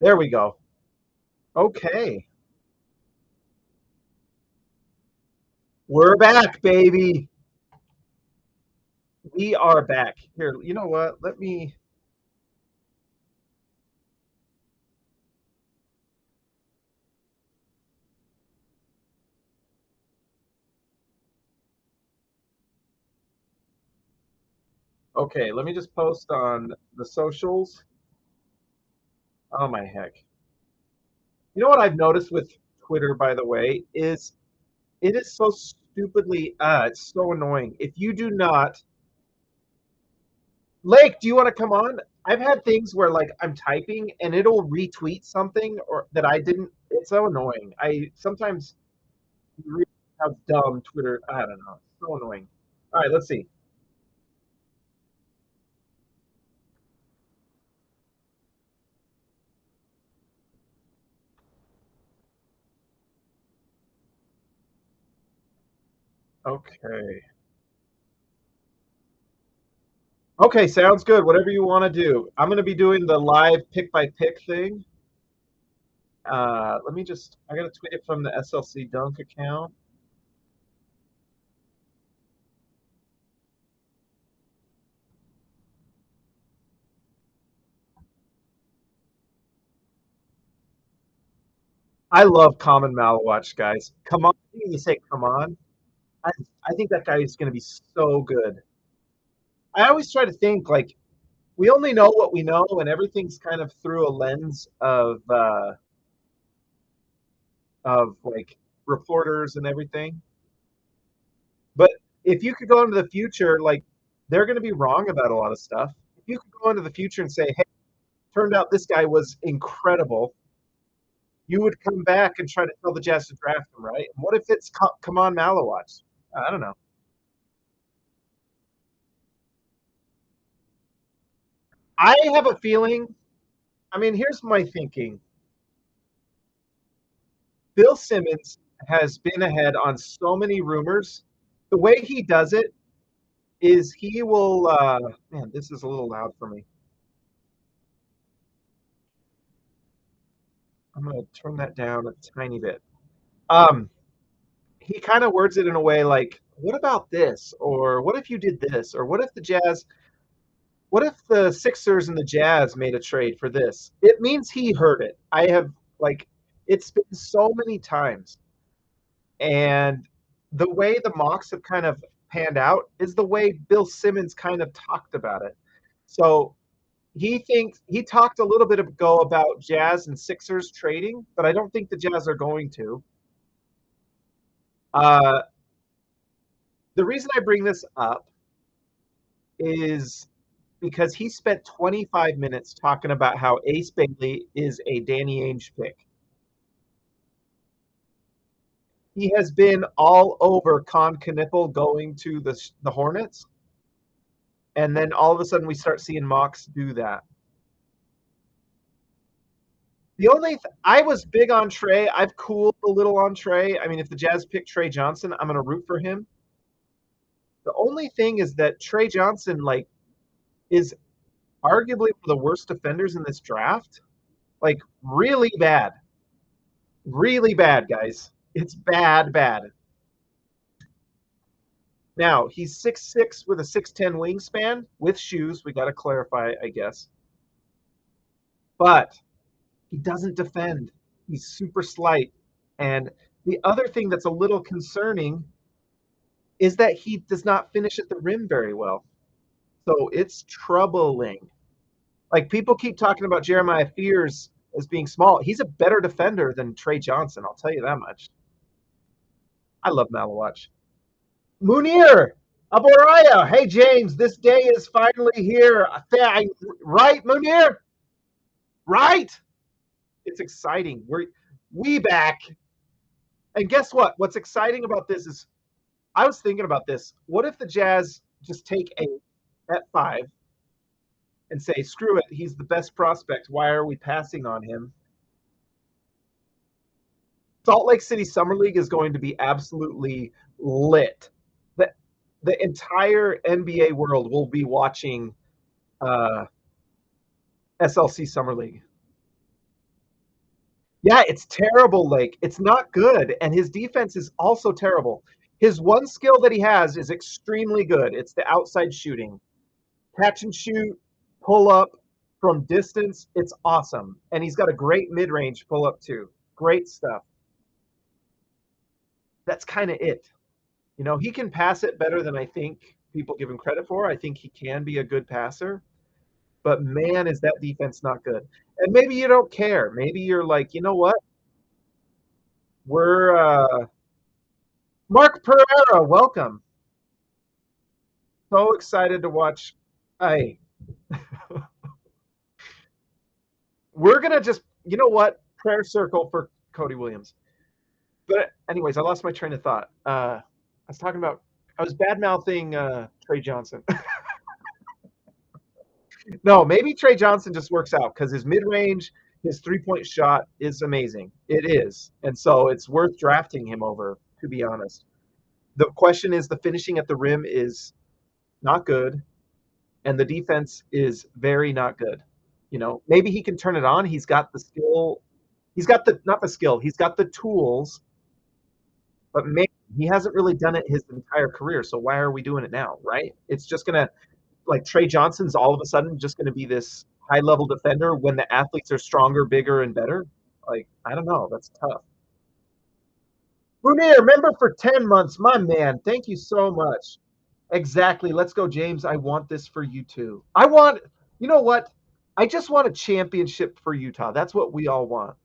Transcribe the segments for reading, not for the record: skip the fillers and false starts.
There we go. Okay. We're back, baby. We are back. Here, you know what? Let me. Okay, let me just post on the socials. Oh, my heck. You know what I've noticed with Twitter, by the way, is it is so stupidly, it's so annoying. If you do not, Lake, do you want to come on? I've had things where like I'm typing and it'll retweet something or that I didn't. It's so annoying. I sometimes realize how dumb Twitter. I don't know. It's so annoying. All right, let's see. Okay. Okay, sounds good. Whatever you want to do. I'm going to be doing the live pick by pick thing. Let me just, I got to tweet it from the SLC Dunk account. I love Common Malawatch, guys. Come on. You say, come on. I, I think that guy is going to be so good. I always try to think like we only know what we know, and everything's kind of through a lens of like reporters and everything. But if you could go into the future, like they're going to be wrong about a lot of stuff. If you could go into the future and say, "Hey, turned out this guy was incredible," you would come back and try to tell the Jazz to draft him, right? And what if it's come on Malawatch? I don't know. I have a feeling. I mean, here's my thinking. Bill Simmons has been ahead on so many rumors. The way he does it is he will. Man, this is a little loud for me. I'm going to turn that down a tiny bit. Um, he kind of words it in a way like, "What about this?" or "What if you did this?" or "What if the Jazz? What if the Sixers and the Jazz made a trade for this?" It means he heard it. I have like, it's been so many times, and the way the mocks have kind of panned out is the way Bill Simmons kind of talked about it. So he thinks he talked a little bit ago about Jazz and Sixers trading, but I don't think the Jazz are going to. Uh, the reason I bring this up is because he spent 25 minutes talking about how Ace Bailey is a Danny Ainge pick. He has been all over Kon Knueppel going to the Hornets, and then all of a sudden we start seeing mocks do that. The only I was big on Trey. I've cooled a little on Trey. I mean, if the Jazz pick Trey Johnson, I'm going to root for him. The only thing is that Trey Johnson like is arguably one of the worst defenders in this draft. Like really bad, guys. It's bad, bad. Now he's 6'6" with a 6'10" wingspan with shoes. We got to clarify, I guess. But he doesn't defend. He's super slight. And the other thing that's a little concerning is that he does not finish at the rim very well. So it's troubling. Like people keep talking about Jeremiah Fears as being small. He's a better defender than Trey Johnson. I'll tell you that much. I love Malawatch. Munir Aboraya. Hey James, this day is finally here. Right, Munir? Right? It's exciting. We back. And guess what? What's exciting about this is I was thinking about this. What if the Jazz just take a at 5 and say, screw it, he's the best prospect. Why are we passing on him? Salt Lake City Summer League is going to be absolutely lit. The, the entire NBA world will be watching SLC Summer League. Yeah, it's terrible, Lake. It's not good, and his defense is also terrible. His one skill that he has is extremely good. It's the outside shooting. Catch and shoot, pull up from distance. It's awesome. And he's got a great mid-range pull up too. Great stuff. That's kind of it. You know, he can pass it better than I think people give him credit for. I think he can be a good passer. But man, is that defense not good. And maybe you don't care. Maybe you're like, you know what? We're Mark Pereira, welcome. So excited to watch. Hey, we're gonna just, you know what? Prayer circle for Cody Williams. But anyways, I lost my train of thought. I was talking about, I was bad mouthing Trey Johnson. No, maybe Trey Johnson just works out because his mid range, his 3-point shot is amazing. It is, and so it's worth drafting him over. To be honest, the question is the finishing at the rim is not good, and the defense is very not good. You know, maybe he can turn it on. He's got the skill. He's got the not the skill. He's got the tools, but man, he hasn't really done it his entire career. So why are we doing it now, right? It's just gonna like Trey Johnson's all of a sudden just gonna be this high level defender when the athletes are stronger, bigger, and better. Like I don't know. That's tough. Munir, member for 10 months, my man. Thank you so much. Exactly. Let's go, James. I want this for you too. I want, you know what? I just want a championship for Utah. That's what we all want.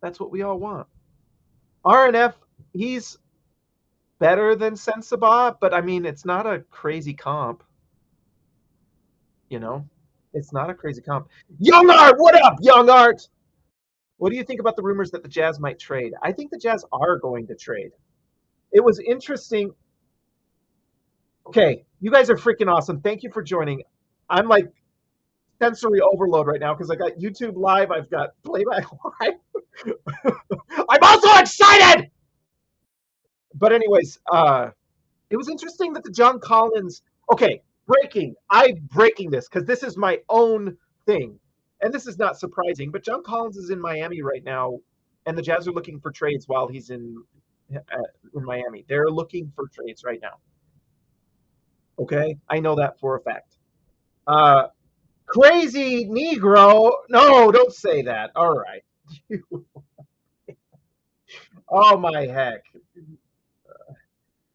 That's what we all want. RNF, he's better than Sensabaugh, but I mean, it's not a crazy comp. You know, it's not a crazy comp. Young Art, what up, Young Art? What do you think about the rumors that the Jazz might trade? I think the Jazz are going to trade. It was interesting. Okay, you guys are freaking awesome. Thank you for joining. I'm like sensory overload right now because I got YouTube live, I've got playback live. I'm also excited. But anyways, it was interesting that the John Collins. Okay, breaking this because this is my own thing, and this is not surprising. But John Collins is in Miami right now, and the Jazz are looking for trades while he's in Miami. They're looking for trades right now. Okay, I know that for a fact. Crazy Negro. No, don't say that. All right. Oh my heck.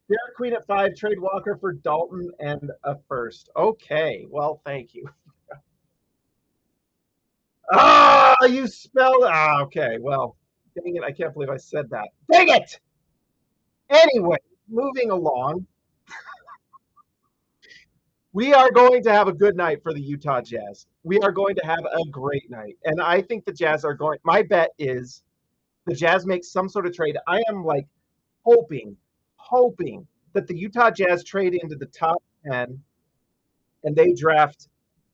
Derek Queen at 5, trade Walker for Dalton and a first. Okay, well, thank you. Ah, you spelled. Ah, okay, well, dang it, I can't believe I said that. Dang it! Anyway, moving along. We are going to have a good night for the Utah Jazz. We are going to have a great night. And I think the Jazz are going. My bet is the Jazz make some sort of trade. I am like hoping that the Utah Jazz trade into the top 10 and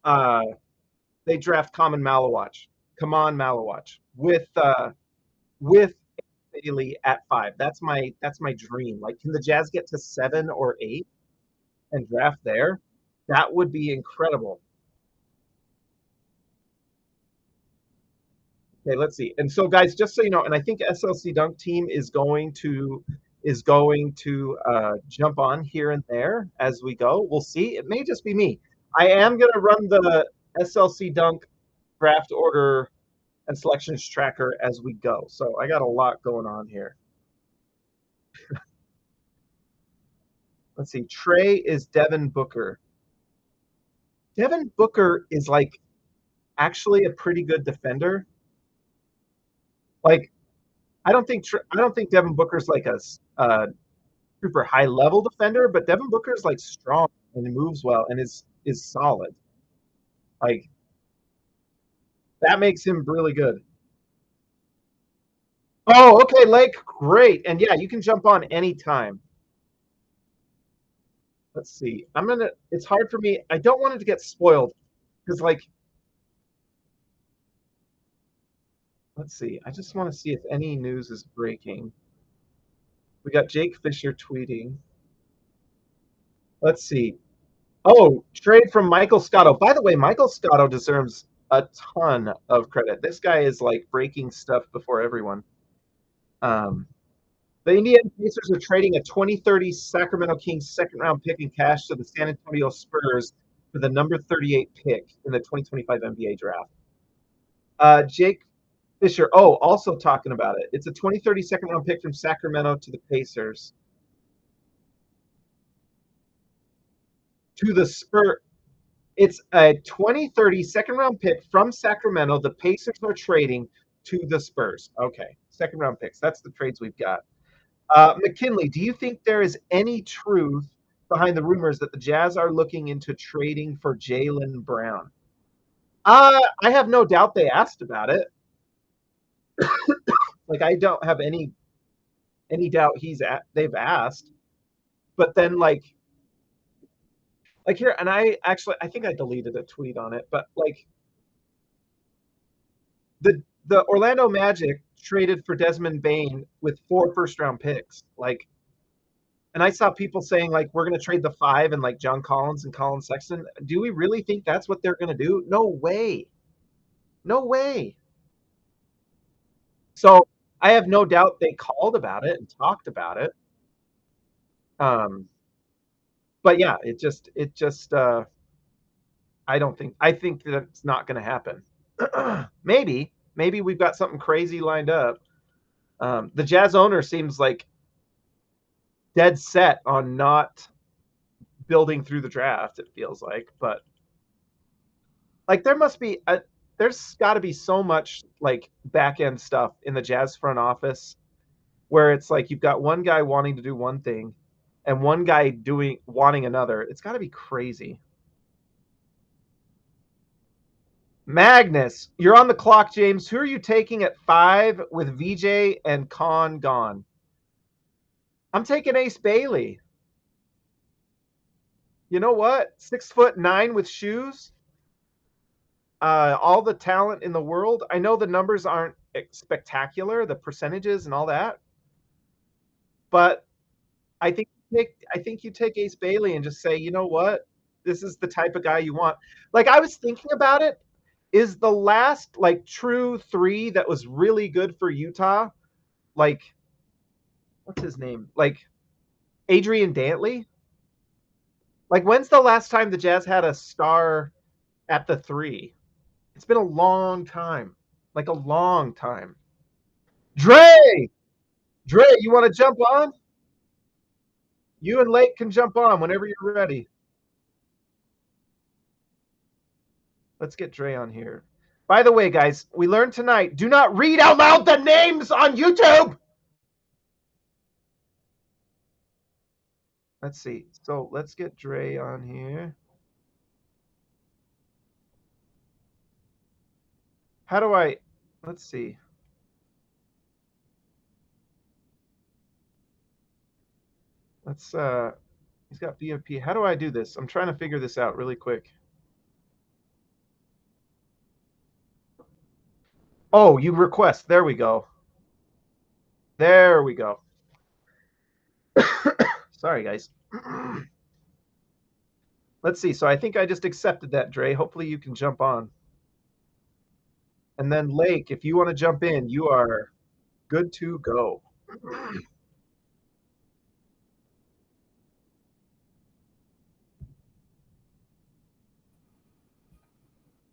uh they draft Common Malawach. Come on, Malawach with Bailey at 5. That's my dream. Like, can the Jazz get to 7 or 8 and draft there? That would be incredible. Okay, let's see. And so, guys, just so you know, and I think SLC Dunk Team is going to jump on here and there as we go. We'll see. It may just be me. I am going to run the SLC Dunk draft order and selections tracker as we go. So I got a lot going on here. Let's see. Trey is Devin Booker. Devin Booker is like actually a pretty good defender. Like I don't think Devin Booker's like a super high level defender, but Devin Booker's like strong and moves well and is solid. Like that makes him really good. Oh, okay, Lake, great. And yeah, you can jump on anytime. Let's see. It's hard for me. I don't want it to get spoiled because like let's see. I just want to see if any news is breaking. We got Jake Fisher tweeting. Let's see. Oh, trade from Michael Scotto. By the way, Michael Scotto deserves a ton of credit. This guy is like breaking stuff before everyone. The Indiana Pacers are trading a 2030 Sacramento Kings second round pick in cash to the San Antonio Spurs for the number 38 pick in the 2025 NBA draft. Jake Fisher, also talking about it. It's a 2030 second round pick from Sacramento to the Pacers. To the Spurs. It's a 2030 second round pick from Sacramento. The Pacers are trading to the Spurs. Okay, second round picks. That's the trades we've got. McKinley, do you think there is any truth behind the rumors that the Jazz are looking into trading for Jaylen Brown? I have no doubt they asked about it. Like, I don't have any doubt they've asked. But then like here, and I think I deleted a tweet on it, but like the Orlando Magic traded for Desmond Bane with 4 first-round picks. Like, and I saw people saying like we're going to trade the 5 and like John Collins and Colin Sexton. Do we really think that's what they're going to do? No way. No way. So I have no doubt they called about it and talked about it. But yeah, it just I think that it's not going to happen. Maybe we've got something crazy lined up. The Jazz owner seems like dead set on not building through the draft, it feels like. But like there's got to be so much like back end stuff in the Jazz front office where it's like you've got one guy wanting to do one thing and one guy wanting another. It's got to be crazy. Magnus, you're on the clock, James. Who are you taking at 5 with VJ and Kon gone? I'm taking Ace Bailey. You know what? 6'9" with shoes. All the talent in the world. I know the numbers aren't spectacular, the percentages and all that, but I think you take Ace Bailey and just say, you know what? This is the type of guy you want. Like, I was thinking about it. Is the last like true 3 that was really good for Utah, like, what's his name? Like Adrian Dantley? Like, when's the last time the Jazz had a star at the 3? It's been a long time. Like a long time. Dre, you want to jump on? You and Lake can jump on whenever you're ready. Let's get Dre on here. By the way, guys, we learned tonight, do not read out loud the names on YouTube. Let's see. So let's get Dre on here. How do I, let's see. Let's, he's got VIP. How do I do this? I'm trying to figure this out really quick. Oh, you request. There we go. There we go. Sorry, guys. Let's see. So I think I just accepted that, Dre. Hopefully you can jump on. And then Lake, if you want to jump in, you are good to go.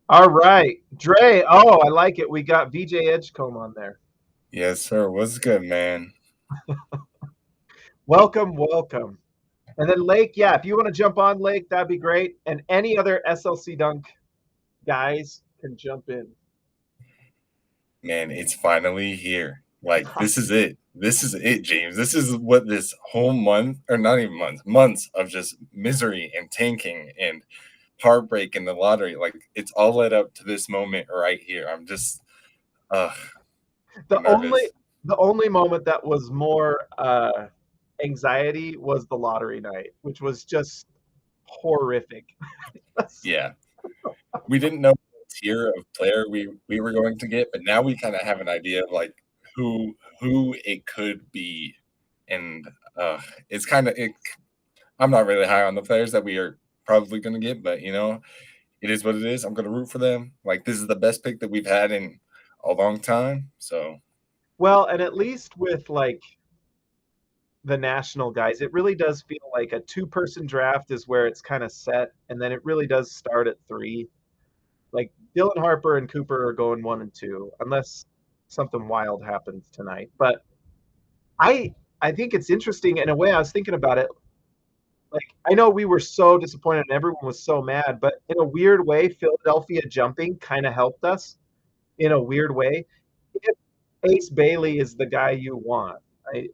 All right. Dre, I like it. We got VJ Edgecombe on there. Yes, sir. What's good, man? Welcome. And then Lake, yeah, if you want to jump on, Lake, that'd be great. And any other SLC Dunk guys can jump in. Man, it's finally here. Like, this is it. This is it, James. This is what this whole month, or not even months of just misery and tanking and heartbreak in the lottery. Like, it's all led up to this moment right here. I'm just the only moment that was more anxiety was the lottery night, which was just horrific. Yeah. We didn't know what tier of player we were going to get, but now we kind of have an idea of like who it could be. And it's kind of I'm not really high on the players that we are probably going to get, but you know, it is what it is. I'm going to root for them. Like, this is the best pick that we've had in a long time. So, Well, and at least with like the national guys, it really does feel like a two-person draft is where it's kind of set, and then it really does start at three. Like Dylan Harper and Cooper are going 1 and 2, unless something wild happens tonight. But I think it's interesting in a way. I was thinking about it. Like I know we were so disappointed and everyone was so mad, but in a weird way, Philadelphia jumping kind of helped us in a weird way. If Ace Bailey is the guy you want, I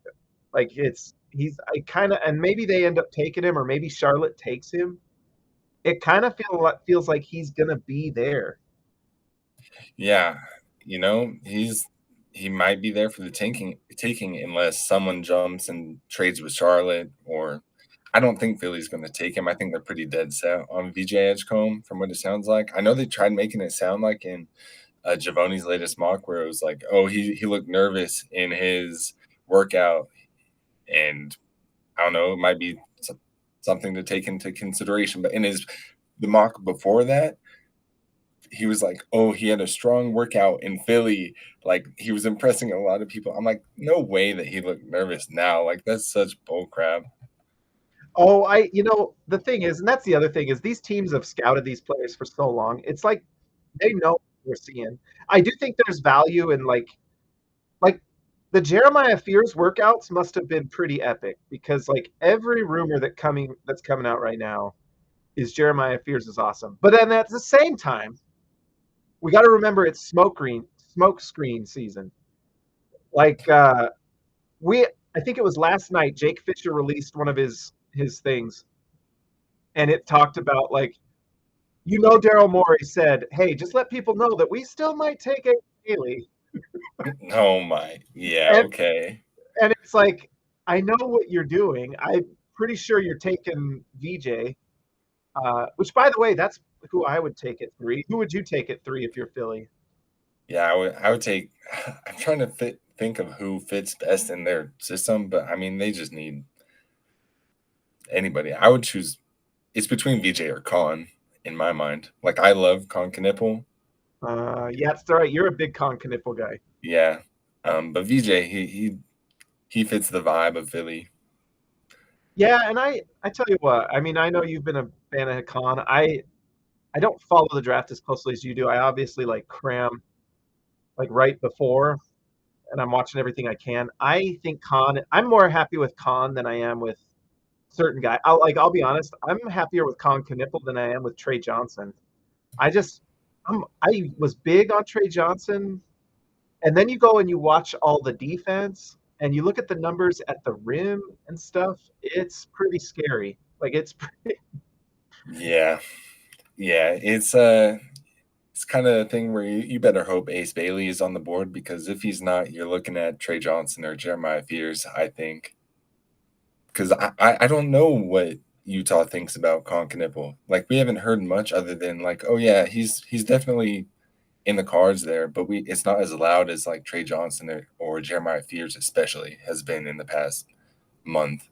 like he's I kind of and maybe they end up taking him or maybe Charlotte takes him. It kind of feels like he's gonna be there. yeah, he might be there for the taking unless someone jumps and trades with Charlotte, or I don't think Philly's going to take him. I think they're pretty dead set on VJ Edgecombe from what it sounds like. I know they tried making it sound like in Javoni's latest mock where it was like, oh, he looked nervous in his workout, and I don't know, it might be something to take into consideration. But in the mock before that, he was like, oh, he had a strong workout in Philly. Like, he was impressing a lot of people. I'm like, no way that he looked nervous now. Like, that's such bull crap. Oh, the thing is, and that's the other thing is these teams have scouted these players for so long. It's like they know what we're seeing. I do think there's value in like the Jeremiah Fears workouts must have been pretty epic because like every rumor that's coming out right now is Jeremiah Fears is awesome. But then at the same time, we got to remember it's smoke screen season. Like we I think it was last night Jake Fisher released one of his things and it talked about like Daryl Morey said, "Hey, just let people know that we still might take a Haley." Oh my, yeah, And okay. and it's like, I know what you're doing. I'm pretty sure you're taking VJ. Which, by the way, that's who I would take at 3. Who would you take at 3 if you're Philly? Yeah, I would take. I'm trying to think of who fits best in their system, but I mean, they just need anybody. I would choose. It's between VJ or Kon in my mind. Like, I love Kon Knueppel. Yeah, it's all right. You're a big Kon Knueppel guy. Yeah, but VJ he fits the vibe of Philly. Yeah, and I tell you what. I mean, I know you've been a fan of Kon. I don't follow the draft as closely as you do. I obviously like cram like right before, and I'm watching everything I can. I think Kon. I'm more happy with Kon than I am with certain guy. I'll be honest. I'm happier with Kon Knueppel than I am with Trey Johnson. I just I was big on Trey Johnson, and then you go and you watch all the defense, and you look at the numbers at the rim and stuff. It's pretty scary. Like it's pretty, Yeah, yeah. It's kind of a thing where you better hope Ace Bailey is on the board, because if he's not, you're looking at Trey Johnson or Jeremiah Fears, I think. Because I don't know what Utah thinks about Kon Knueppel. Like, we haven't heard much other than like, oh yeah, he's definitely in the cards there, but it's not as loud as like Trey Johnson or Jeremiah Fears especially has been in the past month.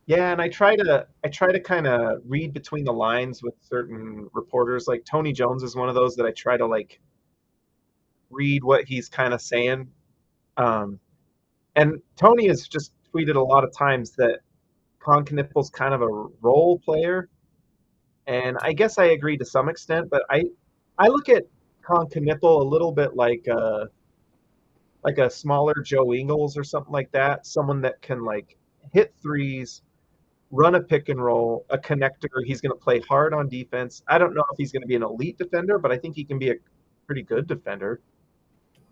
yeah. And I try to kind of read between the lines with certain reporters. Like Tony Jones is one of those that I try to like read what he's kind of saying. Um, and Tony has just tweeted a lot of times that Kon Knueppel's kind of a role player, and I guess I agree to some extent. But I look at Kon Knueppel a little bit like a smaller Joe Ingles or something like that. Someone that can like hit threes, run a pick and roll, a connector. He's going to play hard on defense. I don't know if he's going to be an elite defender, but I think he can be a pretty good defender.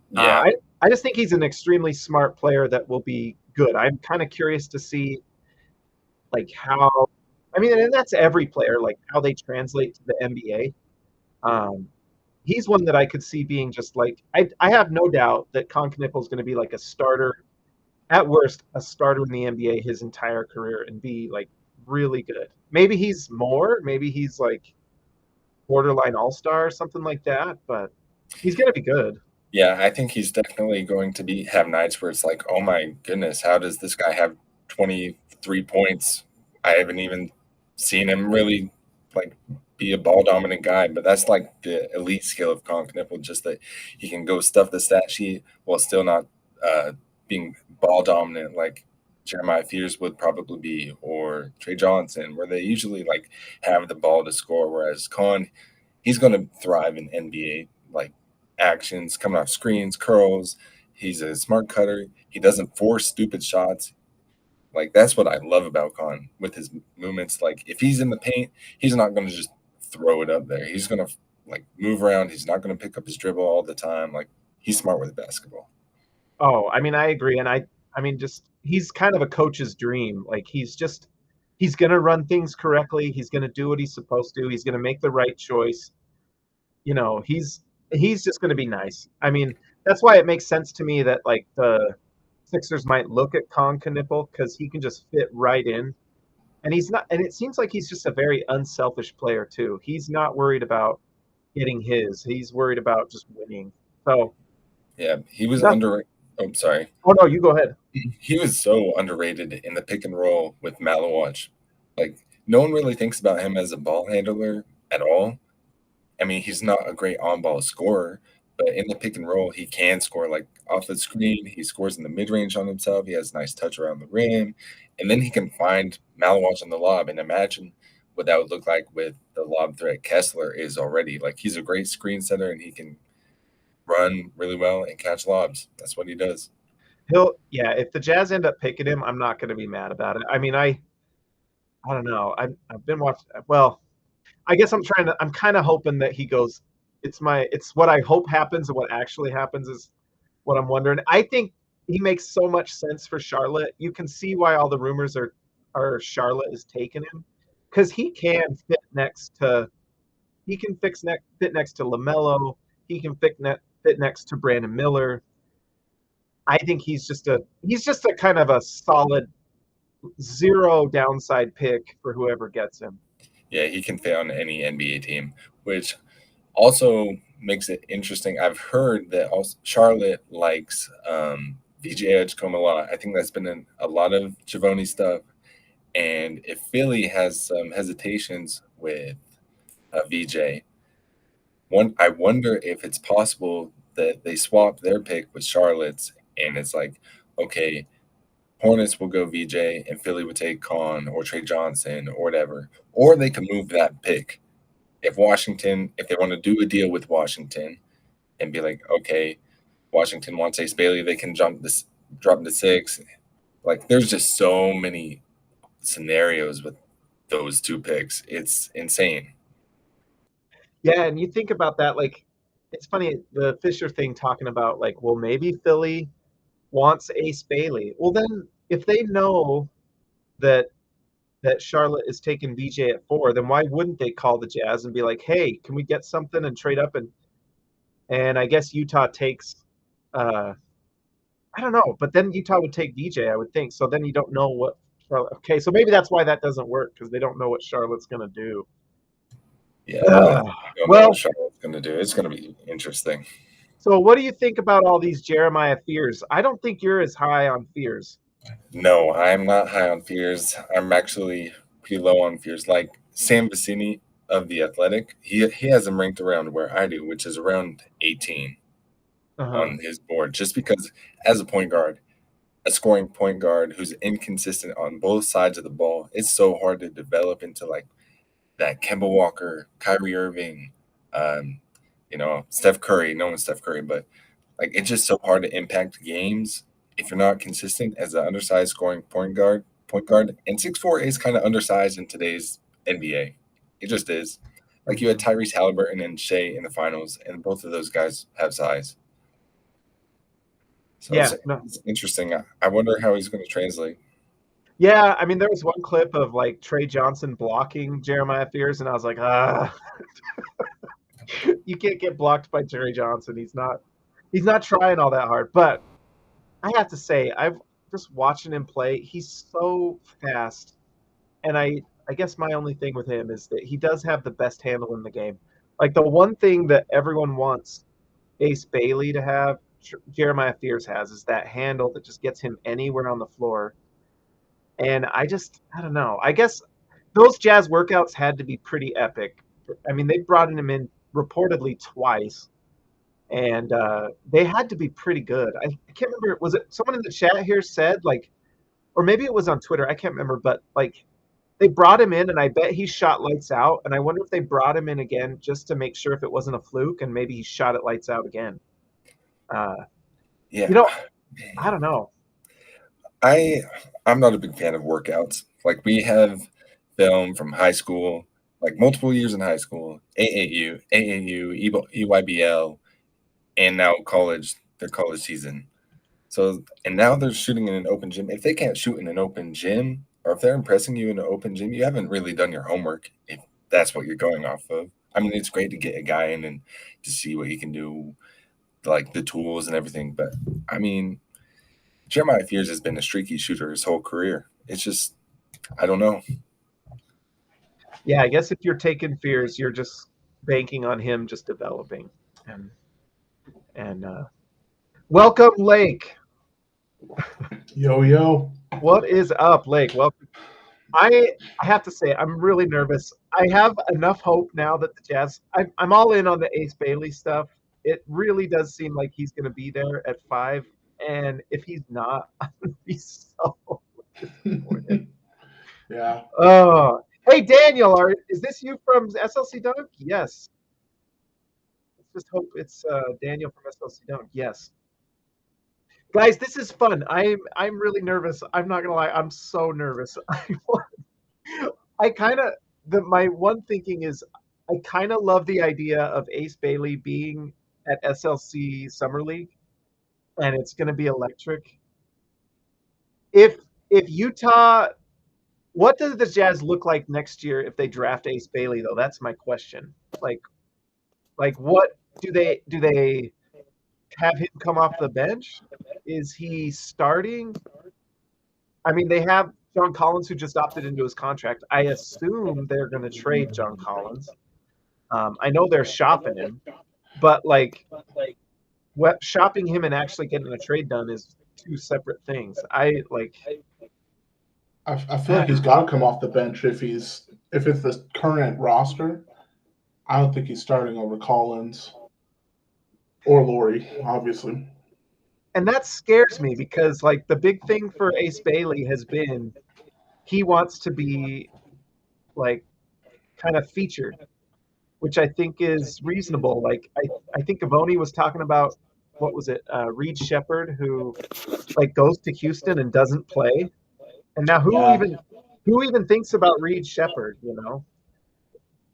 Yeah, I just think he's an extremely smart player that will be good. I'm kind of curious to see like how. I mean, and that's every player, like how they translate to the NBA. He's one that I could see being just like I have no doubt that Kon Knueppel is going to be like a starter, at worst, a starter in the NBA his entire career and be like really good. Maybe he's more, maybe he's like borderline all-star or something like that, but he's going to be good. yeah. I think he's definitely going to have nights where it's like, oh my goodness, how does this guy have 23 points? I haven't even seen him really like be a ball dominant guy, but that's like the elite skill of Kon Knueppel, just that he can go stuff the stat sheet while still not being ball dominant like Jeremiah Fears would probably be, or Trey Johnson, where they usually like have the ball to score. Whereas Kon, he's going to thrive in NBA like actions, coming off screens, curls. He's a smart cutter. He doesn't force stupid shots. Like that's what I love about Kon with his movements. Like if he's in the paint, he's not going to just throw it up there. He's going to like move around. He's not going to pick up his dribble all the time. Like he's smart with the basketball. Oh, I mean, I agree, and I mean, just he's kind of a coach's dream. Like he's gonna run things correctly. He's gonna do what he's supposed to. He's gonna make the right choice. You know, he's just gonna be nice. I mean, that's why it makes sense to me that like the Sixers might look at Kon Knueppel because he can just fit right in, and he's not. And it seems like he's just a very unselfish player too. He's not worried about getting his. He's worried about just winning. So Yeah, he was not. under. Oh, sorry. Oh no, you go ahead. He was so underrated in the pick and roll with Malawatch. Like no one really thinks about him as a ball handler at all. I mean, he's not a great on-ball scorer, but in the pick and roll, he can score like off the screen. He scores in the mid-range on himself. He has nice touch around the rim, and then he can find Malawatch on the lob. And imagine what that would look like with the lob threat Kessler is already. Like he's a great screen setter, and he can run really well and catch lobs. That's what he does. Yeah, if the Jazz end up picking him, I'm not going to be mad about it. I mean, I don't know. I've been watching. Well, I guess I'm kind of hoping that he goes. It's what I hope happens, and what actually happens is what I'm wondering. I think he makes so much sense for Charlotte. You can see why all the rumors are Charlotte is taking him because he can fit next to LaMelo. He can fit next to Brandon Miller. I think he's just a kind of a solid zero downside pick for whoever gets him. Yeah, he can fit on any NBA team, which also makes it interesting. I've heard that also Charlotte likes VJ Edgecombe a lot. I think that's been in a lot of Javoni stuff. And if Philly has some hesitations with VJ, I wonder if it's possible that they swap their pick with Charlotte's, and it's like, okay, Hornets will go VJ, and Philly would take Kon or Trey Johnson or whatever, or they can move that pick. If they want to do a deal with Washington and be like, okay, Washington wants Ace Bailey, they can drop to 6. Like, there's just so many scenarios with those two picks. It's insane. Yeah, and you think about that, like it's funny the Fisher thing talking about like, well, maybe Philly wants Ace Bailey. Well, then if they know that Charlotte is taking VJ at 4, then why wouldn't they call the Jazz and be like, hey, can we get something and trade up and I guess Utah takes uh I don't know, but then Utah would take VJ, I would think. So then you don't know what Charlotte. Okay, so maybe that's why that doesn't work because they don't know what Charlotte's gonna do. Yeah, I don't know Well, what Charlotte's going to do. It's going to be interesting. so what do you think about all these Jeremiah Fears? I don't think you're as high on Fears. No, I'm not high on Fears. I'm actually pretty low on Fears. Like Sam Vecini of the Athletic, he has him ranked around where I do, which is around 18 Uh-huh. on his board. Just because as a point guard, a scoring point guard who's inconsistent on both sides of the ball, it's so hard to develop into like that Kemba Walker, Kyrie Irving, um, Steph Curry. No one's Steph Curry, but like it's just so hard to impact games if you're not consistent as an undersized scoring point guard. Point guard and 6'4" is kind of undersized in today's NBA. It just is. Like you had Mhm. Tyrese Halliburton and Shea in the finals, and both of those guys have size. So Yeah, no. it's interesting. I wonder how he's going to translate. Yeah, I mean, there was one clip of like Trey Johnson blocking Jeremiah Fears, and I was like, you can't get blocked by Trey Johnson. He's not trying all that hard. But I have to say, I've just watching him play, he's so fast. And I guess my only thing with him is that he does have the best handle in the game. Like the one thing that everyone wants Ace Bailey to have, Jeremiah Fears has, is that handle that just gets him anywhere on the floor. And I don't know. I guess those Jazz workouts had to be pretty epic I mean, they brought him in reportedly twice, and they had to be pretty good. I can't remember. Was it someone in the chat here said like, or maybe it was on Twitter. I can't remember, but like they brought him in, and I bet he shot lights out. And I wonder if they brought him in again just to make sure if it wasn't a fluke, and maybe he shot it lights out again. Yeah. You know, I don't know. I'm not a big fan of workouts. Like we have film from high school, like multiple years in high school, AAU, EYBL, and now college, their college season. So, and now they're shooting in an open gym. If they can't shoot in an open gym, or if they're impressing you in an open gym, you haven't really done your homework, if that's what you're going off of. I mean, it's great to get a guy in and to see what he can do, like the tools and everything. But I mean, Jeremiah Fears has been a streaky shooter his whole career. It's just, I don't know. Yeah, I guess if you're taking Fears, you're just banking on him just developing. And welcome, Lake. Yo. What is up, Lake? Welcome. I have to say, I'm really nervous. I have enough hope now that the Jazz. I'm all in on the Ace Bailey stuff. It really does seem like he's going to be there at 5, and if he's not, I'm going to be so disappointed. Yeah. Oh, hey Daniel, is this you from SLC Dunk? Yes. Let's just hope it's Daniel from SLC Dunk. Yes. Guys, this is fun. I'm really nervous. I'm not gonna lie. I'm so nervous. I kind of my one thinking is I kind of love the idea of Ace Bailey being at SLC Summer League, and it's gonna be electric. If Utah, what does the Jazz look like next year if they draft Ace Bailey though? That's my question. Like what do they have him come off the bench? Is he starting? I mean, they have John Collins who just opted into his contract. I assume they're going to trade John Collins. I know they're shopping him, but like shopping him and actually getting a trade done is two separate things. I feel like he's got to come off the bench if it's the current roster. I don't think he's starting over Collins or Laurie, obviously. And that scares me because like the big thing for Ace Bailey has been he wants to be like kind of featured, which I think is reasonable. Like I think Avoni was talking about, what was it, Reed Shepherd, who like goes to Houston and doesn't play. And now who even thinks about Reed Shepherd, you know?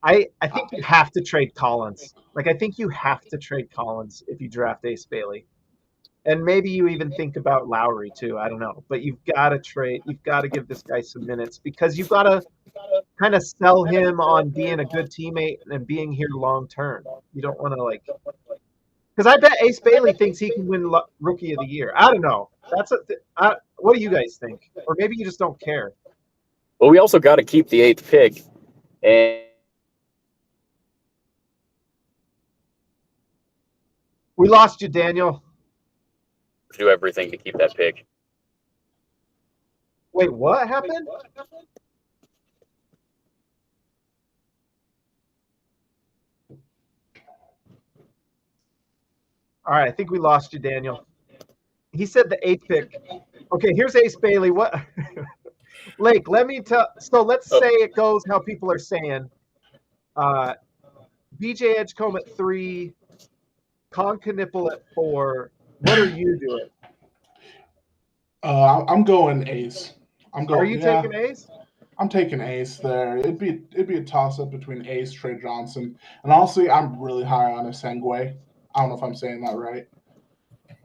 I think you have to trade Collins. Like I think you have to trade Collins if you draft Ace Bailey. And maybe you even think about Lowry too. I don't know. But you've got to trade. You've got to give this guy some minutes because you've got to kind of sell him on being a good teammate and being here long term. You don't want to because I bet Ace Bailey thinks he can win Rookie of the Year. I don't know. What do you guys think? Or maybe you just don't care. Well, we also got to keep the 8th pick, and we lost you, Daniel. Do everything to keep that pick. Wait, what happened? All right, I think we lost you, Daniel. He said the 8th pick. Okay, here's Ace Bailey. What? Lake, let me tell. So let's say it goes how people are saying. BJ Edgecombe at 3, Kon Knueppel at 4. What are you doing? I'm going Ace. Are you taking Ace? I'm taking Ace there. It'd be a toss up between Ace, Trey Johnson, and honestly, I'm really high on Esengwe. I don't know if I'm saying that right,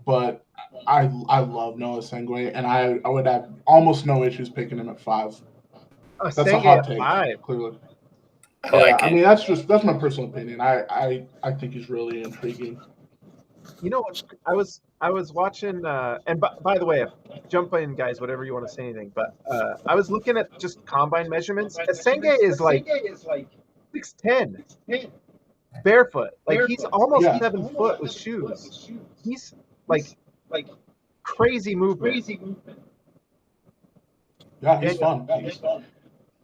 but I love Noah Esengwe, and I would have almost no issues picking him at 5. That's a hot take, 5. Clearly. I mean, that's my personal opinion. I think he's really intriguing. You know what? I was watching, and by the way, jump in, guys, whatever you want to say anything. But I was looking at just combine measurements. Esengwe is like 6'10", barefoot. Like he's almost 7 foot with shoes. He's like crazy movement. Yeah, he's fun.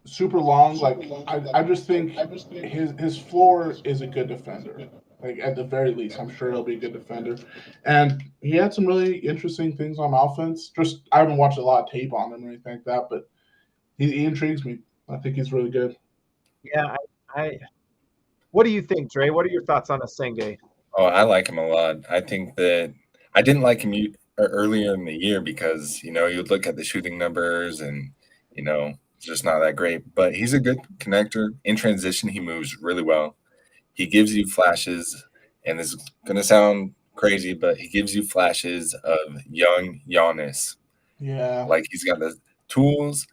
super long. Like I just think his floor is a good defender. Like at the very least, I'm sure he'll be a good defender. And he had some really interesting things on offense. Just I haven't watched a lot of tape on him or anything like that, but he intrigues me. I think he's really good. Yeah, what do you think, Dre? What are your thoughts on Asenge? Oh, I like him a lot. I think that I didn't like him earlier in the year because, you would look at the shooting numbers and, it's just not that great. But he's a good connector. In transition, he moves really well. He gives you flashes, and this is going to sound crazy, but he gives you flashes of young Giannis. Yeah. Like he's got the tools,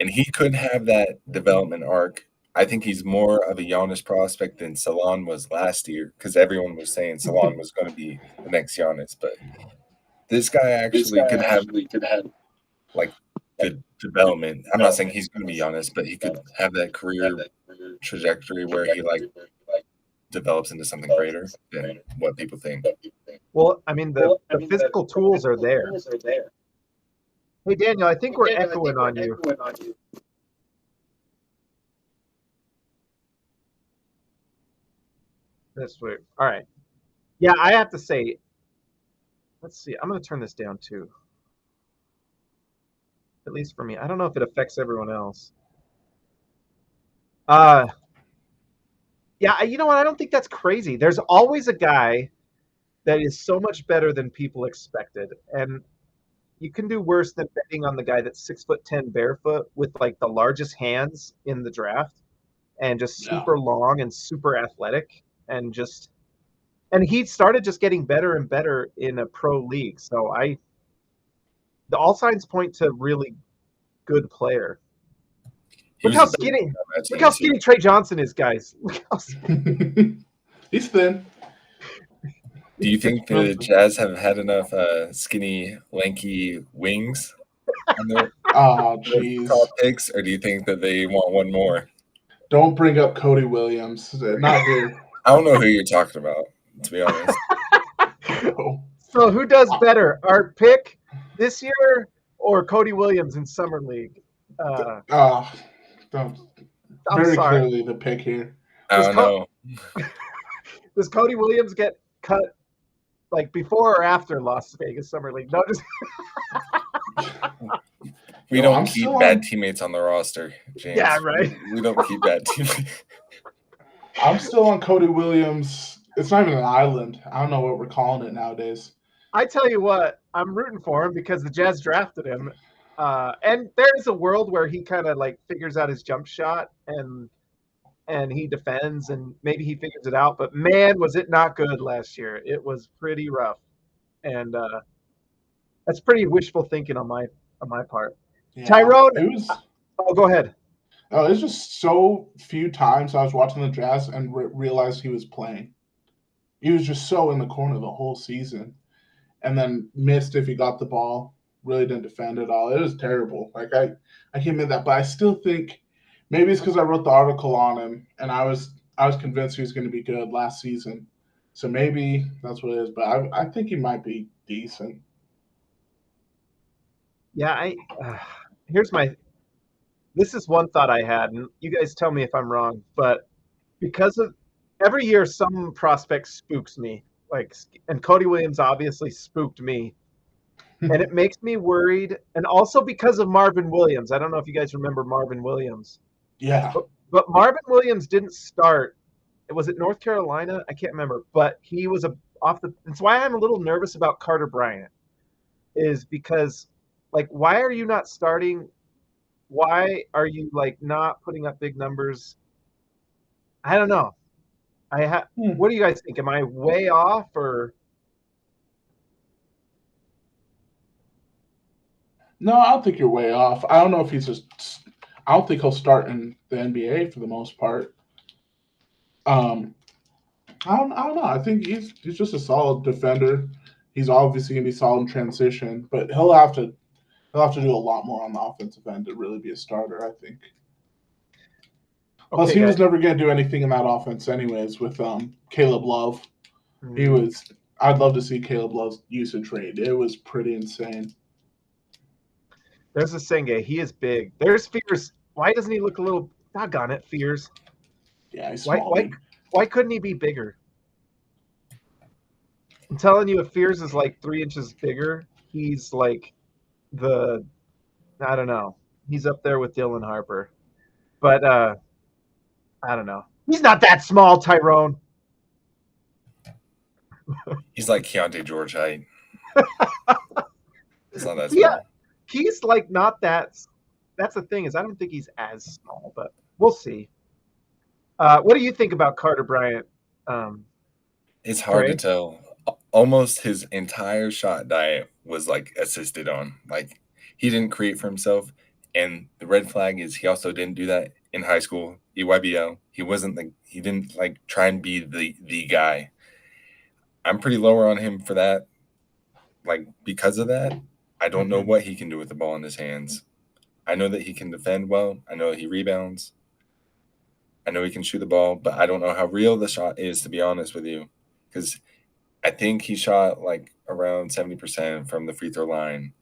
and he could have that development arc. I think he's more of a Giannis prospect than Salon was last year because everyone was saying Salon was going to be the next Giannis. But this guy actually could have like good development. I'm not saying he's going to be Giannis, but he could have that career trajectory where he develops into something greater than what people think. Well, I mean, the physical tools are there. Hey, Daniel, I think we're echoing on you. That's weird. All right. Yeah, I have to say, let's see. I'm going to turn this down too. At least for me. I don't know if it affects everyone else. Yeah, you know what? I don't think that's crazy. There's always a guy that is so much better than people expected. And you can do worse than betting on the guy that's 6'10" barefoot with like the largest hands in the draft and just super long and super athletic and he started just getting better and better in a pro league. So all signs point to really good player. Look how skinny Trey Johnson is, guys. Look how skinny. He's thin. Do you think the Jazz have had enough skinny, lanky wings on their top picks, or do you think that they want one more? Don't bring up Cody Williams. Not here. I don't know who you're talking about, to be honest. So who does better, our pick this year or Cody Williams in Summer League? Very clearly the pick here. I don't know. Does Cody Williams get cut like before or after Las Vegas Summer League? No, just we don't keep bad teammates on the roster, James. Yeah, right. We don't keep bad teammates. I'm still on Cody Williams. It's not even an island. I don't know what we're calling it nowadays. I tell you what, I'm rooting for him because the Jazz drafted him. And there's a world where he kind of like figures out his jump shot and he defends and maybe he figures it out. But man, was it not good last year. It was pretty rough. And that's pretty wishful thinking on my part. Yeah, Tyrone, go ahead. Oh, it's just so few times I was watching the Jazz and realized he was playing. He was just so in the corner the whole season, and then missed if he got the ball. Really didn't defend at all. It was terrible. Like I can't admit that, but I still think maybe it's because I wrote the article on him, and I was convinced he was going to be good last season. So maybe that's what it is. But I think he might be decent. Yeah, this is one thought I had, and you guys tell me if I'm wrong, but because of every year some prospect spooks me, and Cody Williams obviously spooked me, and it makes me worried, and also because of Marvin Williams. I don't know if you guys remember Marvin Williams. Yeah. But Marvin Williams didn't start. Was it North Carolina? I can't remember, but he was that's why I'm a little nervous about Carter Bryant, is because why are you not starting? Why are you not putting up big numbers? I don't know. What do you guys think? Am I way off or? No, I don't think you're way off. I don't know if I don't think he'll start in the NBA for the most part. I don't know. I think he's just a solid defender. He's obviously gonna be solid in transition, but he'll have to do a lot more on the offensive end to really be a starter, I think. Plus, he was never going to do anything in that offense anyways with Caleb Love. Mm-hmm. I'd love to see Caleb Love's usage rate. It was pretty insane. There's Asenge. He is big. There's fears. Why doesn't he look a little? Doggone it, Fears. Yeah, he's Why? small. Why? Dude. Why couldn't he be bigger? I'm telling you, if Fears is like 3 inches bigger, he's like I don't know. He's up there with Dylan Harper. But I don't know. He's not that small, Tyrone. He's like Keontae George height. It's not that Yeah. small. He's like not that. That's the thing, is I don't think he's as small, but we'll see. What do you think about Carter Bryant? It's hard Trey? to tell. Almost his entire shot diet was like assisted on. Like he didn't create for himself. And the red flag is he also didn't do that in high school, EYBL. He didn't like try and be the guy. I'm pretty lower on him for that. Like because of that, I don't know what he can do with the ball in his hands. I know that he can defend well. I know that he rebounds. I know he can shoot the ball, but I don't know how real the shot is, to be honest with you. Because I think he shot like around 70% from the free throw line.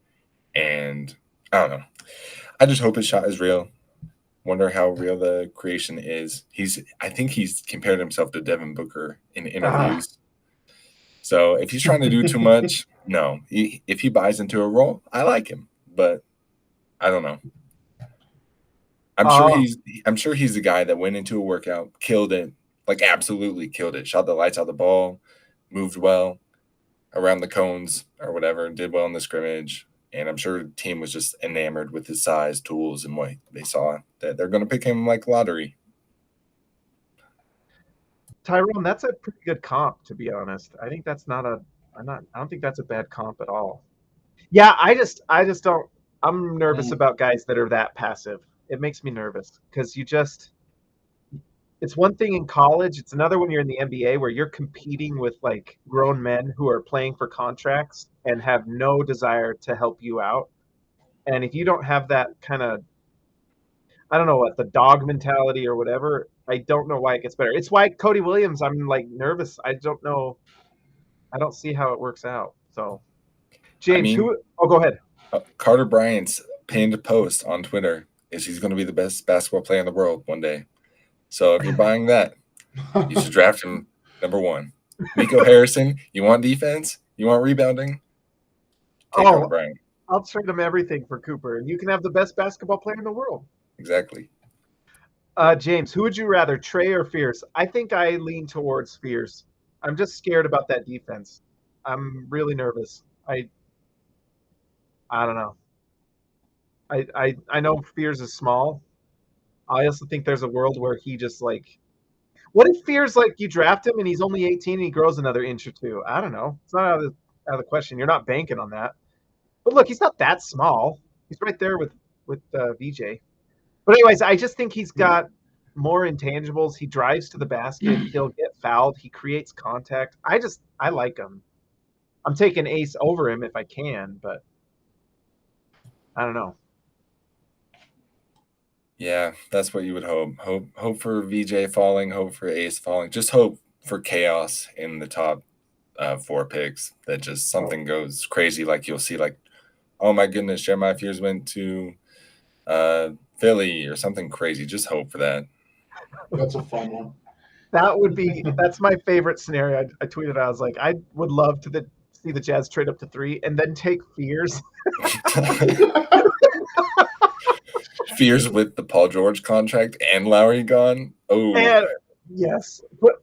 And I don't know. I just hope his shot is real. Wonder how real the creation is. I think he's compared himself to Devin Booker in interviews. So if he's trying to do too much, no. If he buys into a role, I like him. But I don't know. I'm sure he's the guy that went into a workout, killed it, like absolutely killed it, shot the lights out of the ball, moved well around the cones or whatever, did well in the scrimmage. And I'm sure the team was just enamored with his size, tools, and what they saw that they're going to pick him like lottery. Tyrone, that's a pretty good comp, to be honest. I think that's I don't think that's a bad comp at all. Yeah, I just don't. I'm nervous about guys that are that passive. It makes me nervous because it's one thing in college. It's another when you're in the NBA where you're competing with like grown men who are playing for contracts and have no desire to help you out. And if you don't have that kind of, I don't know what, the dog mentality or whatever, I don't know why it gets better. It's why Cody Williams, I'm like nervous. I don't know. I don't see how it works out. So, James, go ahead. Carter Bryant's pinned post on Twitter is he's going to be the best basketball player in the world one day. So if you're buying that, you should draft him number 1. Nico Harrison, you want defense? You want rebounding? Take Carter Bryant. I'll trade him everything for Cooper, and you can have the best basketball player in the world. Exactly. James, who would you rather, Trey or Fierce? I think I lean towards Fierce. I'm just scared about that defense. I'm really nervous. I don't know. I know Fears is small. I also think there's a world where he just like, what if Fears like you draft him and he's only 18 and he grows another inch or two? I don't know. It's not out of the question. You're not banking on that. But look, he's not that small. He's right there with VJ. But anyways, I just think he's got more intangibles. He drives to the basket. He'll get fouled. He creates contact. I like him. I'm taking Ace over him if I can, but I don't know. Yeah, that's what you would hope. Hope for VJ falling, hope for Ace falling. Just hope for chaos in the top 4 picks, that just something goes crazy. Like you'll see like, oh my goodness, Jeremiah Fears went to Philly or something crazy. Just hope for that. That's a fun one. That's my favorite scenario. I tweeted, I was like, I would love to see the Jazz trade up to 3 and then take Fears. Fears with the Paul George contract and Lowry gone. Oh, and, yes. But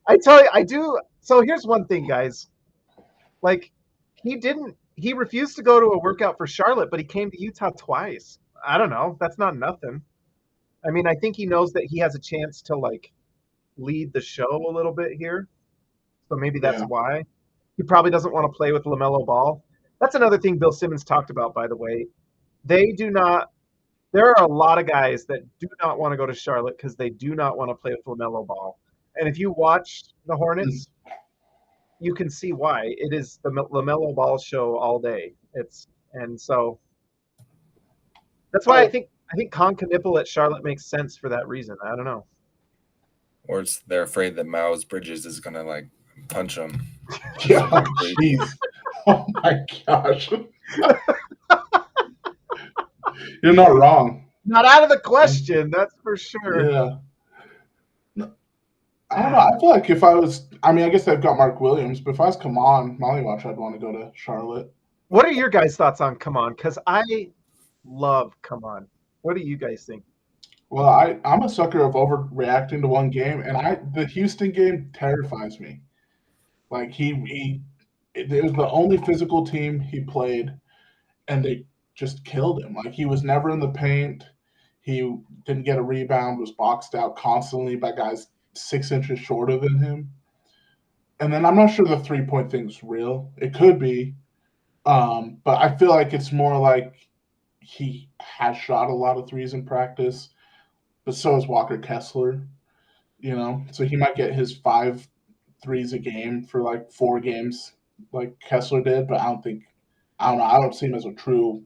I tell you, I do. So here's one thing, guys. Like, he refused to go to a workout for Charlotte, but he came to Utah twice. I don't know. That's not nothing. I mean, I think he knows that he has a chance to like lead the show a little bit here. So maybe that's why. He probably doesn't want to play with LaMelo Ball. That's another thing Bill Simmons talked about, by the way. There are a lot of guys that do not want to go to Charlotte because they do not want to play with LaMelo Ball. And if you watch the Hornets, you can see why. It is the LaMelo Ball show all day. So that's why I think Kon Knueppel at Charlotte makes sense for that reason. I don't know. Or they're afraid that Miles Bridges is gonna like punch them. Yeah, jeez. Oh my gosh. You're not wrong. Not out of the question, that's for sure. Yeah. I don't know. I feel like if I was, I mean, I guess they've got Mark Williams, but if I was Molly Watch, I'd want to go to Charlotte. What are your guys' thoughts on Come On? Because I love Come On. What do you guys think? Well, I'm a sucker of overreacting to one game, and the Houston game terrifies me. Like it was the only physical team he played, and they just killed him. Like he was never in the paint. He didn't get a rebound, was boxed out constantly by guys 6 inches shorter than him. And then I'm not sure the 3-point thing's real. It could be. But I feel like it's more like he has shot a lot of threes in practice, but so is Walker Kessler, so he might get his 5 threes a game for like 4 games like Kessler did, but I don't know. I don't see him as a true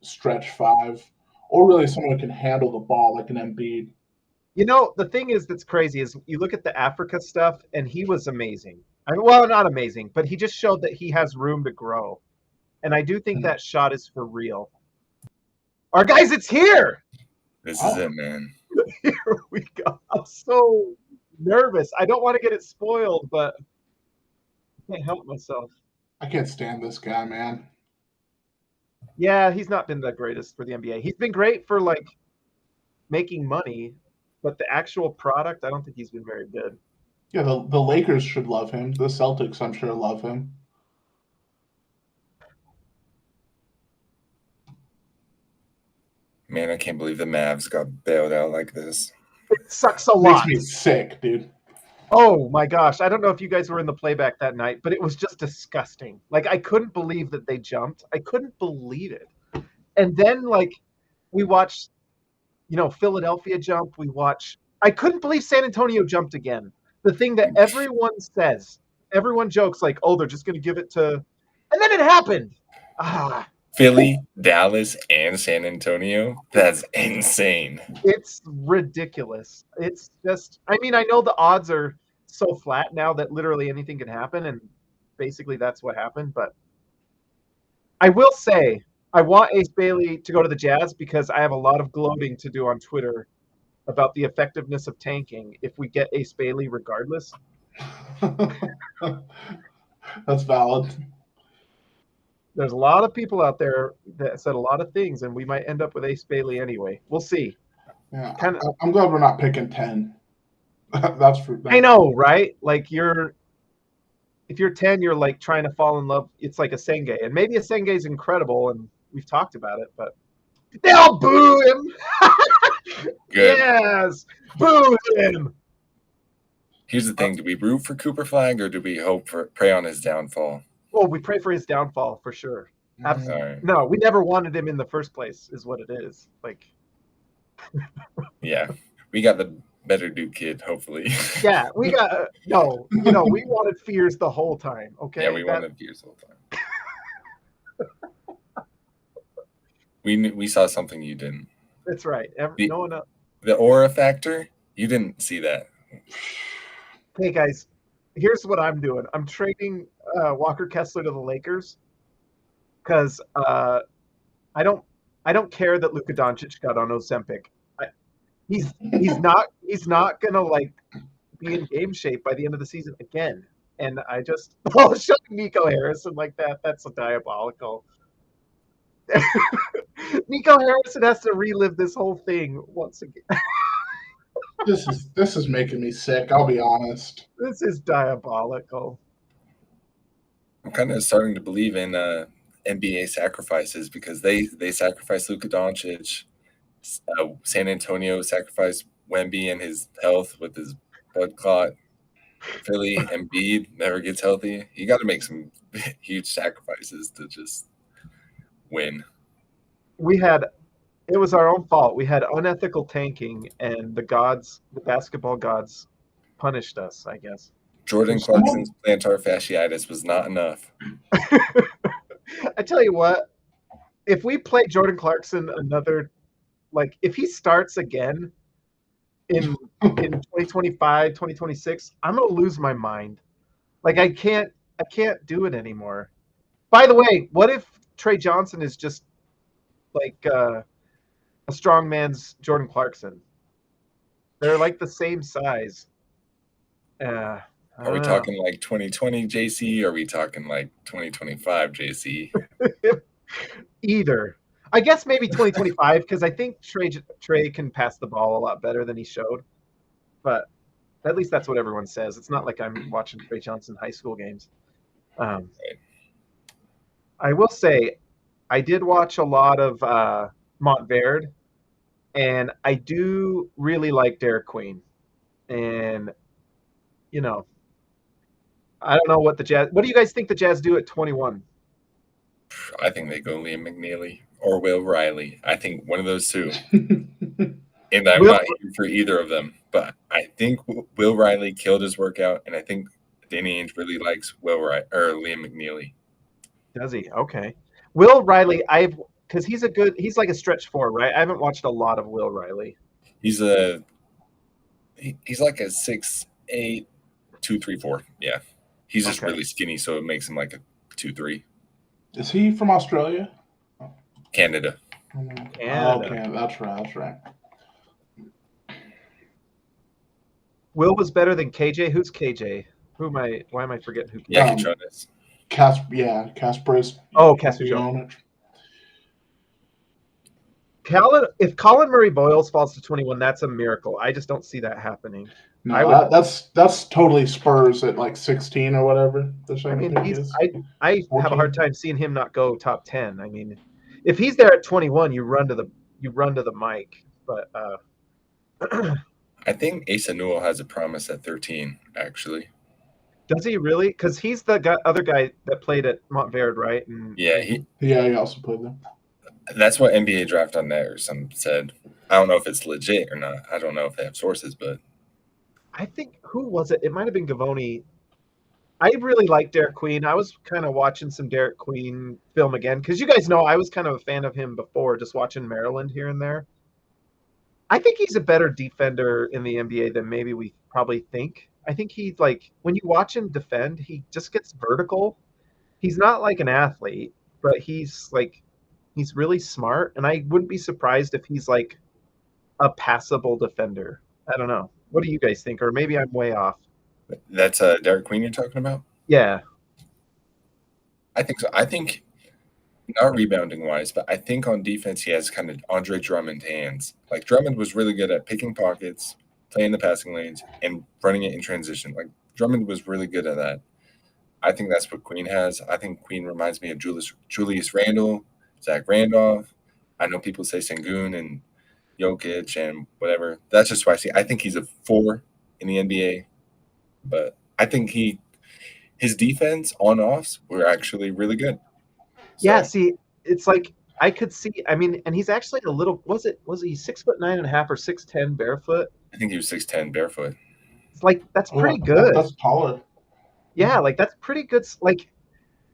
stretch 5 or really someone who can handle the ball like an Embiid. The thing is that's crazy is you look at the Africa stuff, and he was amazing. Well, not amazing, but he just showed that he has room to grow. And I do think that shot is for real. Our guys, it's here. This is it, man. Here we go. I'm so nervous. I don't want to get it spoiled, but I can't help myself. I can't stand this guy, man. Yeah, he's not been the greatest for the NBA. He's been great for like making money, but the actual product, I don't think he's been very good. Yeah, the Lakers should love him. The Celtics, I'm sure, love him. Man, I can't believe the Mavs got bailed out like this. It sucks a lot. Makes me sick, dude. Oh my gosh. I don't know if you guys were in the playback that night, but it was just disgusting. Like, I couldn't believe that they jumped. I couldn't believe it. And then, like, we watched, Philadelphia jump. I couldn't believe San Antonio jumped again. The thing that everyone says, everyone jokes like, oh, they're just going to give it to, and then it happened. Philly, Dallas, and San Antonio. That's insane. It's ridiculous. It's just, I know the odds are so flat now that literally anything can happen, and basically that's what happened. But I will say, I want Ace Bailey to go to the Jazz because I have a lot of gloating to do on Twitter about the effectiveness of tanking if we get Ace Bailey regardless. That's valid. There's a lot of people out there that said a lot of things, and we might end up with Ace Bailey anyway. We'll see. Yeah, I'm glad we're not picking 10. That's for. I know, right? Like if you're 10, you're like trying to fall in love. It's like a Senge, and maybe a Senge is incredible, and we've talked about it, but they all boo him. Good. Yes, boo him. Here's the thing: do we root for Cooper Flagg, or do we pray on his downfall? Well, we pray for his downfall for sure. Absolutely. Right. No, we never wanted him in the first place, is what it is. Like, yeah, we got the better Duke kid, hopefully. Yeah, we got no. We wanted Fears the whole time. Okay. Yeah, we wanted Fears the whole time. We saw something you didn't. That's right. No one else. The aura factor, you didn't see that. Hey guys, here's what I'm doing. I'm trading Walker Kessler to the Lakers because I don't care that Luka Doncic got on Ozempic. He's not gonna like be in game shape by the end of the season again. And I just showing Nico Harrison like that's a diabolical. Nico Harrison has to relive this whole thing once again. This is making me sick. I'll be honest. This is diabolical. I'm kind of starting to believe in NBA sacrifices because they sacrificed Luka Doncic. San Antonio sacrificed Wemby and his health with his blood clot. Philly, Embiid never gets healthy. You got to make some huge sacrifices to just win. It was our own fault. We had unethical tanking, and the basketball gods, punished us, I guess. Jordan Clarkson's plantar fasciitis was not enough. I tell you what, if we play Jordan Clarkson if he starts again in 2025, 2026, I'm going to lose my mind. Like, I can't do it anymore. By the way, what if Trey Johnson is just like a a strong man's Jordan Clarkson. They're like the same size. Are we talking like 2020 JC? Or are we talking like 2025 JC? Either. I guess maybe 2025 because I think Trey can pass the ball a lot better than he showed. But at least that's what everyone says. It's not like I'm watching Trey Johnson high school games. Right. I will say I did watch a lot of Montverde, and I do really like Derek Queen. And, you know, I don't know what the Jazz – what do you guys think the Jazz do at 21? I think they go Liam McNeely or Will Riley. I think one of those two. And I'm not here for either of them. But I think Will Riley killed his workout, and I think Danny Ainge really likes Liam McNeely. Does he? Okay. Will Riley, because he's like a stretch four, right? I haven't watched a lot of Will Riley. He's like a 6'8", 2'3", 4". Yeah. He's just really skinny, so it makes him like a 2'3". Is he from Australia? Canada. Okay, that's right. Will was better than KJ. Who's KJ? Why am I forgetting who? Yeah, Katronis. Kasparis. Oh, Kasparis. If Colin Murray Boyles falls to 21, that's a miracle. I just don't see that happening. No, that's totally Spurs at like 16 or whatever. I have a hard time seeing him not go top 10. I mean, if he's there at 21, you run to the mic. But I think Asa Newell has a promise at 13. Actually, does he really? Because he's the other guy that played at Montverde, right? And he also played there. That's what NBA Draft on Net or some said. I don't know if it's legit or not. I don't know if they have sources, but I think who was it? It might have been Gavoni. I really like Derek Queen. I was kind of watching some Derek Queen film again because you guys know I was kind of a fan of him before, just watching Maryland here and there. I think he's a better defender in the NBA than maybe we probably think. I think he's like when you watch him defend, he just gets vertical. He's not like an athlete, but he's really smart, and I wouldn't be surprised if he's like a passable defender. I don't know. What do you guys think? Or maybe I'm way off. That's Derek Queen you're talking about? Yeah. I think so. I think not rebounding wise, but I think on defense he has kind of Andre Drummond hands. Like Drummond was really good at picking pockets, playing the passing lanes, and running it in transition. Like Drummond was really good at that. I think that's what Queen has. I think Queen reminds me of Julius Randle, Zach Randolph. I know people say Sengun and Jokic and whatever. That's just why I see. I think he's a 4 in the NBA, but I think his defense on-offs were actually really good. So, yeah, see, it's like I could see. I mean, and he's actually a little. Was he 6'9.5" or 6'10" barefoot? I think he was 6'10" barefoot. It's like that's pretty good. That's taller. Yeah, like that's pretty good. Like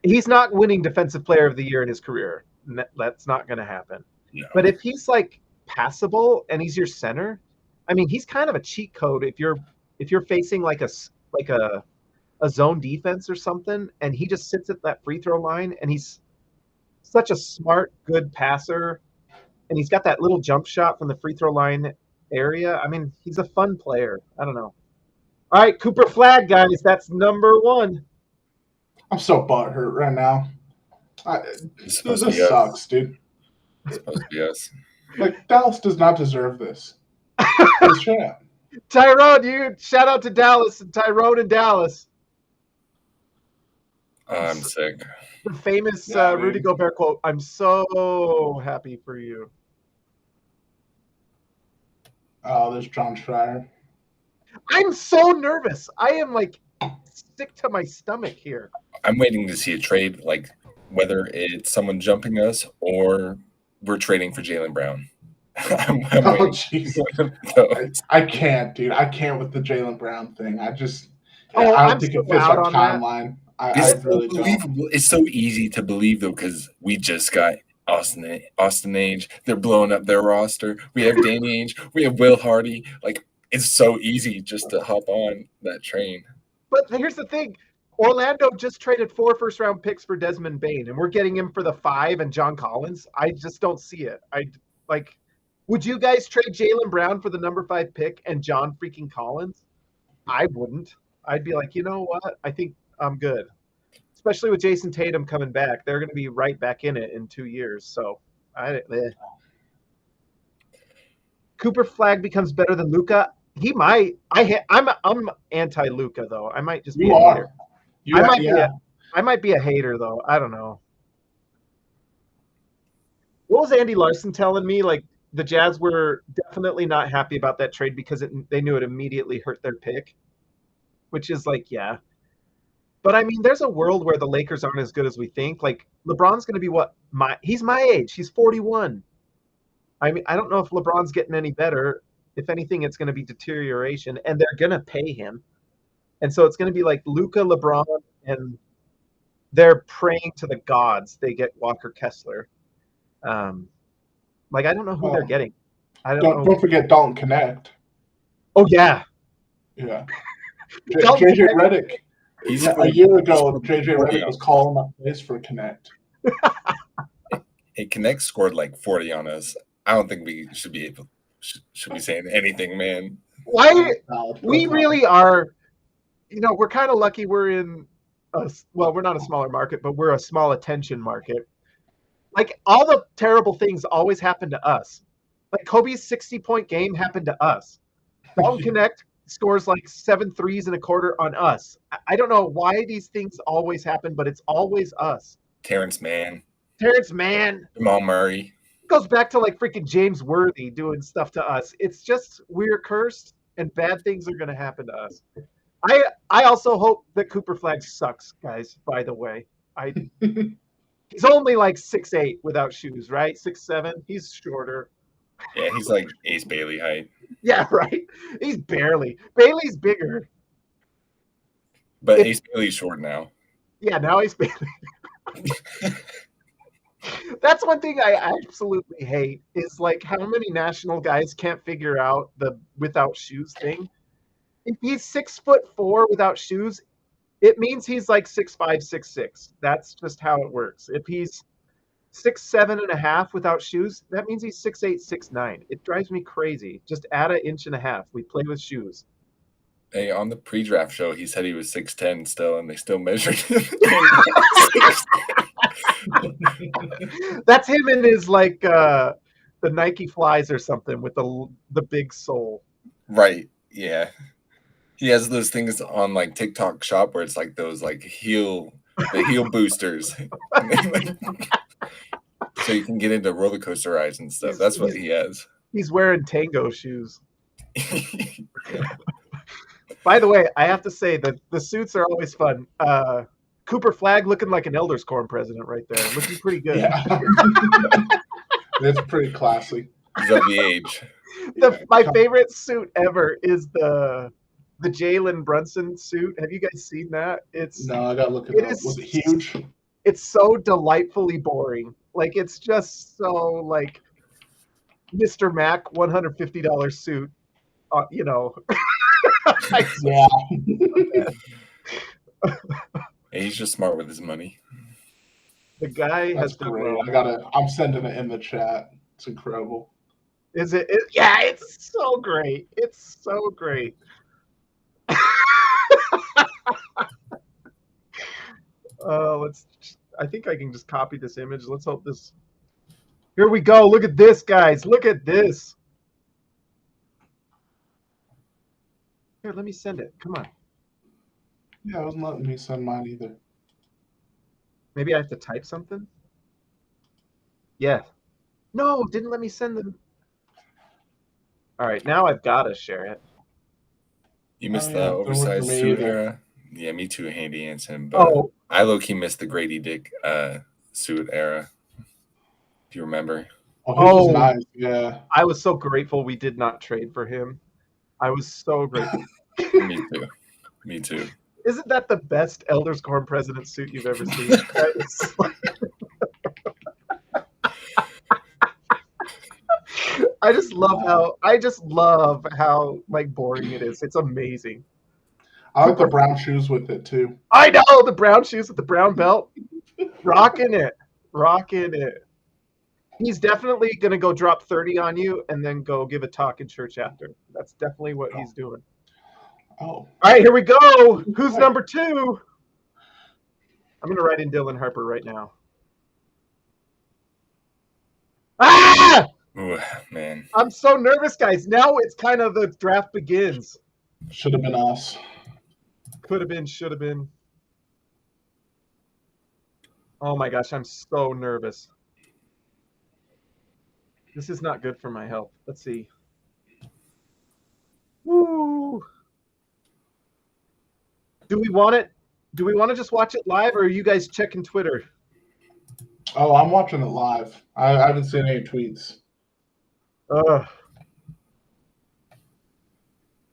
he's not winning Defensive Player of the Year in his career. That's not going to happen. No. But if he's like passable and he's your center, I mean, he's kind of a cheat code if you're facing like a zone defense or something, and he just sits at that free throw line, and he's such a smart, good passer, and he's got that little jump shot from the free throw line area. I mean, he's a fun player. I don't know. All right, Cooper Flagg, guys, that's number 1. I'm so butthurt right now. This sucks, dude. It's supposed to be us. Like, Dallas does not deserve this. Tyrone, shout out to Dallas and Tyrone and Dallas. I'm sick. The famous Rudy Gobert quote, "I'm so happy for you." Oh, there's John Schreier. I'm so nervous. I am like sick to my stomach here. I'm waiting to see a trade, like whether it's someone jumping us or we're trading for Jaylen Brown. I'm oh, jeez. I can't, dude. I can't with the Jaylen Brown thing. I don't think it fits our timeline. It's unbelievable. It's so easy to believe, though, because we just got Austin Ainge. They're blowing up their roster. We have Danny Ainge. We have Will Hardy. Like, it's so easy just to hop on that train. But here's the thing. Orlando just traded 4 first-round picks for Desmond Bane, and we're getting him for the 5 and John Collins. I just don't see it. Would you guys trade Jaylen Brown for the number 5 pick and John freaking Collins? I wouldn't. I'd be like, you know what? I think I'm good. Especially with Jason Tatum coming back. They're going to be right back in it in 2 years. So, Cooper Flagg becomes better than Luka. He might. I'm anti-Luka, though. I might just be a hater. I might be a hater, though. I don't know. What was Andy Larson telling me? Like, the Jazz were definitely not happy about that trade because they knew it immediately hurt their pick, which is like, yeah. But, I mean, there's a world where the Lakers aren't as good as we think. Like, LeBron's going to be he's my age. He's 41. I mean, I don't know if LeBron's getting any better. If anything, it's going to be deterioration, and they're going to pay him. And so it's going to be like Luka, LeBron, and they're praying to the gods they get Walker Kessler. Like, I don't know who they're getting. Don't forget Dalton Connect. Oh, yeah. Yeah. JJ Redick. A year ago, JJ Redick was calling up plays for Connect. Hey, Connect scored like 40 on us. I don't think we should be saying anything, man. Why? We really are. We're kind of lucky we're in we're not a smaller market, but we're a small attention market. Like, all the terrible things always happen to us. Like, Kobe's 60-point game happened to us. Dalton Connect scores like 7 threes in a quarter on us. I don't know why these things always happen, but it's always us. Terrence Mann. Jamal Murray. It goes back to like freaking James Worthy doing stuff to us. It's just, we're cursed and bad things are going to happen to us. I also hope that Cooper Flagg sucks, guys, by the way. He's only like 6'8" without shoes, right? 6'7". He's shorter. Yeah, he's like Ace Bailey height. Yeah, right. He's barely. Bailey's bigger. But Ace Bailey's short now. Yeah, now he's Bailey. That's one thing I absolutely hate is like how many national guys can't figure out the without shoes thing. If he's 6'4" without shoes, it means he's like 6'5", 6'6". That's just how it works. If he's 6'7.5" without shoes, that means he's 6'8", 6'9". It drives me crazy. Just add 1.5 inches. We play with shoes. Hey, on the pre-draft show, he said he was 6'10" still, and they still measured him. That's him in his like the Nike Flies or something with the big sole. Right. Yeah. He has those things on like TikTok Shop where it's like those like heel boosters. So you can get into roller coaster rides and stuff. That's what he has. He's wearing Tango shoes. By the way, I have to say that the suits are always fun. Cooper Flagg looking like an Elders Quorum president right there. Looking pretty good. Yeah. That's pretty classy. He's of the age. My favorite suit ever is the Jalen Brunson suit. Have you guys seen that? No, I gotta look it up. Was it huge? It's so delightfully boring. Like, it's just so like Mr. Mac $150 suit. Yeah. He's just smart with his money. The guy That's has done great. well. I'm sending it in the chat. It's incredible. Is it? Yeah, it's so great. It's so great. I think I can just copy this image. Let's hope this. Here we go. Look at this, guys. Look at this. Here, let me send it. Come on. Yeah, it wasn't letting me send mine either. Maybe I have to type something? Yeah. No, didn't let me send them. All right, now I've got to share it. You missed the oversized suit era? Yeah, me too, Handy Anson. But I low-key missed the Grady Dick suit era. Do you remember? Oh, was nice. Yeah. I was so grateful we did not trade for him. I was so grateful. Me too. Isn't that the best Elders Quorum president suit you've ever seen? I just love how like boring it is. It's amazing. I like the brown shoes with it too. I know, the brown shoes with the brown belt. Rocking it. He's definitely going to go drop 30 on you and then go give a talk in church after. That's definitely what he's doing. Oh. All right, here we go. Who's number 2? I'm going to write in Dylan Harper right now. Ah! Ooh, man. I'm so nervous, guys. Now it's kind of the draft begins. Should have been us. Could have been, should have been. Oh my gosh, I'm so nervous. This is not good for my health. Let's see. Woo! Do we want it? Do we want to just watch it live, or are you guys checking Twitter? Oh, I'm watching it live. I haven't seen any tweets.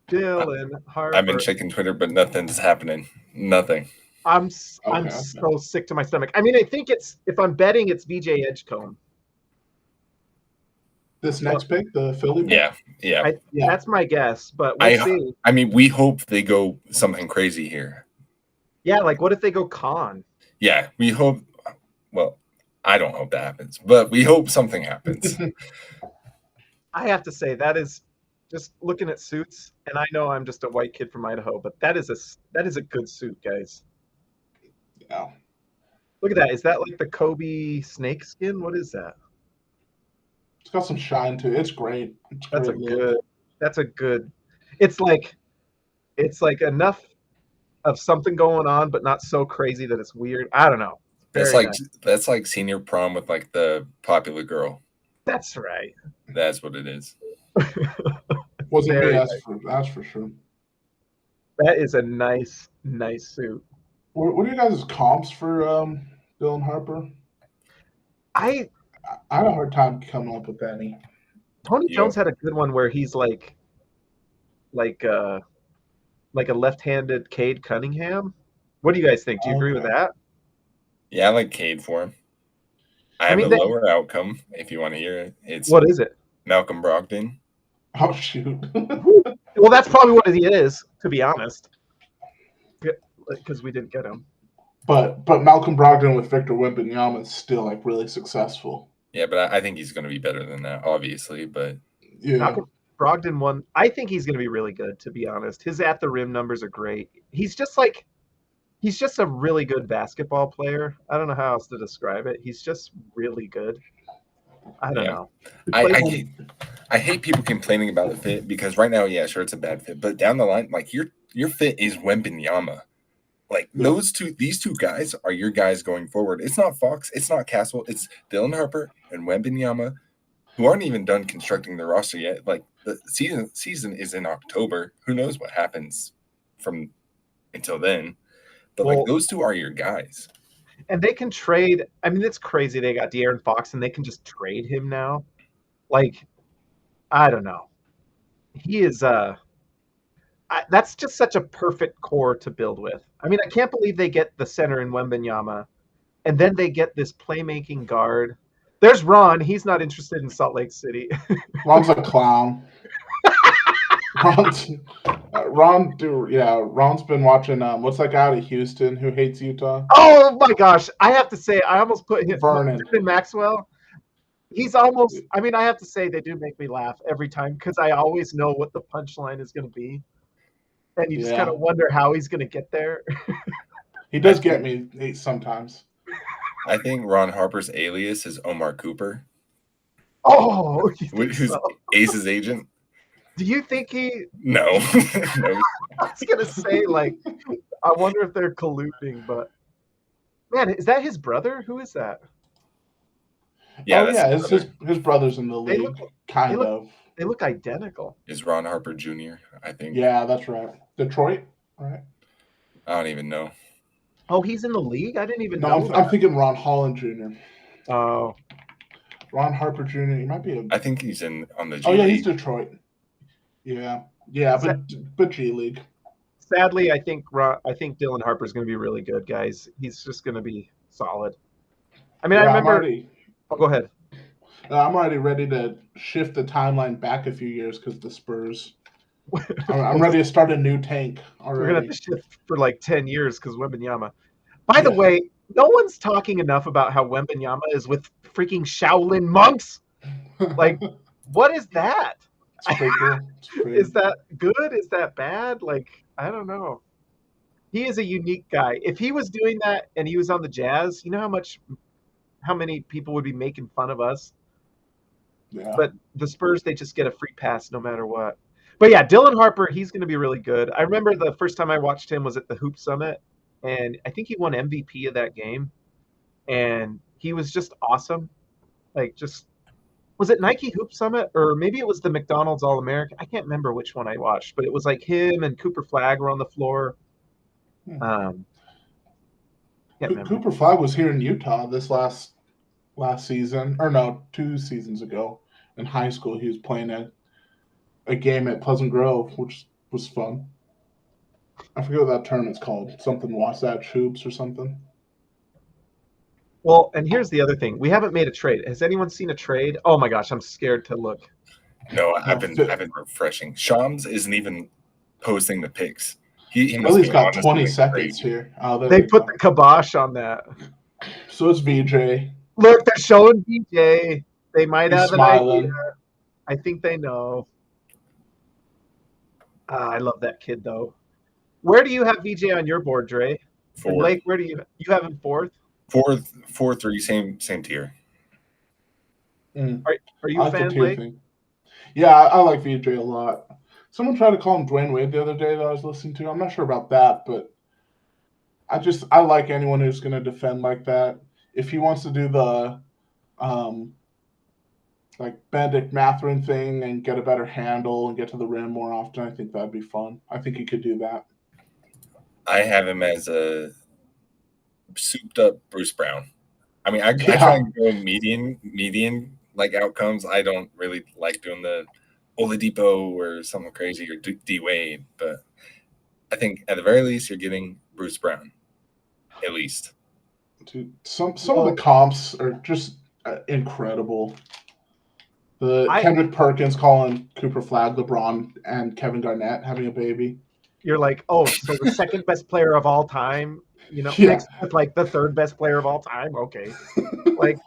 Dylan Harper. I've been checking Twitter, but nothing's happening. Nothing. I'm so sick to my stomach. I mean, I think it's, if I'm betting, it's VJ Edgecombe. This next pick, the Philly pick? Yeah. That's my guess, but we'll see. I mean, we hope they go something crazy here. Yeah, like what if they go Kon? Yeah, we hope. Well, I don't hope that happens, but we hope something happens. I have to say, that is just looking at suits, and I know I'm just a white kid from Idaho, but that is a good suit, guys. Yeah. Look at that. Is that like the Kobe snake skin? What is that? It's got some shine to it. It's great. That's a good. It's like enough of something going on, but not so crazy that it's weird. I don't know. That's like senior prom with like the popular girl. That's right. That's what it is. Wasn't me, that's for sure. That is a nice suit. What are you guys' comps for Dylan Harper? I had a hard time coming up with any. Tony Jones had a good one where he's like a left-handed Cade Cunningham. What do you guys think? Do you agree with that? Yeah, I like Cade for him. I have a lower outcome if you want to hear it. What is it? Malcolm Brogdon. Oh shoot. Well, that's probably what he is, to be honest. Because we didn't get him. But Malcolm Brogdon with Victor Wembanyama is still like really successful. Yeah, but I think he's going to be better than that, obviously. But yeah, Malcolm Brogdon won. I think he's going to be really good, to be honest. His at the rim numbers are great. He's just a really good basketball player. I don't know how else to describe it. He's just really good. I don't know. I hate people complaining about the fit because right now, yeah, sure, it's a bad fit, but down the line, like your fit is Wembanyama. Like these two guys are your guys going forward. It's not Fox, it's not Castle, it's Dylan Harper and Wembanyama, who aren't even done constructing the roster yet. Like the season is in October. Who knows what happens from until then? But like those two are your guys. And they can trade. I mean, it's crazy. They got De'Aaron Fox, and they can just trade him now. Like, I don't know. He is. That's just such a perfect core to build with. I mean, I can't believe they get the center in Wembanyama, and then they get this playmaking guard. There's Ron. He's not interested in Salt Lake City. Ron's a clown. Ron's been watching what's that guy out of Houston who hates Utah? Oh my gosh. I have to say, I almost put him Vernon Maxwell. He's almost, I mean, I have to say they do make me laugh every time because I always know what the punchline is going to be. And you just kind of wonder how he's going to get there. He does get me sometimes. I think Ron Harper's alias is Omar Cooper. Oh, who's Ace's agent? Do you think he? No. No. I was gonna say, like, I wonder if they're colluding, but man, is that his brother? Who is that? Yeah, his brother's in the league. They look identical. Is Ron Harper Jr., I think. Yeah, that's right. Detroit, right? I don't even know. Oh, he's in the league? I didn't even know. I'm thinking Ron Holland Jr. Oh. Ron Harper Jr. He might be I think he's on the G League. League. He's Detroit. Yeah, but G League. Sadly, I think Dylan Harper's going to be really good, guys. He's just going to be solid. I mean, I remember. Go ahead. I'm already ready to shift the timeline back a few years because the Spurs. I'm ready to start a new tank already. We're going to have to shift for like 10 years because Wembanyama. By the way, No one's talking enough about how Wembanyama is with freaking Shaolin monks. Like, what is that? It's pretty cool. It's pretty... Is that good? Is that bad? Like, I don't know. He is a unique guy. If he was doing that and he was on the Jazz, you know how many people would be making fun of us? Yeah. But the Spurs, they just get a free pass no matter what. But yeah, Dylan Harper, he's going to be really good. I remember the first time I watched him was at the Hoop Summit, and I think he won MVP of that game. And he was just awesome. Like, just was it Nike Hoop Summit or maybe it was the McDonald's All American? I can't remember which one I watched, but it was like him and Cooper Flagg were on the floor. Cooper Flagg was here in Utah this last season, or no, 2 seasons ago in high school. He was playing a game at Pleasant Grove, which was fun. I forget what that tournament's called. Something Wasatch Hoops or something. Well, and here's the other thing. We haven't made a trade. Has anyone seen a trade? Oh my gosh, I'm scared to look. No, I've been refreshing. Shams isn't even posting the pics. He's got 20 seconds here. Oh, they put the kibosh on that. So it's VJ. Look, they're showing VJ. They might have smiling. an idea. I think they know. I love that kid though. Where do you have VJ on your board, Dre? Fourth. Blake, where do you have him fourth? Fourth, 3, same tier. Are you a fan, Blake? Yeah, I like VJ a lot. Someone tried to call him Dwayne Wade the other day that I was listening to. I'm not sure about that, but I like anyone who's going to defend like that. If he wants to do the like Benedict Mathurin thing and get a better handle and get to the rim more often, I think that'd be fun. I think he could do that. I have him as a souped up Bruce Brown. I mean, I try and go median like outcomes. I don't really like doing the Oladipo or something crazy or D Wade, but I think at the very least you're getting Bruce Brown, at least. Dude, some of the comps are just incredible. Kendrick Perkins calling Cooper Flagg LeBron and Kevin Garnett having a baby. You're like, oh, so the second best player of all time, mixed with like the third best player of all time. Okay, like.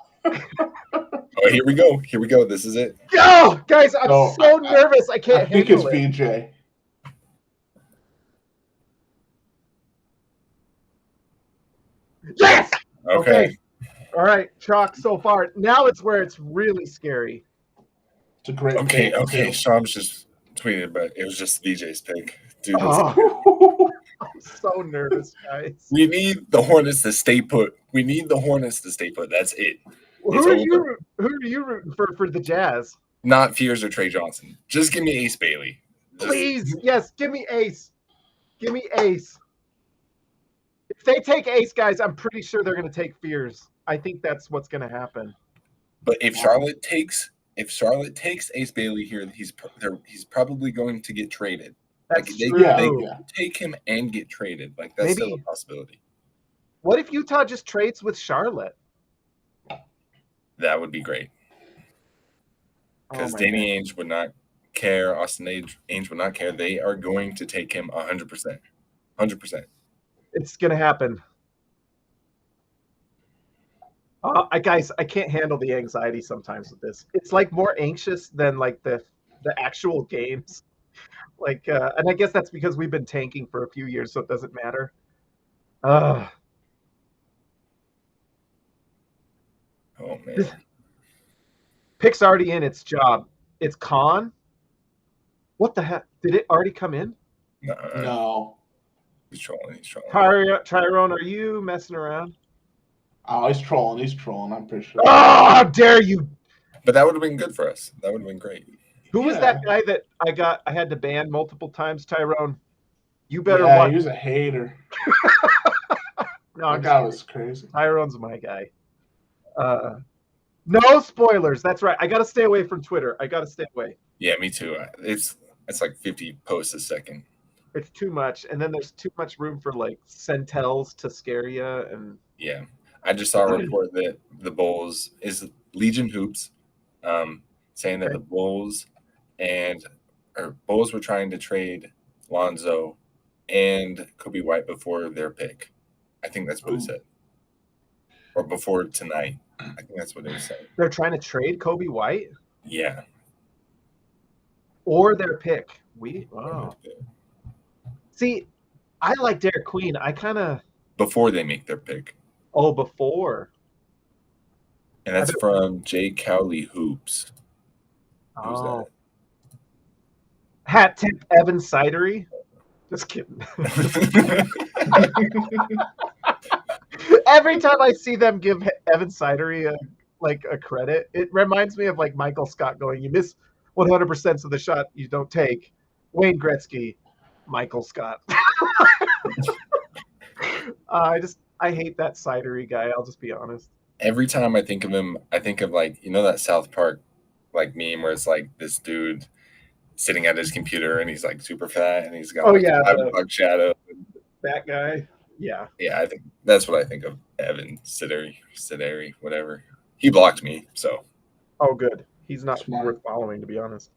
Oh, here we go. This is it. Oh, guys, I'm so nervous. I can't handle it. I think it's VJ. Yes! Okay. All right, chalk so far. Now it's where it's really scary. It's a great pick. Okay. Shams just tweeted, but it was just VJ's pick. Dude, I'm so nervous, guys. We need the Hornets to stay put. That's it. Who are you rooting for the Jazz? Not Fears or Trey Johnson. Just give me Ace Bailey. Please, yes, give me Ace. Give me Ace. If they take Ace, guys, I'm pretty sure they're going to take Fears. I think that's what's going to happen. But if Charlotte takes Ace Bailey here, he's probably going to get traded. That's true. They take him and get traded. Like that's still a possibility. What if Utah just trades with Charlotte? That would be great. Because Danny Ainge would not care. Austin Ainge would not care. They are going to take him 100%. 100%. It's going to happen. Guys, I can't handle the anxiety sometimes with this. It's like more anxious than like the actual games. Like, and I guess that's because we've been tanking for a few years, so it doesn't matter. Oh man. Pick's already in its job. It's Kon. What the heck? Did it already come in? No. He's trolling. Tyrone, are you messing around? Oh, he's trolling. I'm pretty sure. Oh, how dare you! But that would have been good for us. That would have been great. Who was that guy that I had to ban multiple times, Tyrone? You better watch. He was a hater. No, that guy was crazy. Tyrone's my guy. No spoilers. That's right. I got to stay away from Twitter. I got to stay away. Yeah, me too. It's like 50 posts a second. It's too much, and then there's too much room for like centels to scare you. And yeah, I just saw a report that the Bulls is Legion Hoops, saying that the Bulls were trying to trade Lonzo and Kobe White before their pick. I think that's what it said. or before tonight. I think that's what they were saying. They're trying to trade Kobe White Yeah. or their pick. Wow. See, I like Derek Queen. I kind of Before they make their pick. before. And that's from Jay Cowley Hoops. Who's that? Hat tip Evan Sidery. Just kidding. Every time I see them give Evan Sidery a credit, it reminds me of like Michael Scott going, "You miss 100% of the shot you don't take." Wayne Gretzky, Michael Scott. I hate that Sidery guy. I'll just be honest. Every time I think of him, I think of like, you know, that South Park like meme where it's like this dude sitting at his computer and he's like super fat and he's got a bug shadow. That guy. Yeah. Yeah, I think that's what I think of Evan Sideri, whatever. He blocked me, so. Oh, good. He's not worth following, to be honest.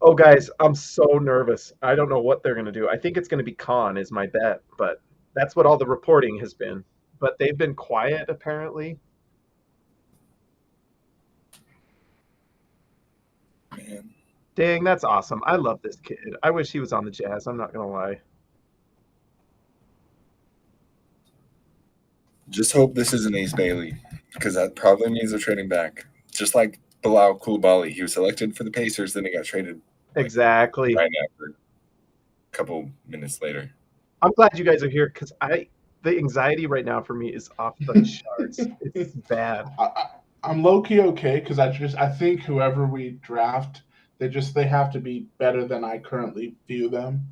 Oh, guys, I'm so nervous. I don't know what they're going to do. I think it's going to be Kon is my bet, but that's what all the reporting has been. But they've been quiet, apparently. Man. Dang, that's awesome. I love this kid. I wish he was on the Jazz. I'm not going to lie. Just hope this isn't Ace Bailey, because that probably means they're trading back. Just like Bilal Coulibaly. He was selected for the Pacers, then he got traded. Exactly. Right after, a couple minutes later. I'm glad you guys are here, because the anxiety right now for me is off the charts. It's bad. I'm low-key okay, because I think whoever we draft, they have to be better than I currently view them.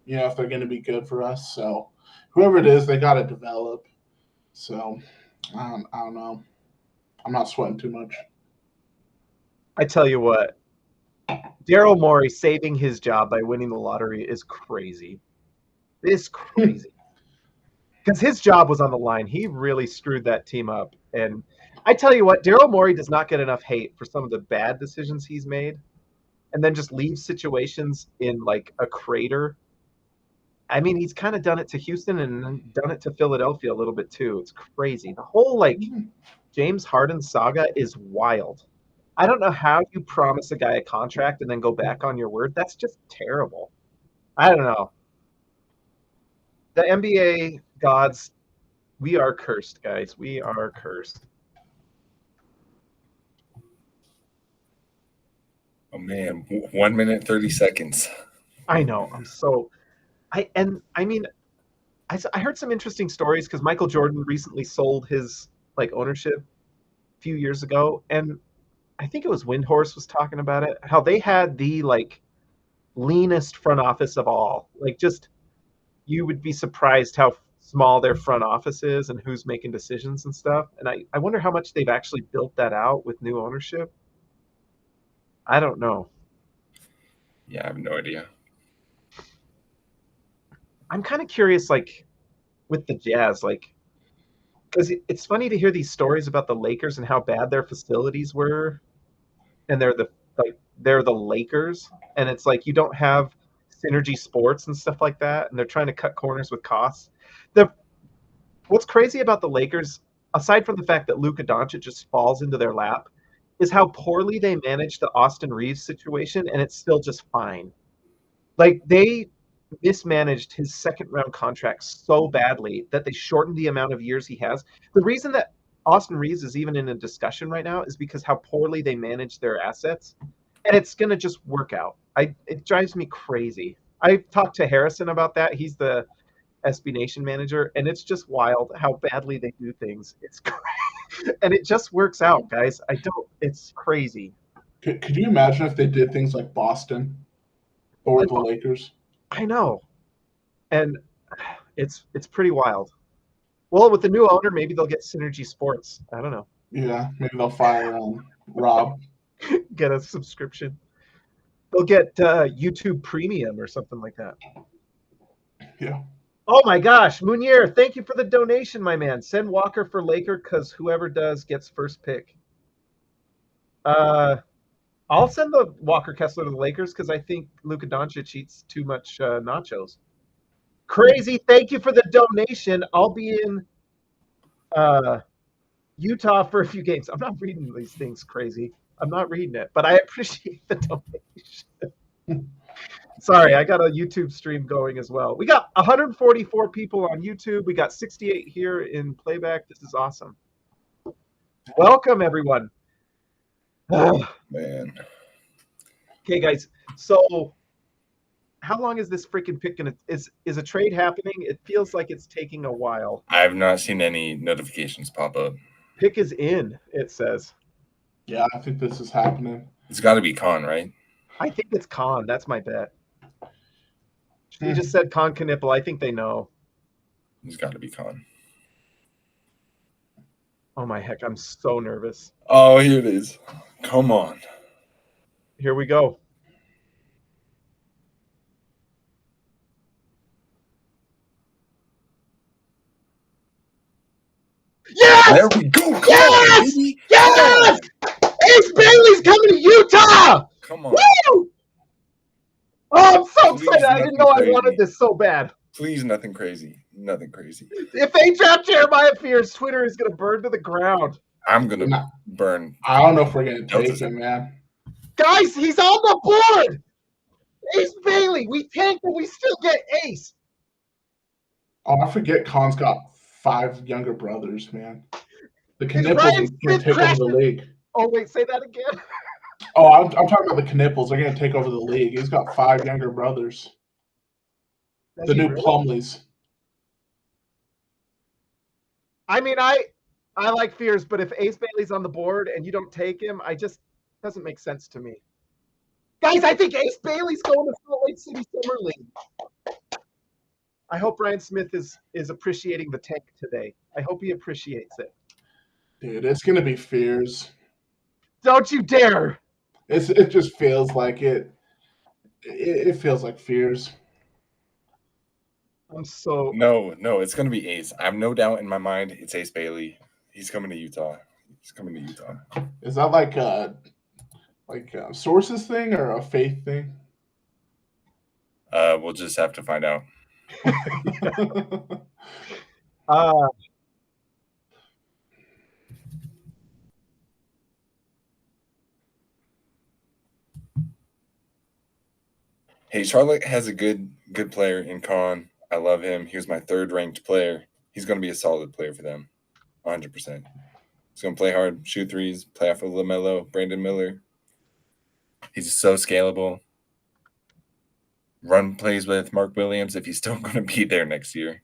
You know, if they're going to be good for us. So whoever it is, they got to develop. So I don't know. I'm not sweating too much. I tell you what, Daryl Morey saving his job by winning the lottery is crazy. It's crazy. Because his job was on the line. He really screwed that team up. And I tell you what, Daryl Morey does not get enough hate for some of the bad decisions he's made and then just leave situations in like a crater. I mean, he's kind of done it to Houston and done it to Philadelphia a little bit too. It's crazy. The whole like James Harden saga is wild. I don't know how you promise a guy a contract and then go back on your word. That's just terrible. I don't know. The NBA gods, we are cursed, guys. We are cursed. Oh man, 1 minute 30 seconds. I know. I heard some interesting stories because Michael Jordan recently sold his like ownership a few years ago, and I think it was Windhorse was talking about it, how they had the like leanest front office of all. Like just you would be surprised how small their front office is and who's making decisions and stuff. And I wonder how much they've actually built that out with new ownership. I don't know. Yeah, I have no idea. I'm kind of curious, like, with the Jazz, like, because it's funny to hear these stories about the Lakers and how bad their facilities were, and they're the Lakers, and it's like you don't have synergy sports and stuff like that, and they're trying to cut corners with costs. What's crazy about the Lakers, aside from the fact that Luka Doncic just falls into their lap, is how poorly they managed the Austin Reeves situation, and it's still just fine. Like, they mismanaged his second-round contract so badly that they shortened the amount of years he has. The reason that Austin Reeves is even in a discussion right now is because how poorly they manage their assets, and it's going to just work out. It drives me crazy. I talked to Harrison about that. He's the SB Nation manager, and it's just wild how badly they do things. It's crazy. And it just works out, guys. It's crazy. Could you imagine if they did things like Boston or the Lakers? I know. And it's pretty wild. Well, with the new owner, maybe they'll get Synergy Sports. I don't know. Yeah, maybe they'll fire Rob. Get a subscription. They'll get YouTube Premium or something like that. Yeah. Oh my gosh, Munier, thank you for the donation, my man. Send Walker for Laker because whoever does gets first pick. I'll send the Walker Kessler to the Lakers because I think Luka Doncic eats too much nachos. Crazy, thank you for the donation. I'll be in Utah for a few games. I'm not reading these things crazy. I'm not reading it, but I appreciate the donation. Sorry, I got a YouTube stream going as well. We got 144 people on YouTube. We got 68 here in playback. This is awesome. Welcome, everyone. Oh, man. Okay, guys. So how long is this freaking pick gonna is a trade happening? It feels like it's taking a while. I have not seen any notifications pop up. Pick is in, it says. Yeah, I think this is happening. It's got to be Kon, right? I think it's Kon. That's my bet. He just said Kon Knueppel. I think they know. It's got to be Kon. Oh my heck, I'm so nervous. Oh, here it is. Come on. Here we go. Yes! There we go. Come Yes! on, baby. Yes! Ace Bailey's coming to Utah! Come on. Woo! Oh, I'm so Please, excited. I didn't know I wanted crazy. this so bad. Please, nothing crazy. Nothing crazy. If they draft Jeremiah Fears, Twitter is going to burn to the ground. I'm going to burn. I don't know if we're going to take him, man. Guys, he's on the board! Ace Bailey. We tanked and we still get Ace. Oh, I forget Kon's got 5 younger brothers, man. The Is Knueppels Ryan are going Smith to take over crashing? the league. Oh, wait, say that again. Oh, I'm talking about the Knueppels. They're going to take over the league. He's got 5 younger brothers. Does The he new really? Plumleys. I mean, I like Fears, but if Ace Bailey's on the board and you don't take him, doesn't make sense to me. Guys, I think Ace Bailey's going to Salt Lake City Summer League. I hope Ryan Smith is appreciating the tank today. I hope he appreciates it. Dude, it's going to be Fears. Don't you dare! It just feels like it. It feels like Fears. I'm so... No, it's going to be Ace. I have no doubt in my mind it's Ace Bailey. He's coming to Utah. He's coming to Utah. Is that like a sources thing or a faith thing? We'll just have to find out. Hey, Charlotte has a good player in Kon. I love him. He was my 3rd ranked player. He's going to be a solid player for them, 100%. He's going to play hard, shoot threes, play off of LaMelo, Brandon Miller. He's so scalable. Run plays with Mark Williams if he's still going to be there next year.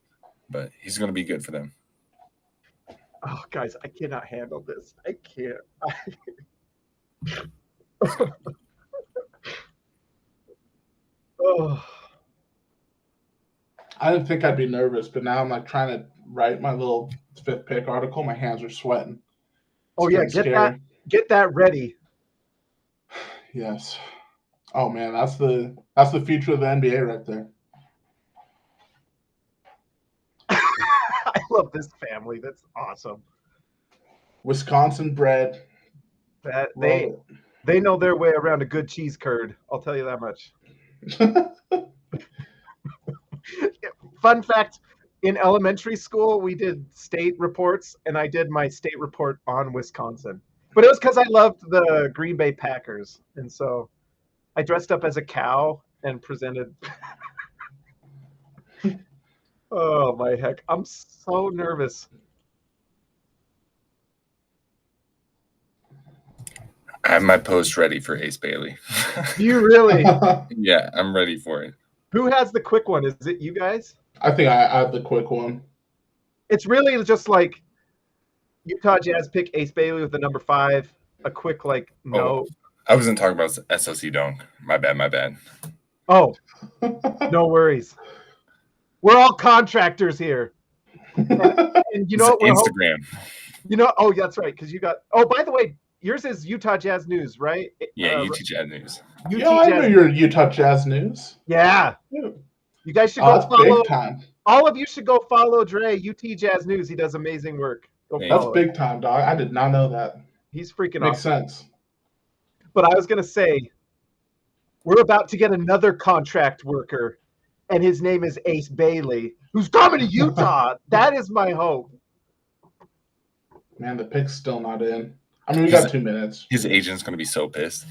But he's going to be good for them. Oh, guys, I cannot handle this. I can't. Oh. I didn't think I'd be nervous, but now I'm like trying to write my little 5th pick article. My hands are sweating. Oh yeah, get that ready. Yes. Oh man, that's the future of the NBA right there. I love this family. That's awesome. Wisconsin bred. That they know their way around a good cheese curd. I'll tell you that much. Fun fact, in elementary school, we did state reports, and I did my state report on Wisconsin. But it was because I loved the Green Bay Packers. And so I dressed up as a cow and presented. Oh, my heck. I'm so nervous. I have my post ready for Ace Bailey. Do you really? Yeah, I'm ready for it. Who has the quick one? Is it you guys? I think I have the quick one. It's really just like Utah Jazz pick Ace Bailey with the number 5. A quick no. Oh, I wasn't talking about SOC Dunk. My bad. Oh, no worries. We're all contractors here. And you know what? Instagram. Oh, that's right. Because you got. Oh, by the way, yours is Utah Jazz News, right? Yeah, UT Jazz News. I know your Utah Jazz News. Yeah. You guys should go that's follow. Big time. All of you should go follow Dre, UT Jazz News. He does amazing work. That's big time, dog. I did not know that. He's freaking Makes awesome. sense. But I was going to say, we're about to get another contract worker, and his name is Ace Bailey, who's coming to Utah. That is my hope. Man, the pick's still not in. I mean, we got 2 minutes. His agent's going to be so pissed.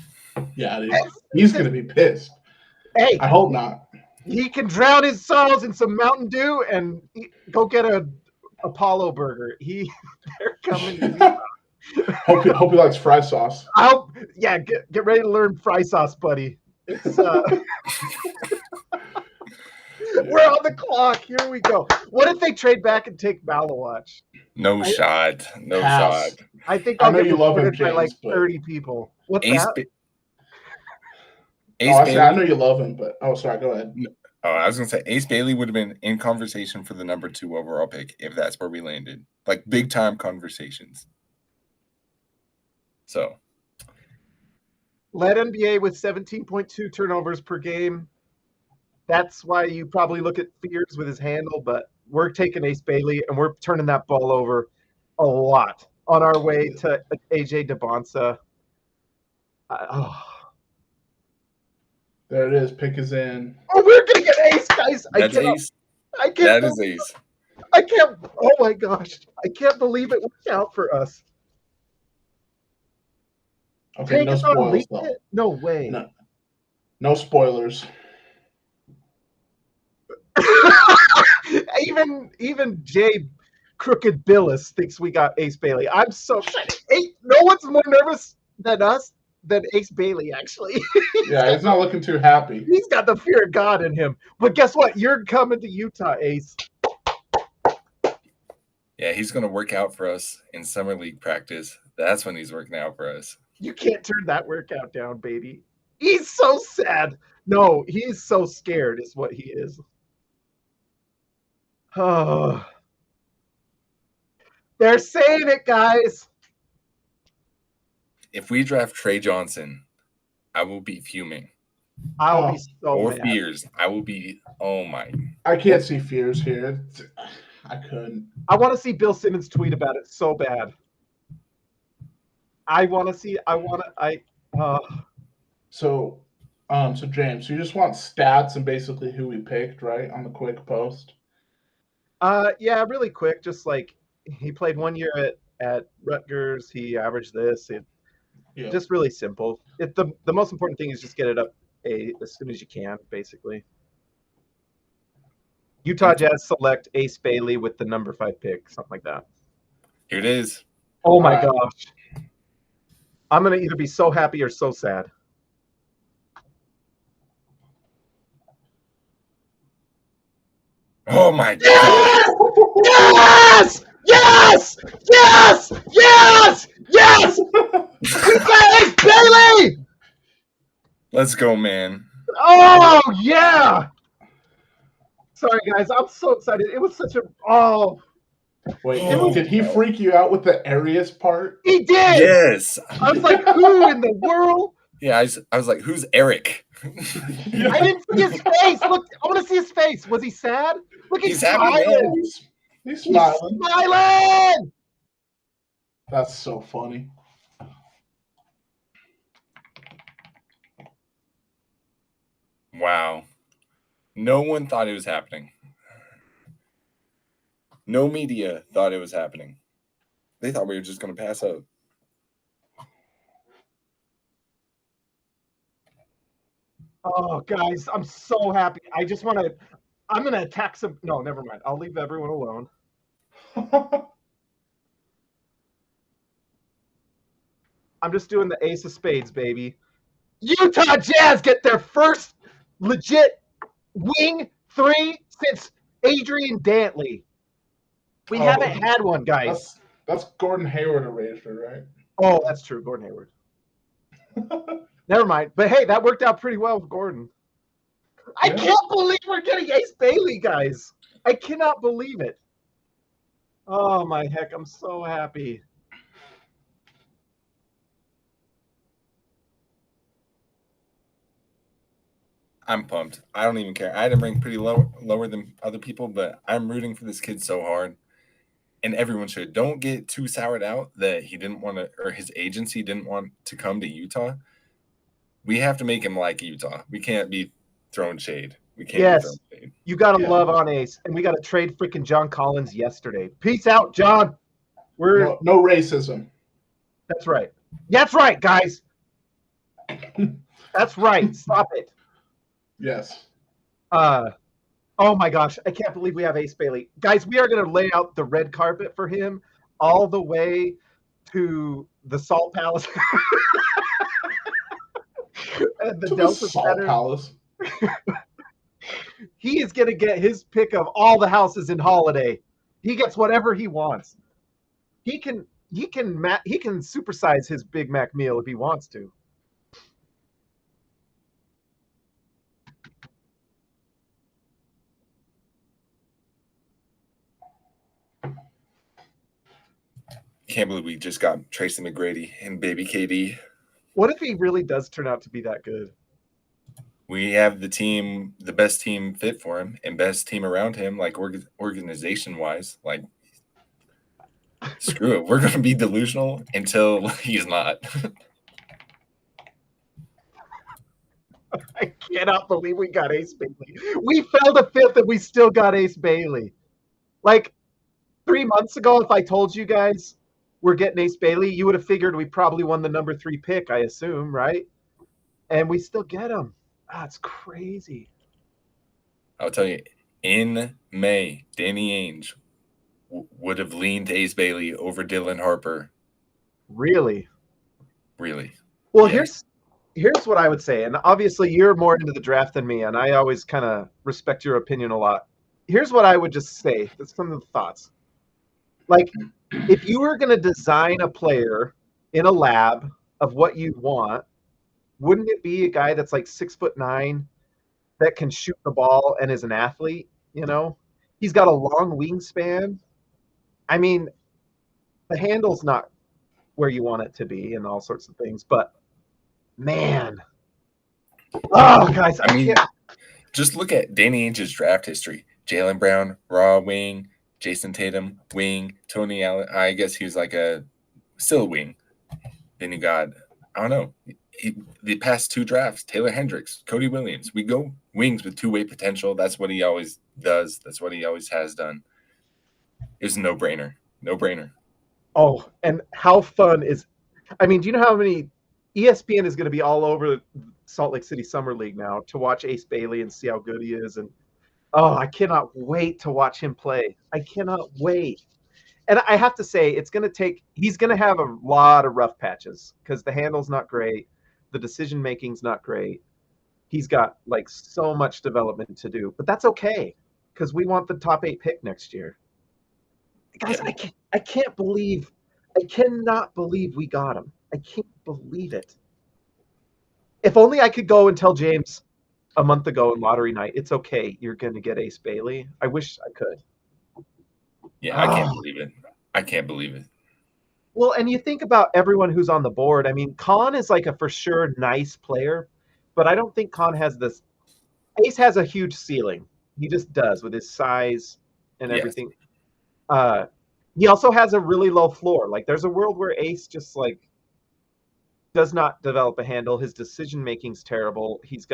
Yeah, dude. He's going to be pissed. Hey, I hope not. He can drown his sorrows in some Mountain Dew and go get a Apollo burger. They're coming to you. Hope he likes fry sauce. Get ready to learn fry sauce, buddy. It's we're on the clock. Here we go. What if they trade back and take Malawatch? No shot. Pass. I think I I'll know get you love him, by James, like but- 30 people. What's Ace, that? Ace I Bailey. know you love him, but sorry, go ahead. Oh, I was gonna say Ace Bailey would have been in conversation for the number 2 overall pick if that's where we landed. Like big time conversations. So Led NBA with 17.2 turnovers per game. That's why you probably look at Fears with his handle, but we're taking Ace Bailey and we're turning that ball over a lot on our way to AJ DeBonsa. There it is. Pick is in. Oh, we're gonna get Ace, guys! that's Ace. That is Ace. I can't. Oh my gosh! I can't believe it worked out for us. Okay, no spoilers though. No way. No spoilers. Even Jay Crooked Billis thinks we got Ace Bailey. I'm so excited. No one's more nervous than Ace Bailey, actually. Yeah, he's not looking too happy. He's got the fear of God in him. But guess what? You're coming to Utah, Ace. Yeah, he's gonna work out for us in summer league practice. That's when he's working out for us. You can't turn that workout down, baby. He's so sad. No, he's so scared is what he is. Oh. They're saying it, guys. If we draft Trey Johnson, I will be fuming. I'll be so Or mad. Fears, I will be. Oh my! I can't see Fears here. I couldn't. I want to see Bill Simmons tweet about it so bad. So James, you just want stats and basically who we picked, right, on the quick post? Yeah, really quick. Just like he played 1 year at Rutgers. He averaged this. Just really simple. The most important thing is just get it up as soon as you can, basically. Utah Jazz select Ace Bailey with the number 5 pick, something like that. Here it is. Oh my gosh. I'm going to either be so happy or so sad. Oh my God! Yes! Yes! Yes! Yes! Yes! We got Ace Bailey! Let's go, man. Oh, yeah! Sorry, guys. I'm so excited. It was such a... Oh, Wait, did he freak you out with the Arias part? he did! Yes. I was like, who in the world? Yeah, I was like, who's Eric? I didn't see his face. Look, I want to see his face. Was he sad? Look, he's happy. smiling. He's He's smiling. smiling! That's so funny. Wow. No one thought it was happening. No media thought it was happening. They thought we were just going to pass up. Oh, guys, I'm so happy. I just want to... I'm going to attack some... No, never mind. I'll leave everyone alone. I'm just doing the ace of spades, baby. Utah Jazz get their first legit wing 3 since Adrian Dantley. We haven't had one, guys. That's Gordon Hayward erasure, right? Oh, that's true. Gordon Hayward. Never mind. But hey, that worked out pretty well with Gordon. I can't believe we're getting Ace Bailey, guys. I cannot believe it. Oh, my heck. I'm so happy. I'm pumped. I don't even care. I had him ranked pretty lower than other people, but I'm rooting for this kid so hard. And everyone should. Don't get too soured out that he didn't want to, or his agency didn't want to come to Utah. We have to make him like Utah. We can't be throwing shade. We can't be throwing shade. You got to love on Ace. And we got to trade freaking John Collins yesterday. Peace out, John. We're No racism. That's right. That's right, guys. That's right. Stop it. Yes. Oh my gosh, I can't believe we have Ace Bailey. Guys, we are going to lay out the red carpet for him all the way to the Salt Palace and the To the Delta Salt Center. Palace. He is going to get his pick of all the houses in Holiday. He gets whatever he wants. He can supersize his Big Mac meal if he wants to. Can't believe we just got Tracy McGrady and baby KD. What if he really does turn out to be that good? We have the best team fit for him and best team around him, like organization wise. Like, screw it. We're going to be delusional until he's not. I cannot believe we got Ace Bailey. We fell to fifth and we still got Ace Bailey. Like 3 months ago, if I told you guys we're getting Ace Bailey, you would have figured we probably won the number 3 pick, I assume, right? And we still get him. That's crazy. I'll tell you, in May, Danny Ainge would have leaned Ace Bailey over Dylan Harper. Really? Really? Well, Yeah. here's what I would say, and obviously you're more into the draft than me, and I always kind of respect your opinion a lot. Here's what I would just say. That's some of the thoughts. Like, if you were going to design a player in a lab of what you want, wouldn't it be a guy that's like 6'9", that can shoot the ball and is an athlete? You know, he's got a long wingspan. I mean, the handle's not where you want it to be and all sorts of things, but man, oh guys, I mean, just look at Danny Ainge's draft history. Jaylen Brown, raw wing. Jason Tatum, wing. Tony Allen, I guess he was like still a wing. Then you got, I don't know, the past 2 drafts, Taylor Hendricks, Cody Williams. We go wings with 2-way potential. That's what he always does. That's what he always has done. It was a no-brainer. No-brainer. Oh, and how fun is – I mean, do you know how many – ESPN is going to be all over Salt Lake City Summer League now to watch Ace Bailey and see how good he is. And oh, I cannot wait to watch him play. I cannot wait. And I have to say, he's going to have a lot of rough patches because the handle's not great. The decision-making's not great. He's got like so much development to do, but that's okay because we want the top 8 pick next year. Guys, yeah. I cannot believe we got him. I can't believe it. If only I could go and tell James a month ago in lottery night, it's okay, you're going to get Ace Bailey. I wish I could. Yeah, I can't believe it. I can't believe it. Well, and you think about everyone who's on the board. I mean, Kon is like a for sure nice player, but I don't think Kon has this. Ace has a huge ceiling. He just does with his size and everything. He also has a really low floor. Like there's a world where Ace just like does not develop a handle. His decision making's terrible. He's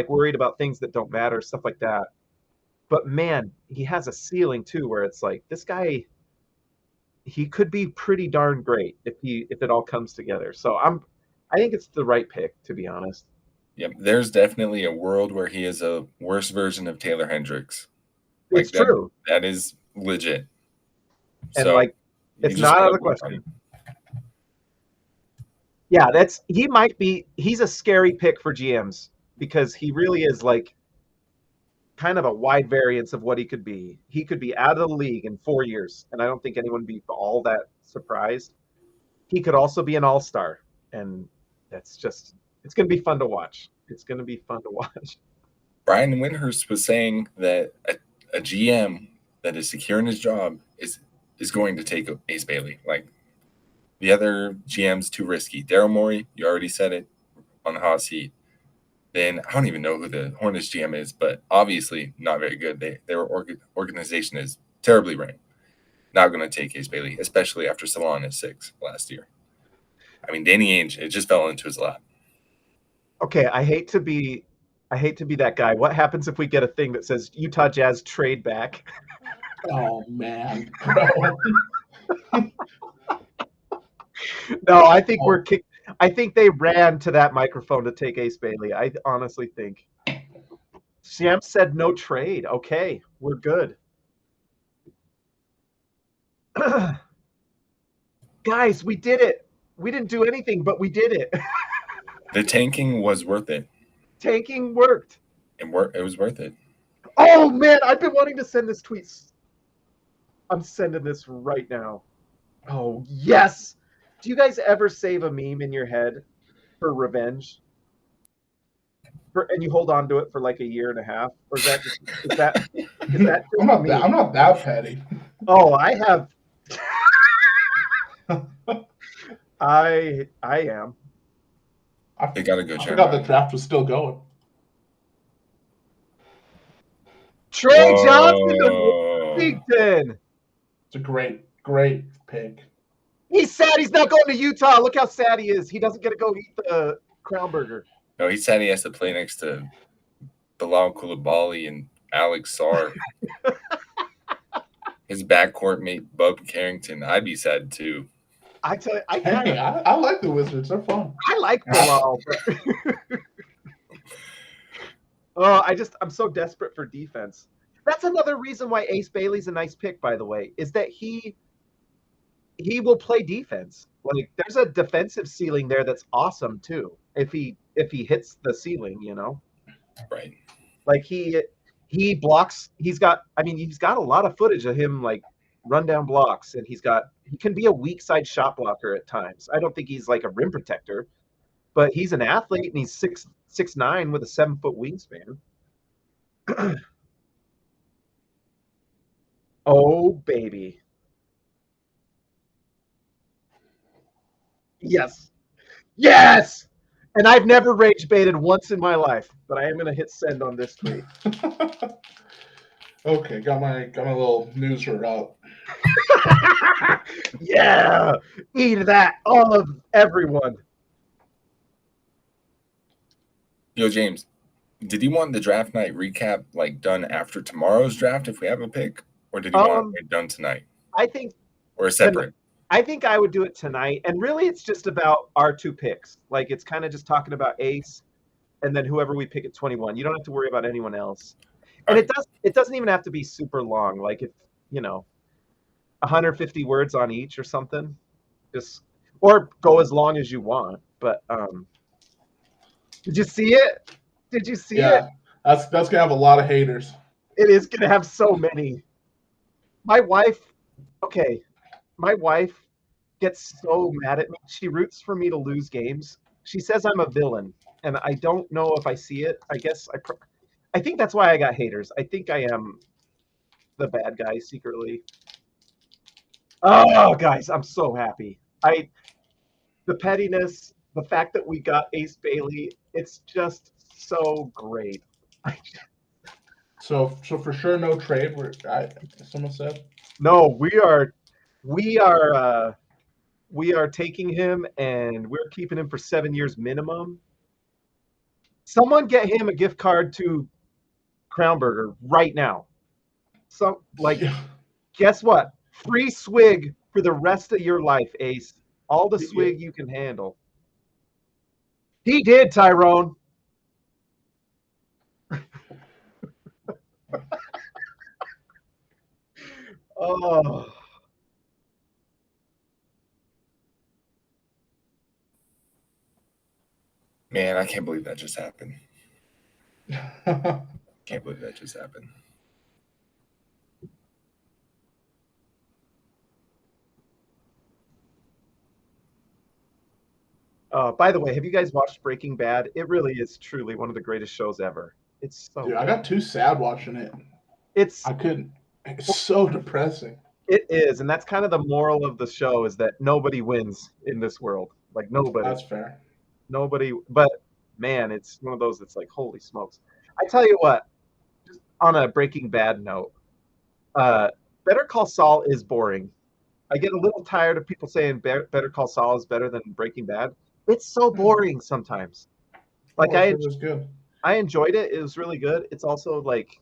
worried about things that don't matter, stuff like that. But man, he has a ceiling too, where it's like this guy, he could be pretty darn great if it all comes together. So I think it's the right pick, to be honest. Yep, there's definitely a world where he is a worse version of Taylor Hendricks. It's true. That is legit. And so, it's not out of the question. Yeah, he's a scary pick for GMs because he really is like kind of a wide variance of what he could be. He could be out of the league in 4 years, and I don't think anyone would be all that surprised. He could also be an all-star, and it's going to be fun to watch. It's going to be fun to watch. Brian Windhurst was saying that a GM that is secure in his job is going to take Ace Bailey. Like, the other GM's too risky. Daryl Morey, you already said it on the hot seat. Then I don't even know who the Hornets GM is, but obviously not very good. Their organization is terribly ranked. Not going to take Ace Bailey, especially after Salon at 6 last year. I mean, Danny Ainge, it just fell into his lap. Okay, I hate to be that guy. What happens if we get a thing that says Utah Jazz trade back? Oh man, bro. No, I think we're kicked. I think they ran to that microphone to take Ace Bailey. I honestly think. Sam said no trade. Okay, we're good. Guys, we did it. We didn't do anything, but we did it. The tanking was worth it. Tanking worked. It was worth it. Oh man, I've been wanting to send this tweet. I'm sending this right now. Oh yes. Do you guys ever save a meme in your head for revenge? And you hold on to it for like a year and a half, or is that just is that I'm not that petty. Oh, I have. I am. They got a good I shot. forgot the draft was still going. Trey Johnson to Washington. It's a great pick. He's sad he's not going to Utah. Look how sad he is. He doesn't get to go eat the Crown Burger. No, he said he has to play next to Bilal Coulibaly and Alex Sarr. His backcourt mate, Bub Carrington. I'd be sad too. I tell you, I like the Wizards. They're fun. I like Bilal. Oh, I'm so desperate for defense. That's another reason why Ace Bailey's a nice pick, by the way, is that he will play defense. Like there's a defensive ceiling there that's awesome too. If he hits the ceiling, you know. Right. Like he blocks. He's got a lot of footage of him like run down blocks, and he can be a weak side shot blocker at times. I don't think he's like a rim protector, but he's an athlete and he's 6'9" with a 7-foot wingspan. Oh baby. Yes. Yes. And I've never rage baited once in my life, but I am going to hit send on this tweet. Okay, got my little newser out. Yeah. Eat that. All of everyone. Yo, James, did you want the draft night recap like done after tomorrow's draft if we have a pick? Or did you want it done tonight? I think. Or separate? I think I would do it tonight. And really, it's just about our two picks. Like, it's kind of just talking about Ace and then whoever we pick at 21. You don't have to worry about anyone else. And it doesn't even have to be super long. Like, if, 150 words on each or something. Or go as long as you want. But did you see it? Did you see it? That's going to have a lot of haters. It is going to have so many. My wife gets so mad at me. She roots for me to lose games. She says I'm a villain, and I don't know if I see it. I guess I think that's why I got haters. I think I am the bad guy secretly. Oh, guys, I'm so happy. The pettiness, the fact that we got Ace Bailey, it's just so great. So for sure, no trade. Someone said no. We are taking him, and we're keeping him for 7 years minimum. Someone get him a gift card to Crown Burger right now. So, guess what? Free swig for the rest of your life, Ace. All the swig you can handle. He did, Tyrone. Oh. Man, I can't believe that just happened. Can't believe that just happened. By the way, have you guys watched Breaking Bad? It really is truly one of the greatest shows ever. It's so. Dude, I got too sad watching it. I couldn't. It's so depressing. It is, and that's kind of the moral of the show: is that nobody wins in this world. Like nobody. That's fair. Nobody, but man, it's one of those that's like, holy smokes. I tell you what, just on a Breaking Bad note, Better Call Saul is boring. I get a little tired of people saying Better Call Saul is better than Breaking Bad. It's so boring sometimes. Like it was good. I enjoyed it. It was really good. It's also like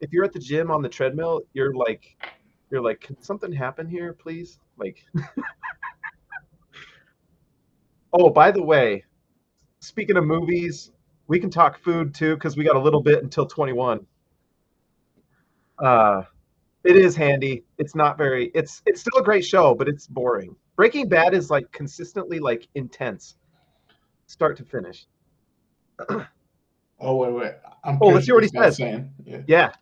if you're at the gym on the treadmill, you're like, can something happen here, please? Like, oh, by the way, speaking of movies, we can talk food too because we got a little bit until 21. It is handy. It's not very. It's still a great show, but it's boring. Breaking Bad is like consistently like intense, start to finish. Oh wait. I'm Oh, let's hear what he says. saying. Yeah.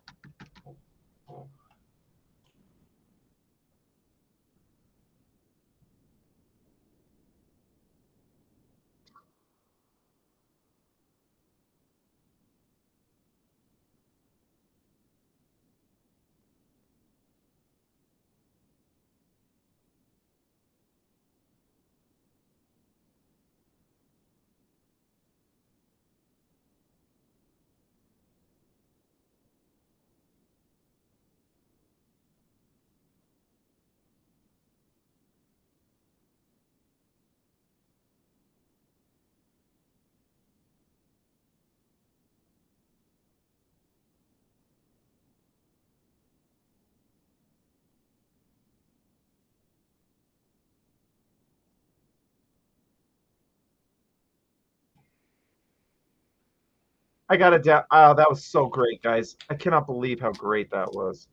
I got it down. Oh, that was so great, guys. I cannot believe how great that was.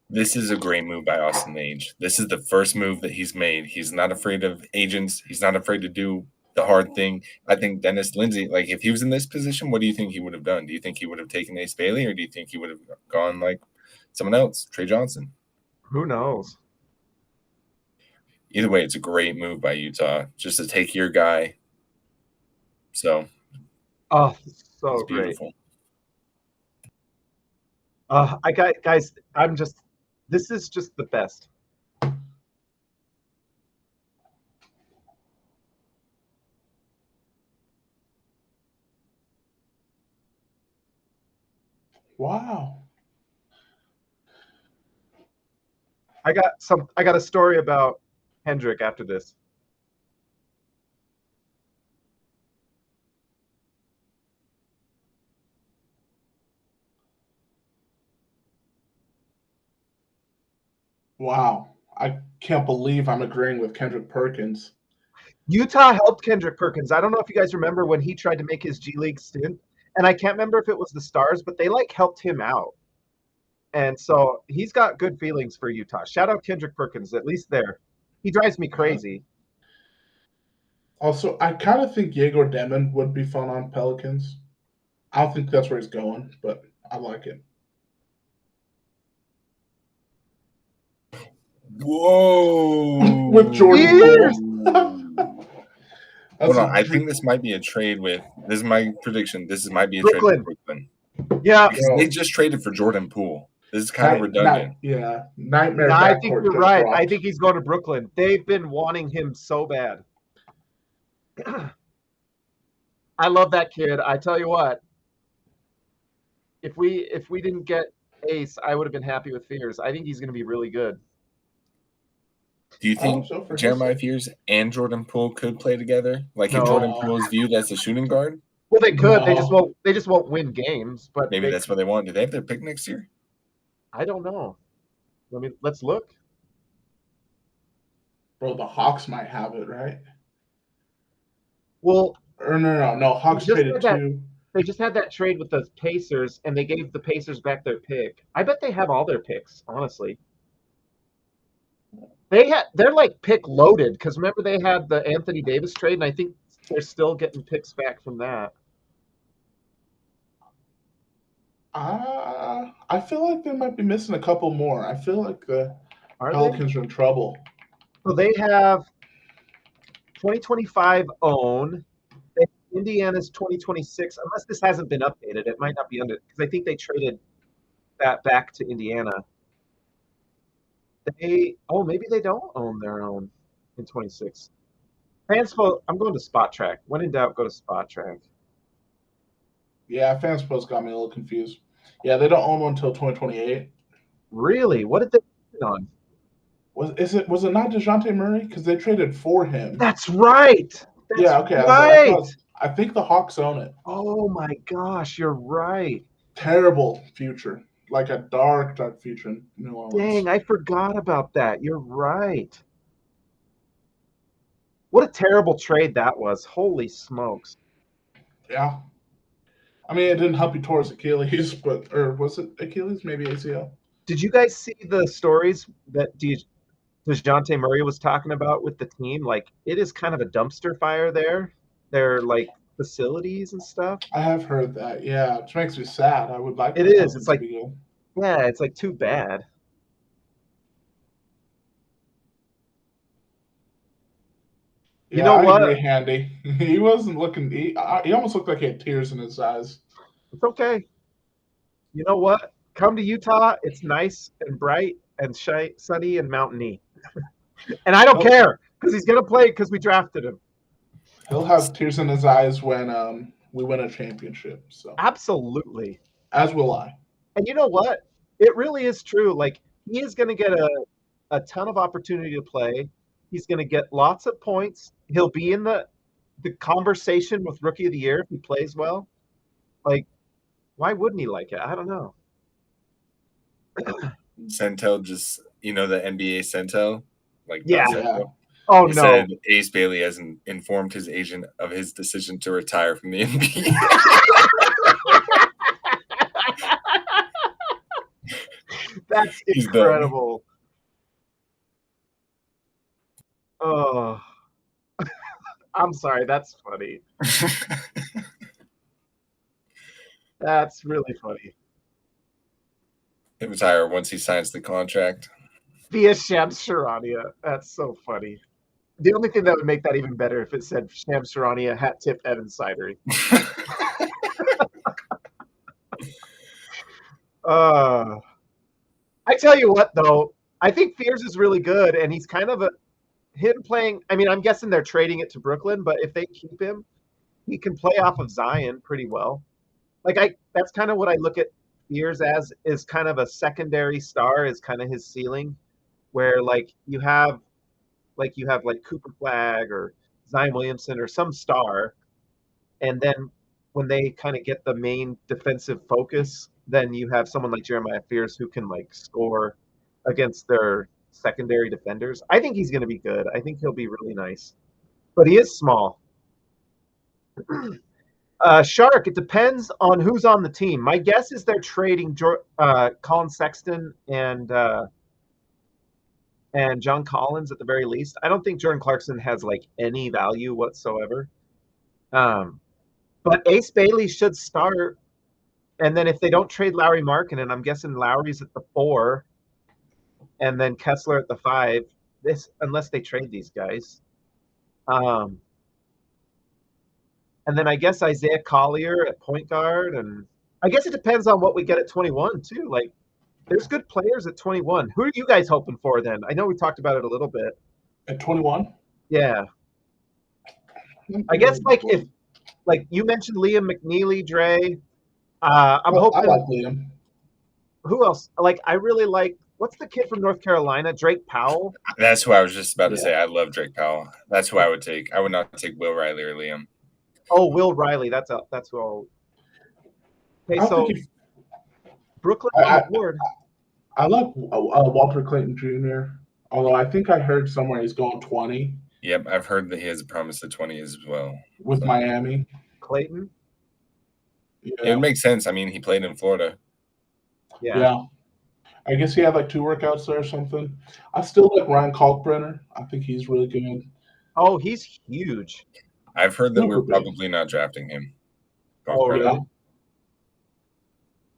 This is a great move by Austin Age. This is the first move that he's made. He's not afraid of agents. He's not afraid to do the hard thing. I think Dennis Lindsay, like if he was in this position, what do you think he would have done? Do you think he would have taken Ace Bailey, or do you think he would have gone like someone else, Trey Johnson? Who knows? Either way, it's a great move by Utah just to take your guy. So, oh, so it's beautiful. Great. Guys. This is just the best. Wow. I got a story about Hendrick after this. Wow. I can't believe I'm agreeing with Kendrick Perkins. Utah helped Kendrick Perkins. I don't know if you guys remember when he tried to make his G League stint, and I can't remember if it was the Stars, but they like helped him out. And so he's got good feelings for Utah. Shout out Kendrick Perkins, at least there. He drives me crazy. Also, I kind of think Yegor Demon would be fun on Pelicans. I don't think that's where he's going, but I like it. Whoa. With Jordan Poole. Hold on, I think this might be a trade with. This is my prediction. This might be a Brooklyn. trade with Brooklyn. Yeah, because they just traded for Jordan Poole. This is kind of redundant. Nightmare. No, I think you're right. I think he's going to Brooklyn. They've been wanting him so bad. I love that kid. I tell you what, if we didn't get Ace, I would have been happy with Fears. I think he's going to be really good. Do you think Jeremiah Fears and Jordan Poole could play together? Like if Jordan Poole is viewed as a shooting guard? Well, they could. No. They just won't win games. But maybe that's what they want. Do they have their pick next year? I don't know. Let's look. Bro, the Hawks might have it, right? Well, or no. Hawks traded two. They just had that trade with the Pacers, and they gave the Pacers back their pick. I bet they have all their picks, honestly. They're like pick loaded because remember they had the Anthony Davis trade, and I think they're still getting picks back from that. I feel like they might be missing a couple more. I feel like the Pelicans are in trouble. So they have 2025 own. Indiana's 2026. Unless this hasn't been updated, it might not be under because I think they traded that back to Indiana. Maybe they don't own their own in 26. Fanspo, I'm going to Spot Track. When in doubt, go to Spot Track. Yeah, Fanspo's got me a little confused. Yeah, they don't own one until 2028. Really? What did they trade on? Was it not DeJounte Murray? Because they traded for him. That's right. Okay. Right. I think the Hawks own it. Oh my gosh, you're right. Terrible future, like a dark, dark future in New Orleans. Dang, I forgot about that. You're right. What a terrible trade that was. Holy smokes. Yeah. I mean, it didn't help you towards Achilles, or was it Achilles? Maybe ACL. Did you guys see the stories that DeJounte Murray was talking about with the team? Like, it is kind of a dumpster fire there. Their like facilities and stuff. I have heard that. Yeah, which makes me sad. I would like It that is. It's to like, be good. yeah, it's like too bad. Yeah, You know I what? agree, Handy. He wasn't looking. He almost looked like he had tears in his eyes. It's okay. You know what? Come to Utah. It's nice and bright and sunny and mountainy. And I don't care because he's going to play because we drafted him. He'll have tears in his eyes when we win a championship. So Absolutely. as will I. And you know what? It really is true. Like, he is going to get a ton of opportunity to play. He's going to get lots of points. He'll be in the conversation with Rookie of the Year if he plays well. Like, why wouldn't he like it? I don't know. Centel just, the NBA Centel? Like, Yeah. Centel. Oh, He no. said Ace Bailey hasn't informed his agent of his decision to retire from the NBA. That's He's incredible. Oh, I'm sorry. That's funny. That's really funny. He'll retire once he signs the contract. Via Shams Charania. That's so funny. The only thing that would make that even better if it said Shams Charania, hat tip, Evan Sidery. I tell you what, though, I think Fears is really good, and he's kind of him playing. I mean, I'm guessing they're trading it to Brooklyn, but if they keep him, he can play off of Zion pretty well. Like, that's kind of what I look at Fears as, is kind of a secondary star, is kind of his ceiling, where you have Cooper Flagg or Zion Williamson or some star, and then when they kind of get the main defensive focus, then you have someone like Jeremiah Fears who can score against their secondary defenders. I think he's going to be good. I think he'll be really nice, but he is small. Shark, it depends on who's on the team. My guess is they're trading Colin Sexton and John Collins at the very least. I don't think Jordan Clarkson has any value whatsoever. But Ace Bailey should start. And then if they don't trade Lauri Markkanen, I'm guessing Lowry's at the 4 and then Kessler at the 5. Unless they trade these guys. And then I guess Isaiah Collier at point guard. And I guess it depends on what we get at 21 too. There's good players at 21. Who are you guys hoping for then? I know we talked about it a little bit. At 21? Yeah. I guess if you mentioned Liam McNeely, Dre. I'm hoping. I like Liam. Who else? I really like. What's the kid from North Carolina? Drake Powell. That's who I was just about to say. I love Drake Powell. That's who I would take. I would not take Will Riley or Liam. Oh, Will Riley. That's who I'll. Okay, so Brooklyn on the board. I like Walter Clayton Jr. Although I think I heard somewhere he's going 20. Yep, I've heard that he has a promise of 20 as well. With Miami. Clayton? Yeah. It would make sense. I mean, he played in Florida. Yeah. I guess he had 2 workouts there or something. I still like Ryan Kalkbrenner. I think he's really good. Oh, he's huge. I've heard that we're probably not drafting him. Oh, really?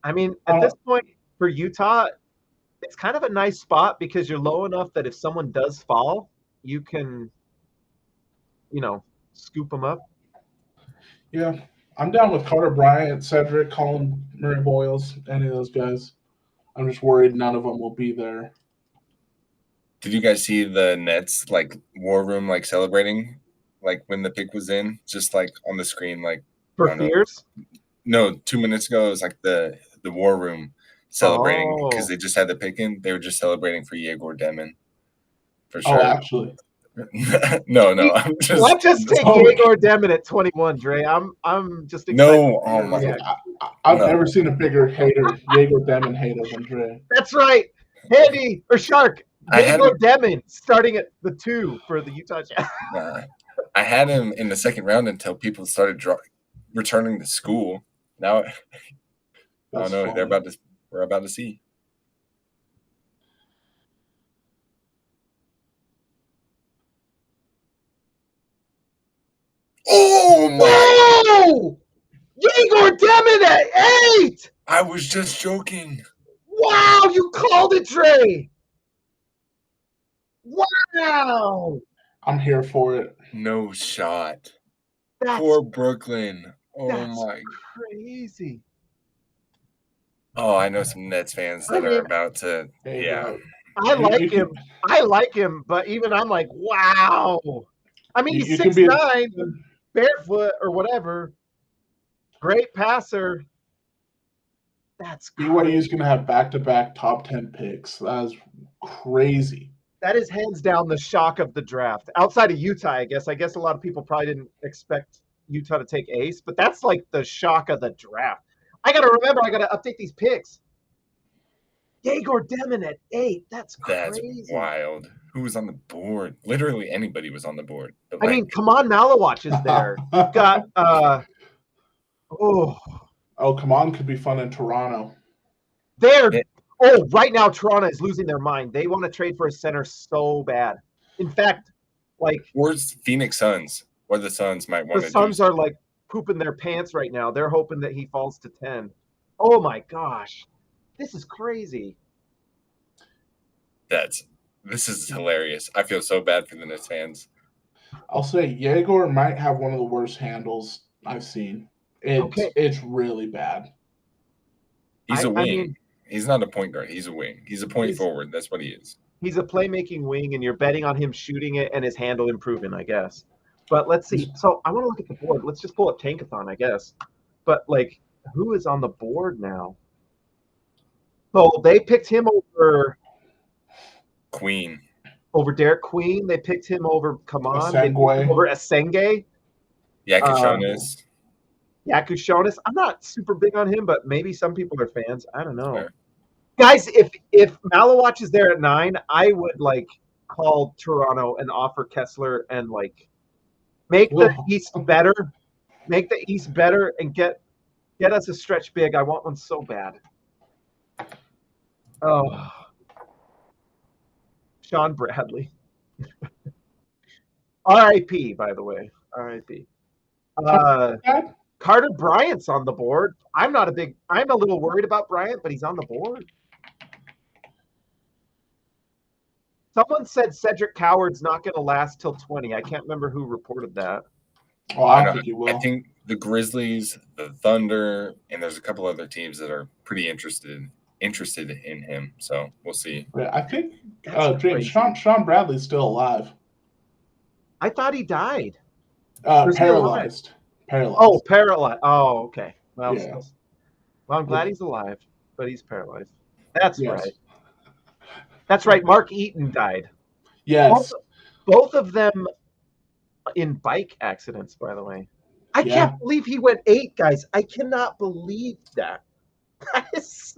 I mean, at this point for Utah, it's kind of a nice spot because you're low enough that if someone does fall, you can, scoop them up. Yeah. I'm down with Carter Bryant, Cedric, Colin Murray Boyles, any of those guys. I'm just worried none of them will be there. Did you guys see the Nets war room celebrating when the pick was in? Just on the screen for Fears? No, 2 minutes ago it was the war room celebrating because they just had the pick in. They were just celebrating for Yegor Demon. For sure. Oh, actually. No, I'm just. Let's just take Oh. Yegor Demon at 21, Dre. I'm just excited. No, oh to my react. I've No. never seen a bigger Jaeger Demon hater than Dre. That's right. Handy or Shark. I had Yegor Demon starting at the 2 for the Utah Jazz. I had him in the second round until people started returning to school. Now, I don't know. We're about to see. Oh my! Whoa! Yegor Demon at 8. I was just joking. Wow, you called it, Trey. Wow. I'm here for it. No shot. That's Poor Brooklyn. Oh that's my. crazy. Oh, I know some Nets fans that are about to. Hey, Yeah. bro. I like him. I like him, but even I'm like, wow. I mean, he's 6'9", barefoot or whatever. Great passer. That's BYU's going to have back-to-back top 10 picks. That is crazy. That is hands down the shock of the draft. Outside of Utah, I guess. I guess a lot of people probably didn't expect Utah to take Ace, but that's like the shock of the draft. I got to remember, I got to update these picks. Yegor Demon at 8. That's crazy. That's wild. Who was on the board? Literally anybody was on the board. But I mean, Kon Knueppel is there. You've got come on, could be fun in Toronto. Right now Toronto is losing their mind. They want to trade for a center so bad. In fact, where's Phoenix Suns? Or the Suns might want to. The Suns are like pooping their pants right now. They're hoping that he falls to 10. Oh my gosh. This is crazy. This is hilarious. I feel so bad for the Nets fans. I'll say Yegor might have one of the worst handles I've seen. It's really bad. He's a wing. He's not a point guard. He's a wing. He's a point forward. That's what he is. He's a playmaking wing, and you're betting on him shooting it and his handle improving, I guess. But let's see. So I want to look at the board. Let's just pull up Tankathon, I guess. But, who is on the board now? So they picked him over Queen. Over Derek Queen. They picked him over Kaman. They picked him over Asenge. Yakushonis. I'm not super big on him, but maybe some people are fans. I don't know. Fair. Guys, if Malawatch is there at 9, I would call Toronto and offer Kessler and make the East better. Make the East better and get us a stretch big. I want one so bad. Oh, Sean Bradley. R.I.P. By the way, R.I.P. Carter Bryant's on the board. I'm a little worried about Bryant, but he's on the board. Someone said Cedric Coward's not going to last till 20. I can't remember who reported that. Oh, I don't think he will. I think the Grizzlies, the Thunder, and there's a couple other teams that are pretty interested in him. So we'll see. Yeah, I think Sean Bradley's still alive. I thought he died. Paralyzed. Oh, paralyzed. Oh, okay. Well, yeah. I'm glad he's alive, but he's paralyzed. That's right. That's right. Mark Eaton died. Yes. Both of them in bike accidents, by the way. I can't believe he went 8, guys. I cannot believe that.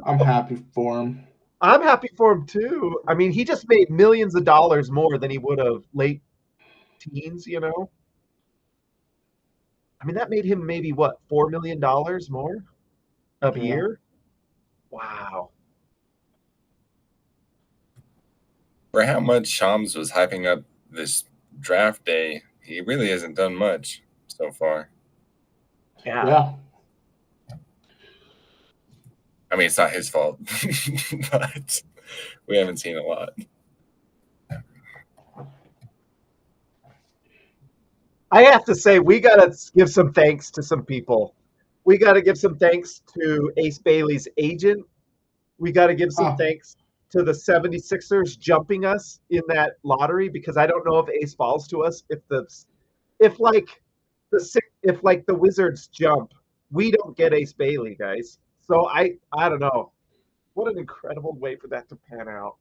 I'm happy for him. I'm happy for him, too. I mean, he just made millions of dollars more than he would have late teens, I mean, that made him maybe, $4 million more a year? Wow. For how much Shams was hyping up this draft day, he really hasn't done much so far. Yeah. I mean, it's not his fault, but we haven't seen a lot. I have to say, we got to give some thanks to some people. We got to give some thanks to Ace Bailey's agent. We got to give some thanks to the 76ers jumping us in that lottery, because I don't know if Ace falls to us. If the Wizards jump, we don't get Ace Bailey, guys. So I don't know. What an incredible way for that to pan out.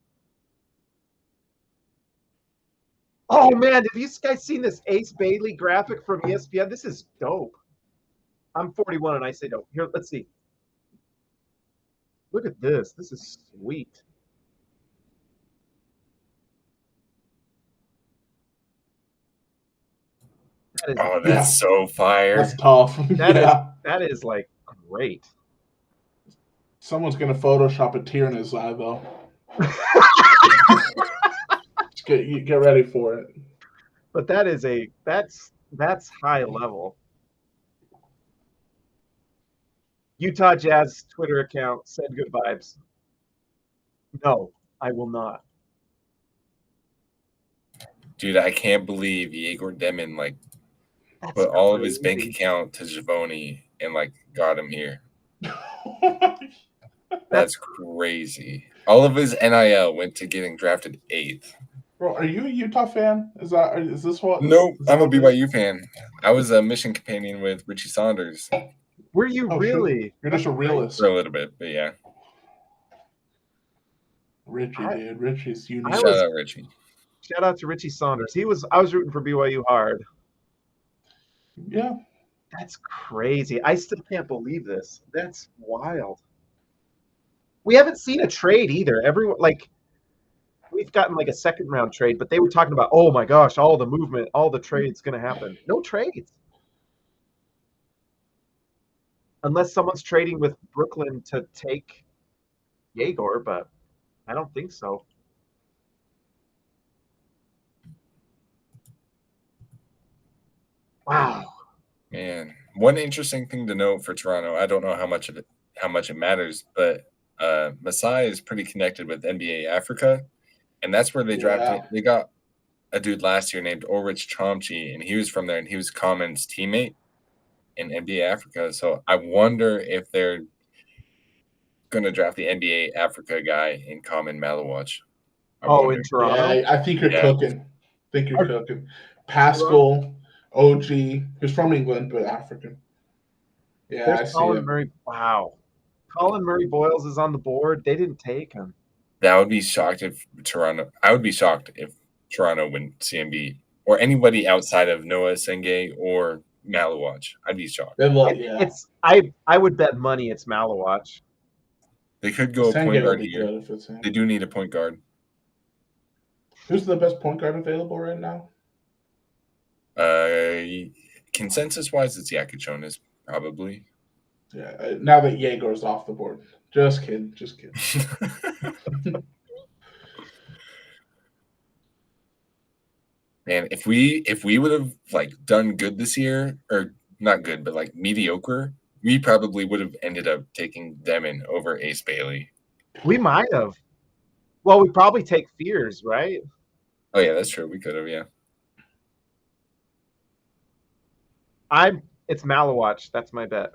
Oh man, have you guys seen this Ace Bailey graphic from ESPN? This is dope. I'm 41 and I say dope. Here, let's see. Look at this. This is sweet. That is, Oh, that's so fire. That's tough. that is like great. Someone's gonna Photoshop a tear in his eye though. Just get ready for it. But that's high level. Utah Jazz Twitter account said good vibes. No, I will not. Dude, I can't believe Yegor Demon That's put all of his bank crazy. account to Javoni and got him here. That's crazy. All of his NIL went to getting drafted 8th. Bro, are you a Utah fan? Is this what? Nope, I'm a BYU fan. I was a mission companion with Richie Saunders. Were you really? Sure. You're just a realist. For a little bit, but yeah. Richie, dude. Richie's unique. Shout out Richie. Shout out to Richie Saunders. I was rooting for BYU hard. Yeah. That's crazy. I still can't believe this. That's wild. We haven't seen a trade either. Everyone we've gotten a second round trade, but they were talking about, oh my gosh, all the movement, all the trades going to happen. No trades. Unless someone's trading with Brooklyn to take Yegor, but I don't think so. Wow. Man, one interesting thing to note for Toronto, I don't know how much it matters, but Masai is pretty connected with NBA Africa, and that's where they drafted. They got a dude last year named Ulrich Chomchi, and he was from there, and he was Common's teammate in NBA Africa. So I wonder if they're going to draft the NBA Africa guy in Common Malawatch. In Toronto? Yeah, I think you're cooking. Pascal, OG, who's from England, but African. Yeah, there's I see Colin him. Murray. Wow. Colin Murray Boyles is on the board. They didn't take him. That would be shocked if Toronto. I would be shocked if Toronto went CMB or anybody outside of Noah Senge or Malawatch. I'd be shocked. I would bet money it's Malawatch. They could go a point guard here. They do need a point guard. Who's the best point guard available right now? Consensus-wise, it's Yakuchonis, probably. Yeah, now that Yegor's off the board. Just kidding. Man, if we would have done good this year, or not good, but mediocre, we probably would have ended up taking Demon over Ace Bailey. We might have. Well, we'd probably take Fears, right? Oh yeah, that's true. We could have, yeah. It's Malawatch. That's my bet.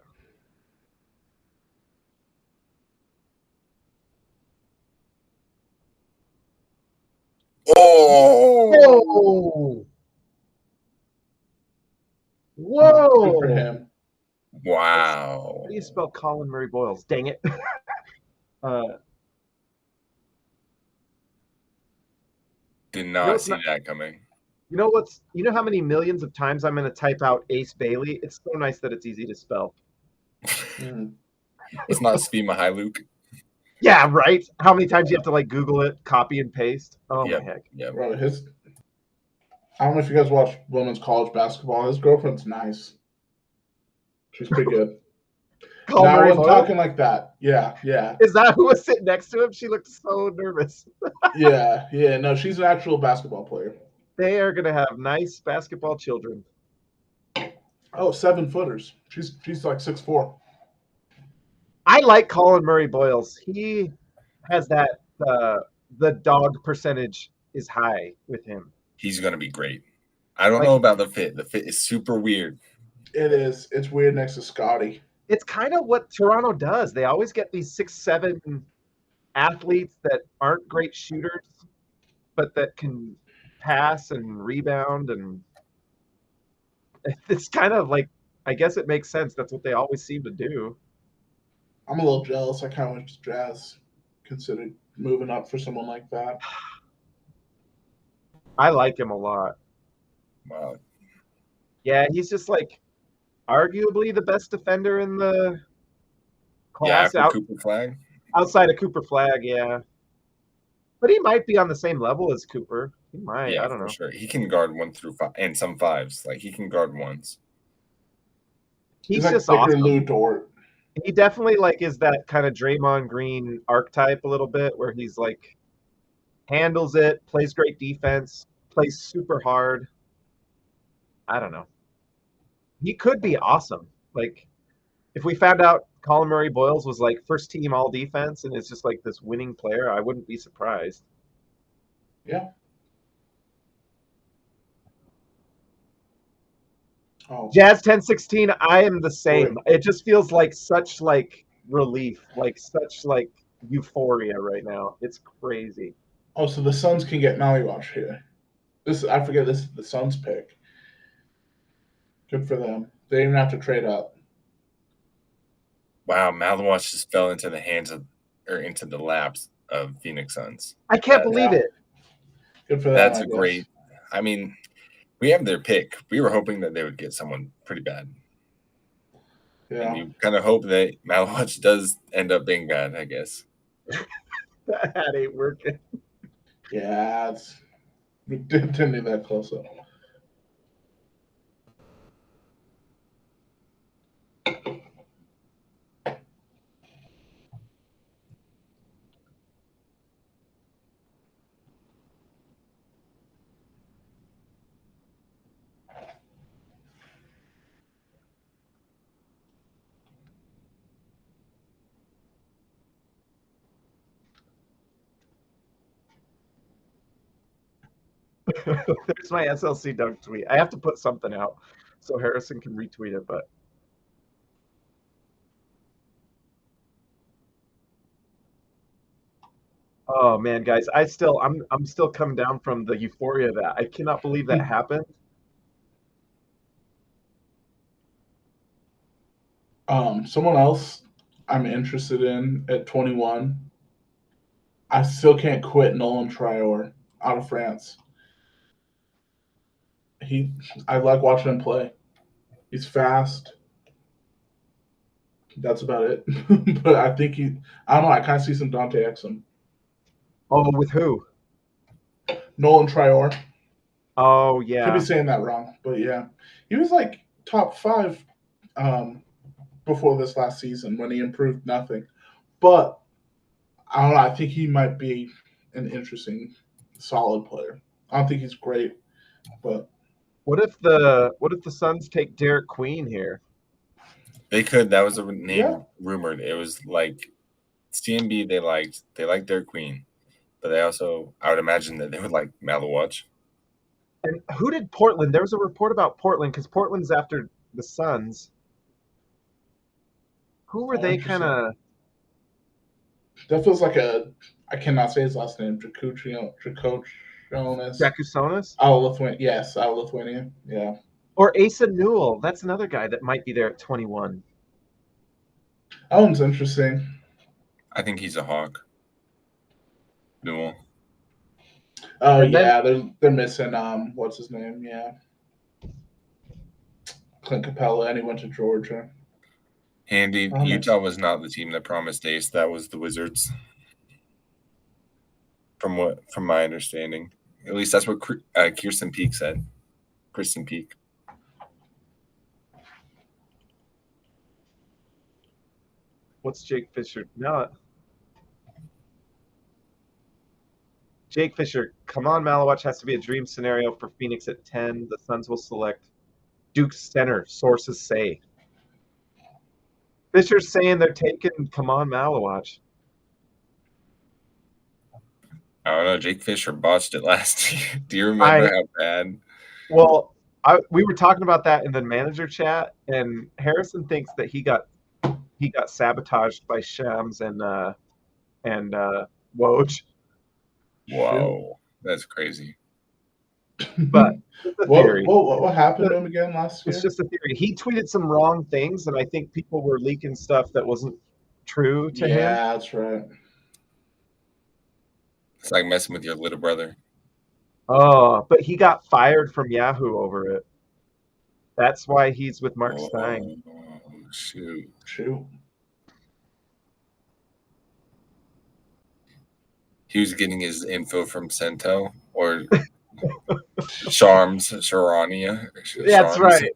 Oh! Whoa! Good for him. Wow. How do you spell Colin Murray Boyles? Dang it. Did not see that coming. You know how many millions of times I'm going to type out Ace Bailey? It's so nice that it's easy to spell. It's not Spima Luke. Yeah, right. How many times you have to Google it, copy and paste? Oh my heck. Yeah. Bro, I don't know if you guys watch women's college basketball. His girlfriend's nice. She's pretty good. No, I wasn't talking like that. Yeah. Is that who was sitting next to him? She looked so nervous. Yeah. No, she's an actual basketball player. They are going to have nice basketball children. Oh, 7-footers. She's 6'4". I like Colin Murray Boyles. He has that the dog percentage is high with him. He's going to be great. I don't know about the fit. The fit is super weird. It is. It's weird next to Scotty. It's kind of what Toronto does. They always get these 6'7" athletes that aren't great shooters, but that can pass and rebound, and it's kind of I guess it makes sense. That's what they always seem to do. I'm a little jealous. I kind of wish Jazz considered moving up for someone like that. I like him a lot. Wow. Yeah, he's just like arguably the best defender in the Yeah, class after Cooper Flagg. outside of Cooper Flagg, yeah. But he might be on the same level as Cooper. He might. Yeah, I don't for know. sure. He can guard 1 through 5 and some 5s. Like he can guard 1s. He's like just thicker awesome. Lou Dort. He definitely like is that kind of Draymond Green archetype a little bit, where he's like handles it, plays great defense, plays super hard. I don't know. He could be awesome. Like if we found out Colin Murray Boyles was like first team all defense and is just like this winning player, I wouldn't be surprised. Yeah. Oh, Jazz 1016, I am the same. It just feels like such like relief, like such like euphoria right now. It's crazy. oh, so the Suns can get Maliwash here. I forget this is the Suns pick. Good for them. They didn't even have to trade up. Wow, Maliwash just fell into the hands of or into the laps of Phoenix Suns. I can't believe it. Good for them. That's a great. I mean, we have their pick. We were hoping that they would get someone pretty bad. Yeah. And you kind of hope that Maliwash does end up being bad, I guess. That ain't working. Yeah, we didn't need that close up. There's my SLC dunk tweet. I have to put something out so Harrison can retweet it, but oh man, guys, I'm still coming down from the euphoria of that. I cannot believe that happened. Someone else I'm interested in at 21. I still can't quit Nolan Traore out of France. I like watching him play. He's fast. That's about it. But I think I don't know. I kind of see some Dante Exum. Oh, with who? Nolan Traore. Oh yeah. Could be saying that wrong, but yeah, he was like top 5 before this last season when he improved nothing. But I don't know. I think he might be an interesting, solid player. I don't think he's great, but what if the Suns take Derek Queen here? They could. That was a name rumored. It was like CMB. They liked Derek Queen, but they also, I would imagine that they would like Maliwash. And who did Portland? There was a report about Portland because Portland's after the Suns. Who were they kind of? That feels like I cannot say his last name. Drakuchonis. Drakusonis? Yes, out of Lithuania. Yeah. Or Asa Newell. That's another guy that might be there at 21. That one's interesting. I think he's a Hawk. Newell. Oh yeah, they're missing what's his name? Yeah. Clint Capella, and he went to Georgia. Handy. Utah was not the team that promised Ace. That was the Wizards. From my understanding. At least that's what Kirsten Peak said. Kristen Peak. What's Jake Fisher? No. Jake Fisher, come on, Maliwash has to be a dream scenario for Phoenix at 10. The Suns will select Duke's center, sources say. Fisher's saying they're taking, come on, Maliwash. I don't know. Jake Fisher botched it last year. Do you remember how bad? Well, we were talking about that in the manager chat, and Harrison thinks that he got sabotaged by Shams and Woj. Whoa, that's crazy. But what happened to him again last year? It's just a theory. He tweeted some wrong things, and I think people were leaking stuff that wasn't true to him. Yeah, that's right. It's like messing with your little brother. Oh, but he got fired from Yahoo over it. That's why he's with Mark Stein. Oh, shoot. He was getting his info from Cento or Sharania. That's right.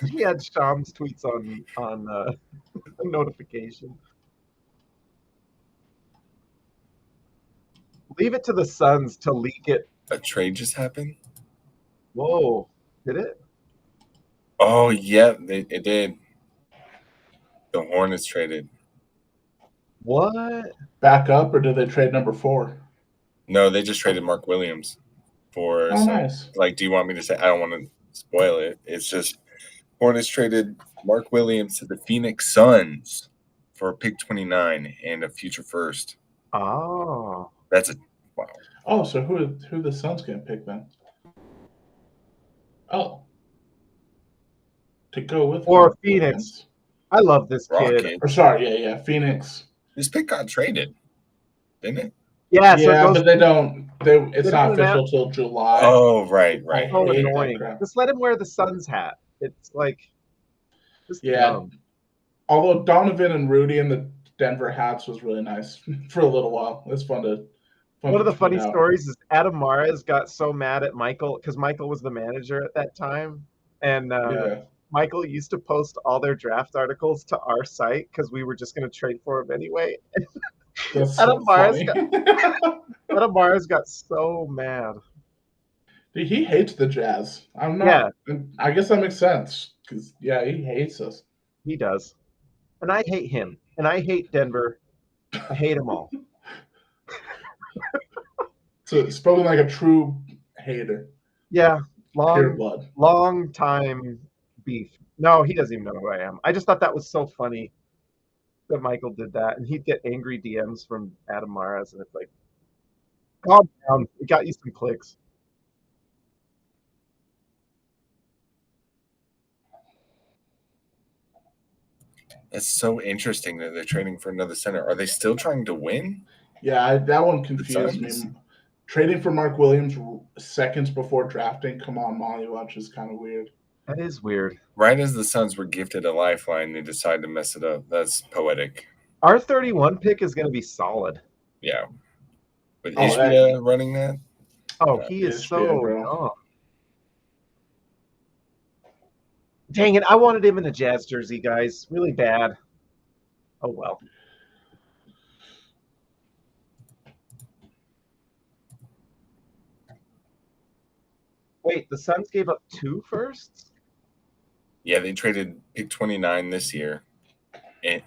He had Sham's tweets on notification. Leave it to the Suns to leak it. A trade just happened? Whoa, did it? Oh, yeah, it did. The Hornets traded. What? Back up, or did they trade number 4? No, they just traded Mark Williams for nice. Like, do you want me to say? I don't want to spoil it. It's just Hornets traded Mark Williams to the Phoenix Suns for a pick 29 and a future first. Oh. That's a wow. Oh, so who the Suns gonna pick then? Oh. To go with or Phoenix. I love this kid. Or sorry, yeah, Phoenix. This pick got traded, didn't it? Yeah, but they don't. It's not official till July. Oh, right. So annoying. Just let him wear the Suns hat. It's like, just dumb. Although Donovan and Rudy in the Denver hats was really nice for a little while. It's fun to. One of the funny stories is Adam Mares got so mad at Michael because Michael was the manager at that time, and Michael used to post all their draft articles to our site because we were just going to trade for him anyway. Adam Mares got so mad. Dude, he hates the Jazz. I'm not. Yeah. I guess that makes sense because he hates us. He does, and I hate him, and I hate Denver. I hate them all. So spoken like a true hater. Yeah, long time beef. No, he doesn't even know who I am. I just thought that was so funny that Michael did that, and he'd get angry DMs from Adam Mares, and it's like, calm down. It got you some clicks. It's so interesting that they're trading for another center. Are they still trying to win? Yeah, that one confused me. Trading for Mark Williams seconds before drafting, come on, Molly Watch is kind of weird. That is weird. Right as the Suns were gifted a lifeline, they decide to mess it up. That's poetic. Our 31 pick is going to be solid. Yeah. With Ishbia running that? Oh, he is so dumb. Dang it, I wanted him in a Jazz jersey, guys. Really bad. Oh, well. Wait, the Suns gave up 2 firsts? Yeah, they traded pick 29 this year,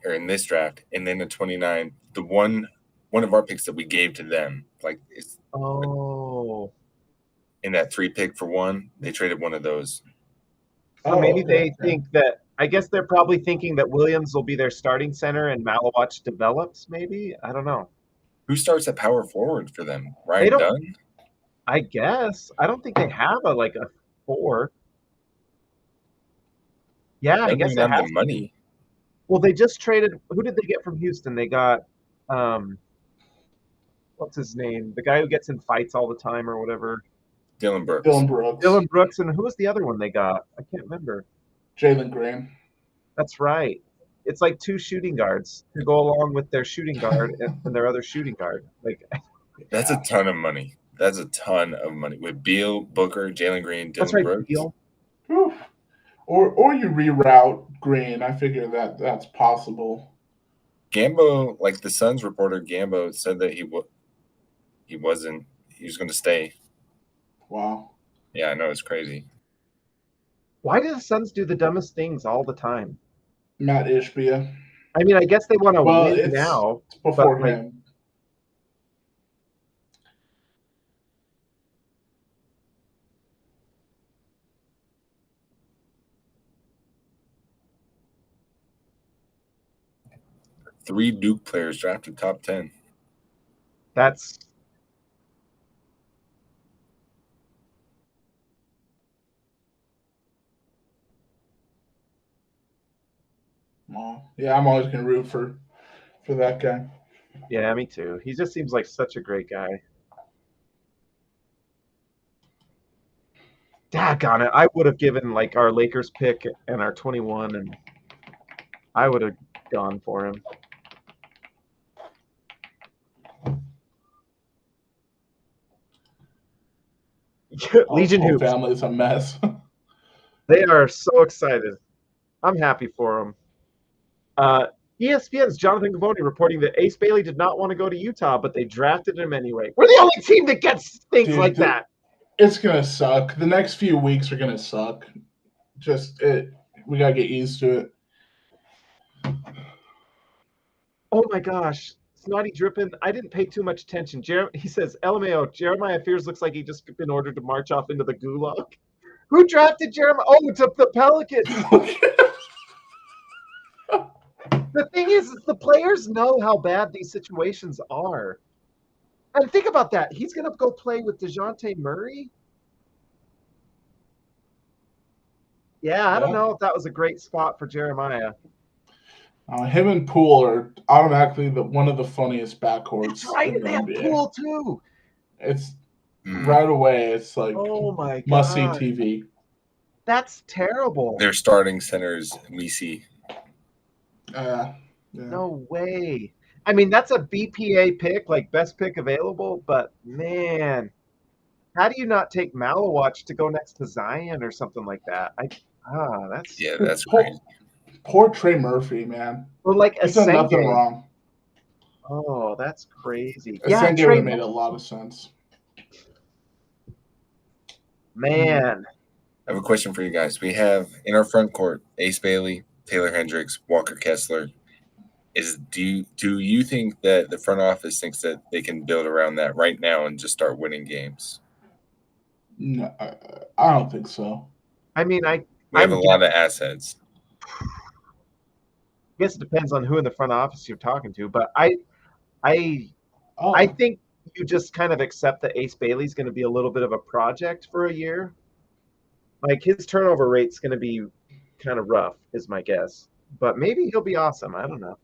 or in this draft, and then the 29, the one of our picks that we gave to them. Like, it's in that 3 pick for 1, they traded one of those. So maybe they think that, I guess they're probably thinking that Williams will be their starting center and Malawatch develops, maybe? I don't know. Who starts at power forward for them? Ryan Dunn? I guess. I don't think they have a 4. Yeah, I guess they have the money. Well, they just traded. Who did they get from Houston? They got, what's his name? The guy who gets in fights all the time or whatever. Dylan Brooks. Dylan Brooks, and who was the other one they got? I can't remember. Jalen Green. That's right. It's like 2 shooting guards to go along with their shooting guard and their other shooting guard. That's a ton of money. That's a ton of money with Beal, Booker, Jalen Green, Dylan Brooks. Beal. Or you reroute Green. I figure that's possible. Gambo, like the Suns reporter, Gambo said that he wasn't. He was going to stay. Wow. Yeah, I know, it's crazy. Why do the Suns do the dumbest things all the time? Matt Ishbia. I mean, I guess they want to win now. It's before him. Three Duke players drafted top 10. That's yeah, I'm always gonna root for that guy. Yeah, me too. He just seems like such a great guy. Daggone it. I would have given like our Lakers pick and our 21, and I would have gone for him. Legion Whole Hoops. family is a mess. They are so excited. I'm happy for them. ESPN's Jonathan Gavoni reporting that Ace Bailey did not want to go to Utah, but they drafted him anyway. We're the only team that gets things Dude, like that. It's gonna suck. The next few weeks are gonna suck. We gotta get used to it. Oh my gosh. Snotty Drippin. I didn't pay too much attention. He says, LMAO, Jeremiah Fears looks like he just been ordered to march off into the gulag. Who drafted Jeremiah? Oh, it's up the Pelicans. The thing is the players know how bad these situations are. And think about that. He's going to go play with DeJounte Murray? Yeah, I don't know if that was a great spot for Jeremiah. Him and Poole are automatically one of the funniest backcourts. That's right. They have Poole too. It's right away. It's like oh my god, must see TV. That's terrible. Their starting centers we see. Yeah. No way. I mean, that's a BPA pick, like best pick available. But man, how do you not take Malawatch to go next to Zion or something like that? That's crazy. Poor Trey Murphy, man. Or like he's done nothing wrong. Oh, that's crazy. Trey would have made a lot of sense. Man. I have a question for you guys. We have in our front court Ace Bailey, Taylor Hendricks, Walker Kessler. Do you think that the front office thinks that they can build around that right now and just start winning games? No, I don't think so. I mean, we have a lot of assets. I guess it depends on who in the front office you're talking to, but I think you just kind of accept that Ace Bailey's going to be a little bit of a project for a year. Like his turnover rate's going to be kind of rough, is my guess. But maybe he'll be awesome. I don't know.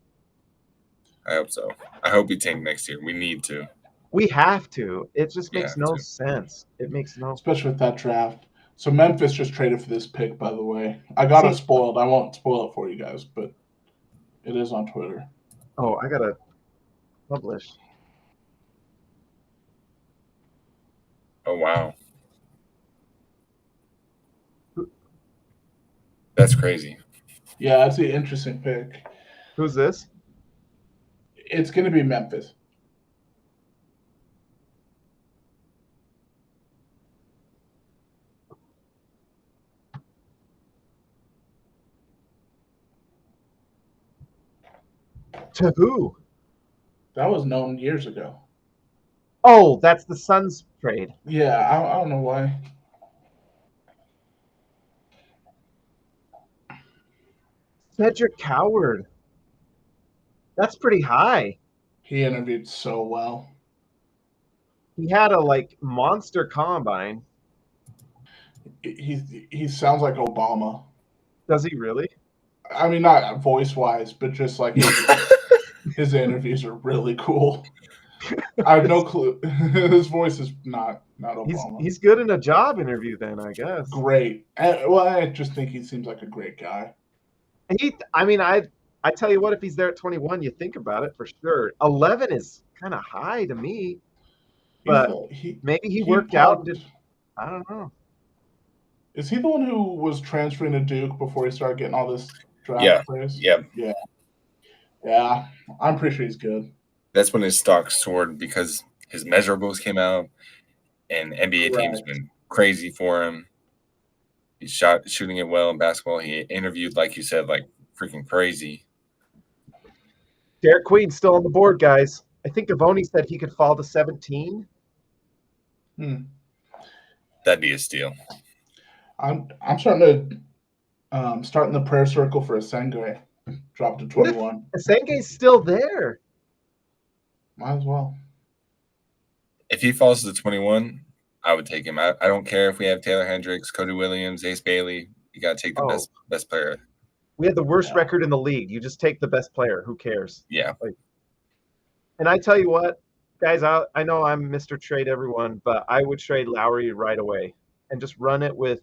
I hope so. I hope we tank next year. We need to. We have to. It just makes no sense. It makes no sense. Especially with that draft. So Memphis just traded for this pick, by the way. I got it spoiled. I won't spoil it for you guys, but it is on Twitter. Oh, I got to publish. Oh, wow. That's crazy. Yeah, that's an interesting pick. Who's this? It's going to be Memphis. To who? That was known years ago. Oh, that's the Suns trade. Yeah, I don't know why. Cedric Coward. That's pretty high. He interviewed so well. He had a monster combine. He sounds like Obama. Does he really? I mean, not voice-wise, but just like his interviews are really cool. I have no clue. His voice is not Obama. He's good in a job interview then, I guess. Great. I just think he seems like a great guy. I tell you what, if he's there at 21, you think about it for sure. 11 is kind of high to me. But maybe he worked out. I don't know. Is he the one who was transferring to Duke before he started getting all this draft players? Yeah. Yeah. I'm pretty sure he's good. That's when his stock soared because his measurables came out and NBA teams been crazy for him. He's shooting it well in basketball. He interviewed, like you said, like freaking crazy. Derek Queen's still on the board, guys. I think Gavoni said he could fall to 17. That'd be a steal. I'm starting the prayer circle for Asenge. Drop to 21. Asenge's still there. Might as well. If he falls to 21, I would take him. I don't care if we have Taylor Hendricks, Cody Williams, Ace Bailey. You got to take the best player. We had the worst record in the league. You just take the best player. Who cares? Yeah. And I tell you what, guys, I know I'm Mr. Trade Everyone, but I would trade Lowry right away. and just run it with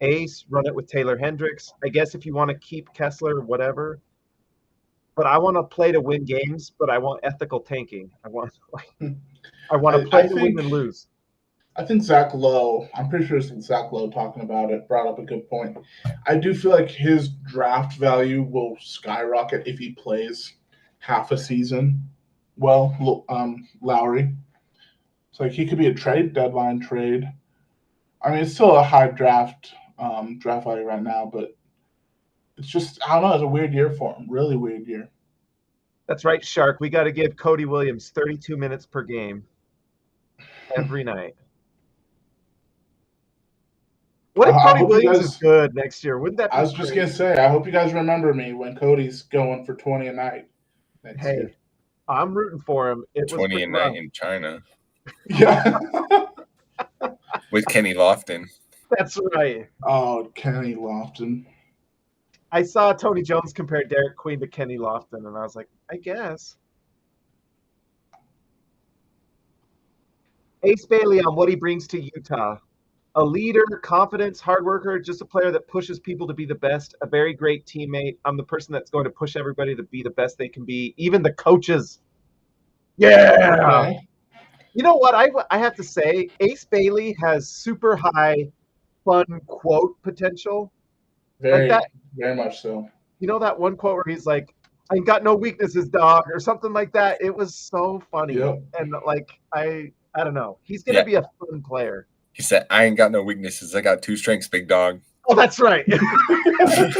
Ace, run it with Taylor Hendricks. I guess if you want to keep Kessler, whatever. But I want to play to win games, but I want ethical tanking. I want to play to win and lose. I think Zach Lowe, I'm pretty sure it's Zach Lowe talking about it, brought up a good point. I do feel like his draft value will skyrocket if he plays half a season well, Lowry. It's like he could be a deadline trade. I mean, it's still a high draft value right now, but it's just, I don't know, it's a weird year for him. Really weird year. That's right, Shark. We got to give Cody Williams 32 minutes per game every night. What if Cody Williams is good next year? Wouldn't that be I was just going to say, I hope you guys remember me when Cody's going for 20 a night next year. I'm rooting for him. It 20 a night in China. Yeah. With Kenny Lofton. That's right. Oh, Kenny Lofton. I saw Tony Jones compare Derek Queen to Kenny Lofton, and I was like, I guess. Ace Bailey on what he brings to Utah. A leader, confidence, hard worker, just a player that pushes people to be the best, a very great teammate. I'm the person that's going to push everybody to be the best they can be, even the coaches. Yeah. Okay. You know what? I have to say, Ace Bailey has super high fun quote potential. Very much so. You know that one quote where he's like, I ain't got no weaknesses, dog, or something like that? It was so funny. Yep. And I don't know. He's going to be a fun player. He said, I ain't got no weaknesses. I got 2 strengths, big dog. Oh, that's right. That's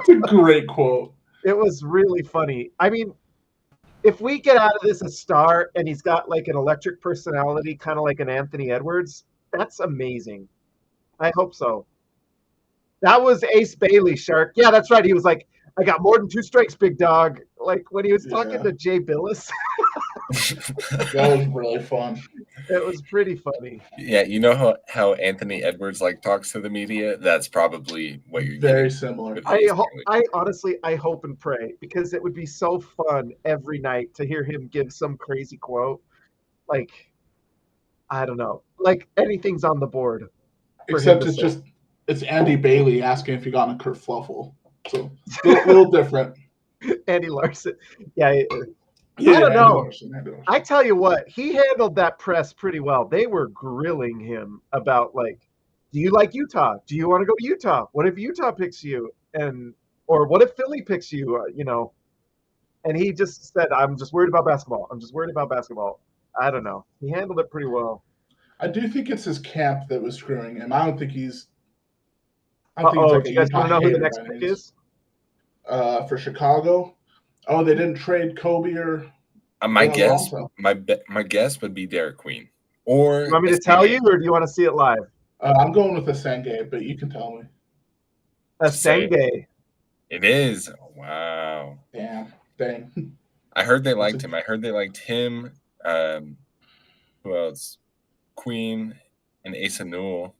a great quote. It was really funny. I mean, if we get out of this a star and he's got like an electric personality, kind of like an Anthony Edwards, that's amazing. I hope so. That was Ace Bailey, Shark. Yeah, that's right. He was like, I got more than 2 strikes, big dog. Like when he was talking to Jay Billis. That was really fun. It was pretty funny. Yeah, you know how Anthony Edwards talks to the media? That's probably what you're very similar. I honestly hope and pray, because it would be so fun every night to hear him give some crazy quote. Like, I don't know. Like anything's on the board. Except it's Andy Bailey asking if he got in a kerfluffle. So a little different. Andy Larson. Yeah. I don't know. I tell you what, he handled that press pretty well. They were grilling him about do you like Utah? Do you want to go to Utah? What if Utah picks you? Or what if Philly picks you? And he just said, I'm just worried about basketball. I don't know. He handled it pretty well. I do think it's his camp that was screwing him. I don't think he's. Do you guys want to know who the next pick is? For Chicago. Oh, they didn't trade Kobe or. My guess would be Derek Queen. Or you want me to tell you, or do you want to see it live? I'm going with Asenge, but you can tell me. Asenge. It is. Wow. Dang. I heard they liked him. I heard they liked him. Who else? Queen and Asa Newell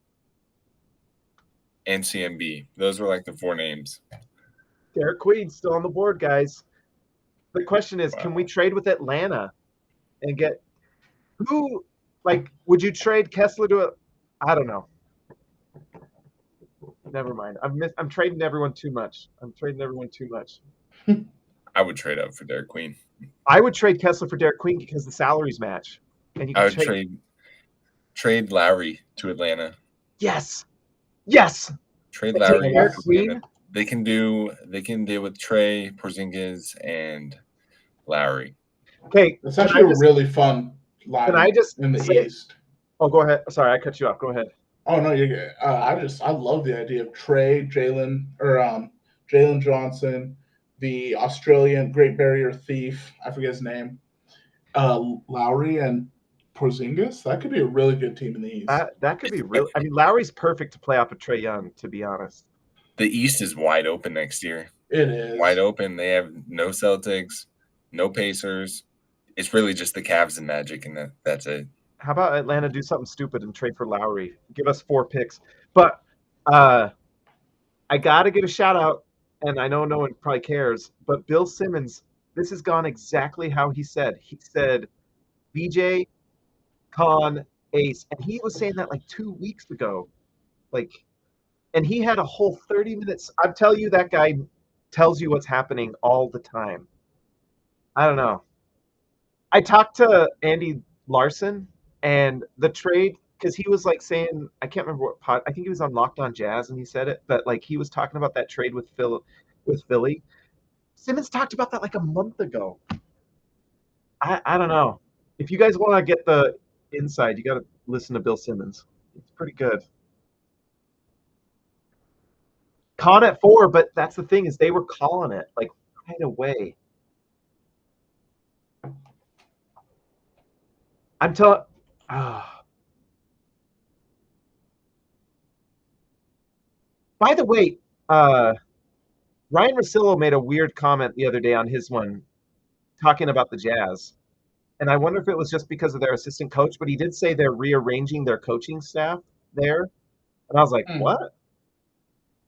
and CMB. Those were the 4 names. Derek Queen still on the board, guys. The question is, can we trade with Atlanta and get who? Would you trade Kessler to I don't know. Never mind. I'm trading everyone too much. I would trade up for Derek Queen. I would trade Kessler for Derek Queen because the salaries match. And you can I would trade Lowry to Atlanta. Yes. Trade Lowry to Atlanta. They can deal with Trey, Porzingis, and Lowry. Okay, it's actually a really fun line. Can I just in the East? Oh, go ahead. Sorry, I cut you off. Go ahead. Oh no, you're good. I love the idea of Trey, Jalen Johnson, the Australian Great Barrier Thief. I forget his name. Lowry and Porzingis. That could be a really good team in the East. That could be really. I mean, Lowry's perfect to play off of Trey Young, to be honest. The East is wide open next year. It is. Wide open. They have no Celtics, no Pacers. It's really just the Cavs and Magic, and that's it. How about Atlanta do something stupid and trade for Lowry? Give us 4 picks. But I got to give a shout-out, and I know no one probably cares, but Bill Simmons, this has gone exactly how he said. He said, BJ, Kon, ace, and he was saying that like 2 weeks ago. Like, and he had a whole 30 minutes. I'm telling you, that guy tells you what's happening all the time. I don't know. I talked to Andy Larson and the trade because he was like saying, I can't remember what pod. I think he was on Locked On Jazz and he said it, but like he was talking about that trade with Philly. Simmons talked about that like a month ago. I don't know. If you guys want to get the inside, you got to listen to Bill Simmons. It's pretty good. Kon at 4, but that's the thing is they were calling it like right away. I'm telling. By the way, Ryan Russillo made a weird comment the other day on his one, talking about the Jazz, and I wonder if it was just because of their assistant coach. But he did say they're rearranging their coaching staff there, and I was like, what?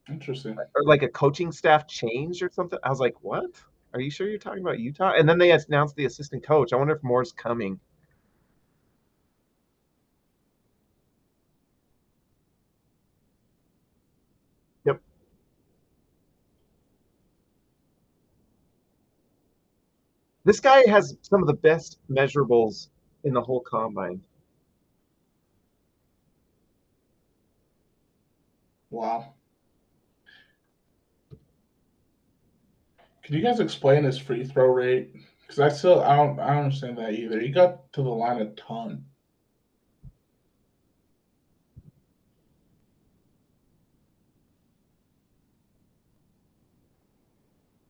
Interesting. Or like a coaching staff change or something. I was like, what? Are you sure you're talking about Utah? And then they announced the assistant coach. I wonder if more's coming. Yep. This guy has some of the best measurables in the whole combine. Wow. Can you guys explain his free throw rate? Because I don't understand that either. He got to the line a ton.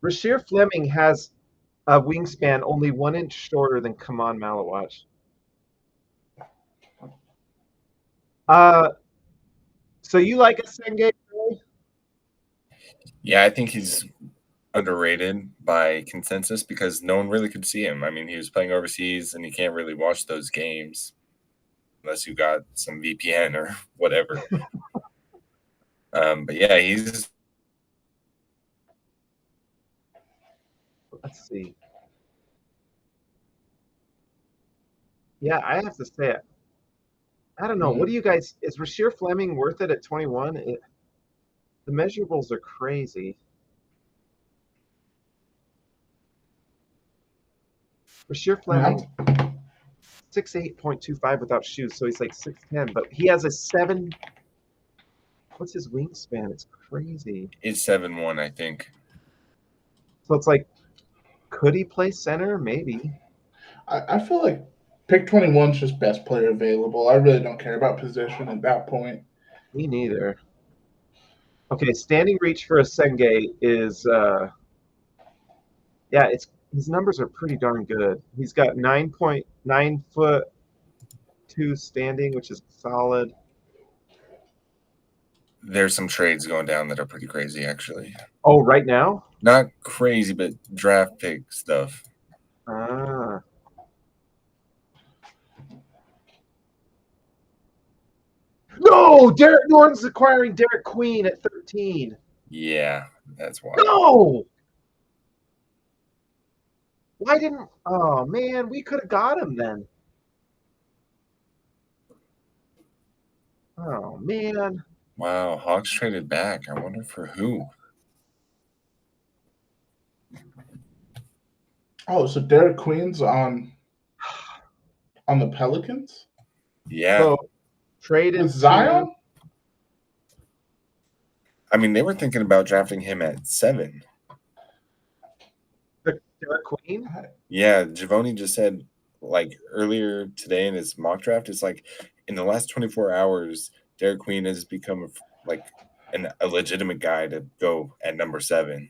Rasheer Fleming has a wingspan only 1 inch shorter than Kaman Malawach. So you like a Senge? Yeah, I think he's underrated by consensus because no one really could see him. I mean, he was playing overseas and you can't really watch those games unless you got some VPN or whatever. But yeah, he's. Let's see. Yeah, I have to say it. I don't know. What do you guys? Is Rasheer Fleming worth it at 21? The measurables are crazy. Rasheer Fleming, 6'8.25 without shoes, so he's like 6'10, but he has a 7. What's his wingspan? It's crazy. It's 7'1", I think. So it's like, could he play center? Maybe. I feel like pick 21 is just best player available. I really don't care about position at that point. Me neither. Okay, standing reach for a Senge is, yeah, his numbers are pretty darn good. He's got 9.9 foot 2 standing, which is solid. There's some trades going down that are pretty crazy, actually. Oh, right now? Not crazy, but draft pick stuff. Ah. No, Derek Norton's acquiring Derek Queen at 13. Yeah, that's why. No. Why didn't? Oh man, we could have got him then. Oh man. Wow, Hawks traded back. I wonder for who. Oh, so Derek Queen's on the Pelicans? Yeah. So traded With Zion? I mean, they were thinking about drafting him at 7. Derek Queen? Yeah, Giovanni just said, like, earlier today in his mock draft, it's like, in the last 24 hours, Derek Queen has become, like, a legitimate guy to go at number 7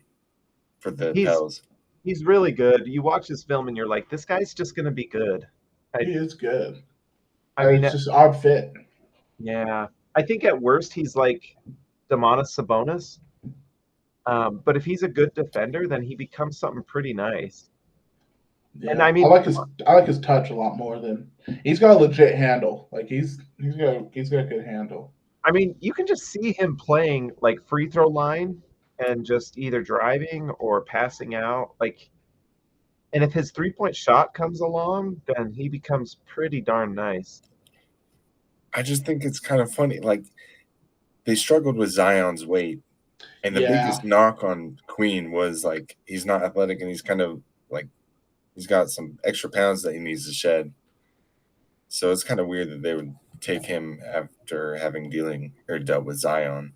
for the Pels. He's really good. You watch his film and you're like, this guy's just going to be good. He is good. I mean, it's just odd fit. Yeah. I think at worst he's like Domantas Sabonis. But if he's a good defender, then he becomes something pretty nice. Yeah. And I mean, I like his touch a lot more than he's got a legit handle. Like he's got a good handle. I mean, you can just see him playing like free throw line and just either driving or passing out. Like, and if his 3-point shot comes along, then he becomes pretty darn nice. I just think it's kind of funny. Like, they struggled with Zion's weight. And the biggest knock on Queen was, like, he's not athletic and he's kind of, like, he's got some extra pounds that he needs to shed. So it's kind of weird that they would take him after having dealt with Zion.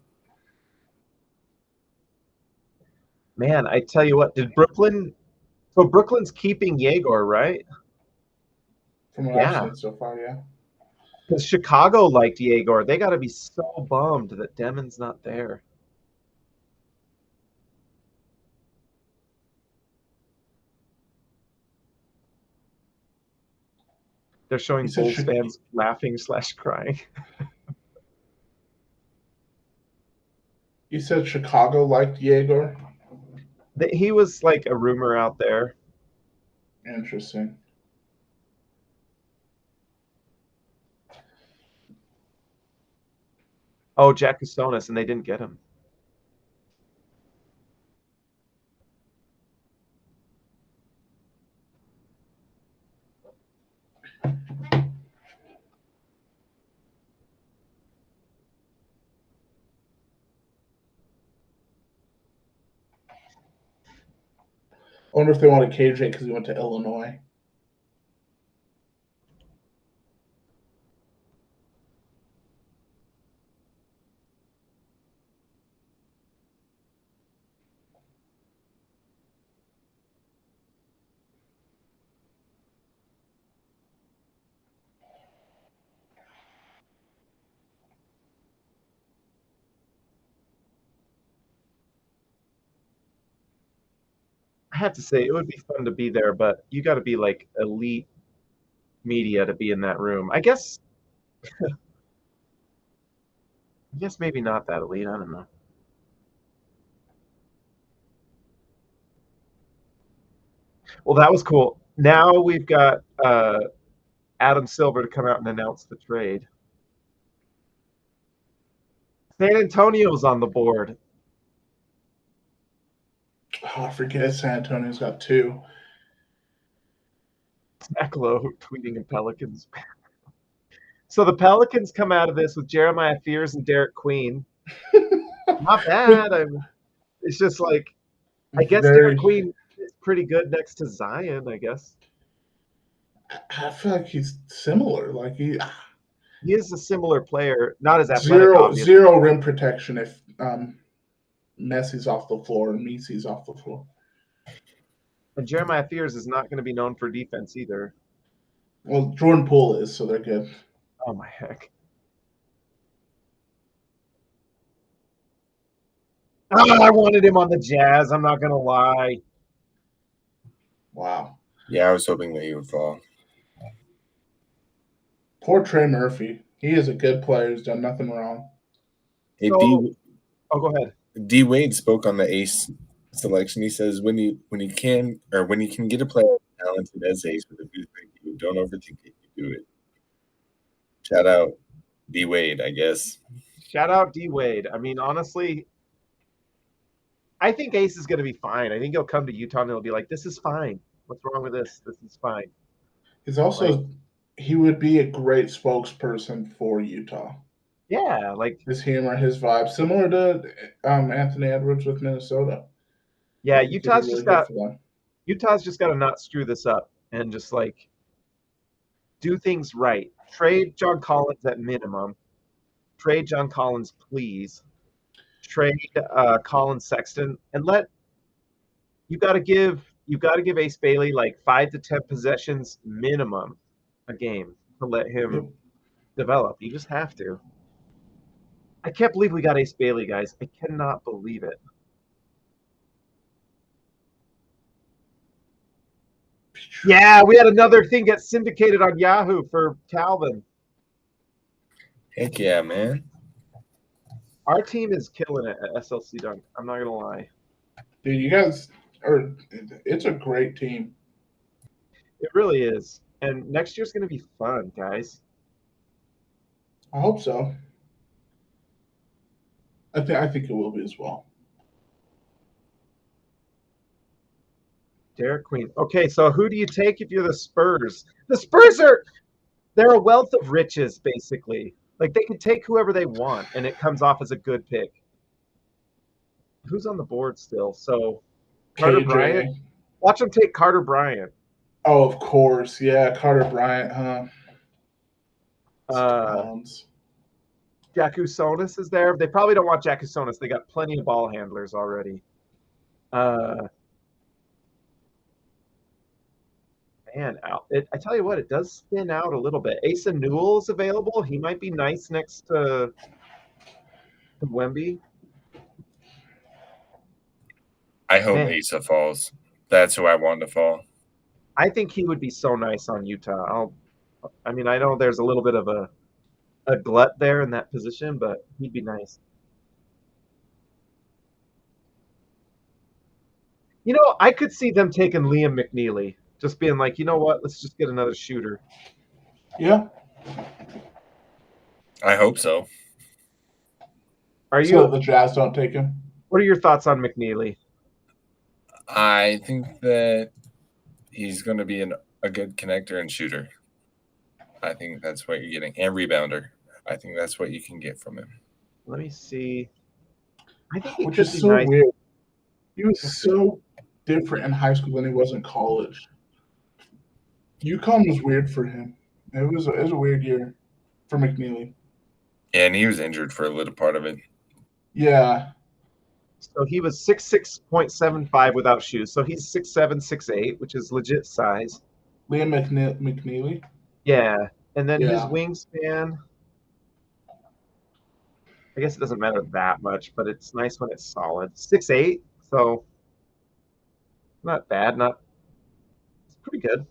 Man, I tell you what, did Brooklyn... So Brooklyn's keeping Yegor, right? From what I've seen so far, yeah. Because Chicago liked Yegor. They got to be so bummed that Demon's not there. They're showing Bulls fans laughing/crying. You said Chicago liked Yegor? He was like a rumor out there. Interesting. Oh, Jack Custonis, and they didn't get him. I wonder if they wanted KJ because he went to Illinois. I have to say, it would be fun to be there, but you got to be like elite media to be in that room. I guess maybe not that elite. I don't know. Well, that was cool. Now we've got Adam Silver to come out and announce the trade. San Antonio's on the board. Oh, I forget San Antonio's got 2. Zach Lowe tweeting in Pelicans. So the Pelicans come out of this with Jeremiah Fears and Derek Queen. Not bad. It's just like, I guess Derek Queen is pretty good next to Zion, I guess. I feel like he's similar. Like he is a similar player, not as athletic. Zero rim protection if Messi's off the floor and Messi's off the floor. And Jeremiah Fears is not going to be known for defense either. Well, Jordan Poole is, so they're good. Oh, my heck. Oh, I wanted him on the Jazz. I'm not going to lie. Wow. Yeah, I was hoping that he would fall. Poor Trey Murphy. He is a good player. He's done nothing wrong. Hey, go ahead. D Wade spoke on the Ace selection. He says when you can get a player as talented as Ace with a few things, you don't overthink it. You do it. Shout out D Wade, I guess. Shout out D Wade. I mean, honestly, I think Ace is going to be fine. I think he'll come to Utah and he'll be like, "This is fine. What's wrong with this? This is fine." He's also he would be a great spokesperson for Utah. Yeah, like his humor, his vibe, similar to Anthony Edwards with Minnesota. Yeah, Utah's just got to not screw this up and just like do things right. Trade John Collins at minimum. Trade John Collins, please. Trade Colin Sexton, and you got to give Ace Bailey like 5 to 10 possessions minimum a game to let him develop. You just have to. I can't believe we got Ace Bailey, guys. I cannot believe it. Yeah, we had another thing get syndicated on Yahoo for Calvin. Heck yeah, man. Our team is killing it at SLC Dunk. I'm not going to lie. Dude, you guys are – it's a great team. It really is. And next year's going to be fun, guys. I hope so. I think it will be as well. Derek Queen. Okay, so who do you take if you're the Spurs? The Spurs they're a wealth of riches, basically. Like they could take whoever they want, and it comes off as a good pick. Who's on the board still? So Carter KJ. Bryant. Watch him take Carter Bryant. Oh, of course. Yeah, Carter Bryant, huh? Jakusonis is there. They probably don't want Jakusonis. They got plenty of ball handlers already. Man, I tell you what, it does spin out a little bit. Asa Newell is available. He might be nice next to Wemby. I hope Asa falls. That's who I want to fall. I think he would be so nice on Utah. I know there's a little bit of a glut there in that position, but he'd be nice. You know, I could see them taking Liam McNeely, just being like, you know what, let's just get another shooter. Yeah. I hope so. So the Jazz don't take him? What are your thoughts on McNeely? I think that he's going to be a good connector and shooter. I think that's what you're getting. And rebounder. I think that's what you can get from him. Let me see. I think it Which could is be so nice. weird. He was so different in high school than he was in college. UConn was weird for him. It was a weird year for McNeely. Yeah, and he was injured for a little part of it. Yeah. So he was 6'6.75 without shoes. So he's 6'7", 6'8", which is legit size. Liam McNeely? Yeah. And then his wingspan, I guess it doesn't matter that much, but it's nice when it's solid. 6'8", so not bad. It's pretty good.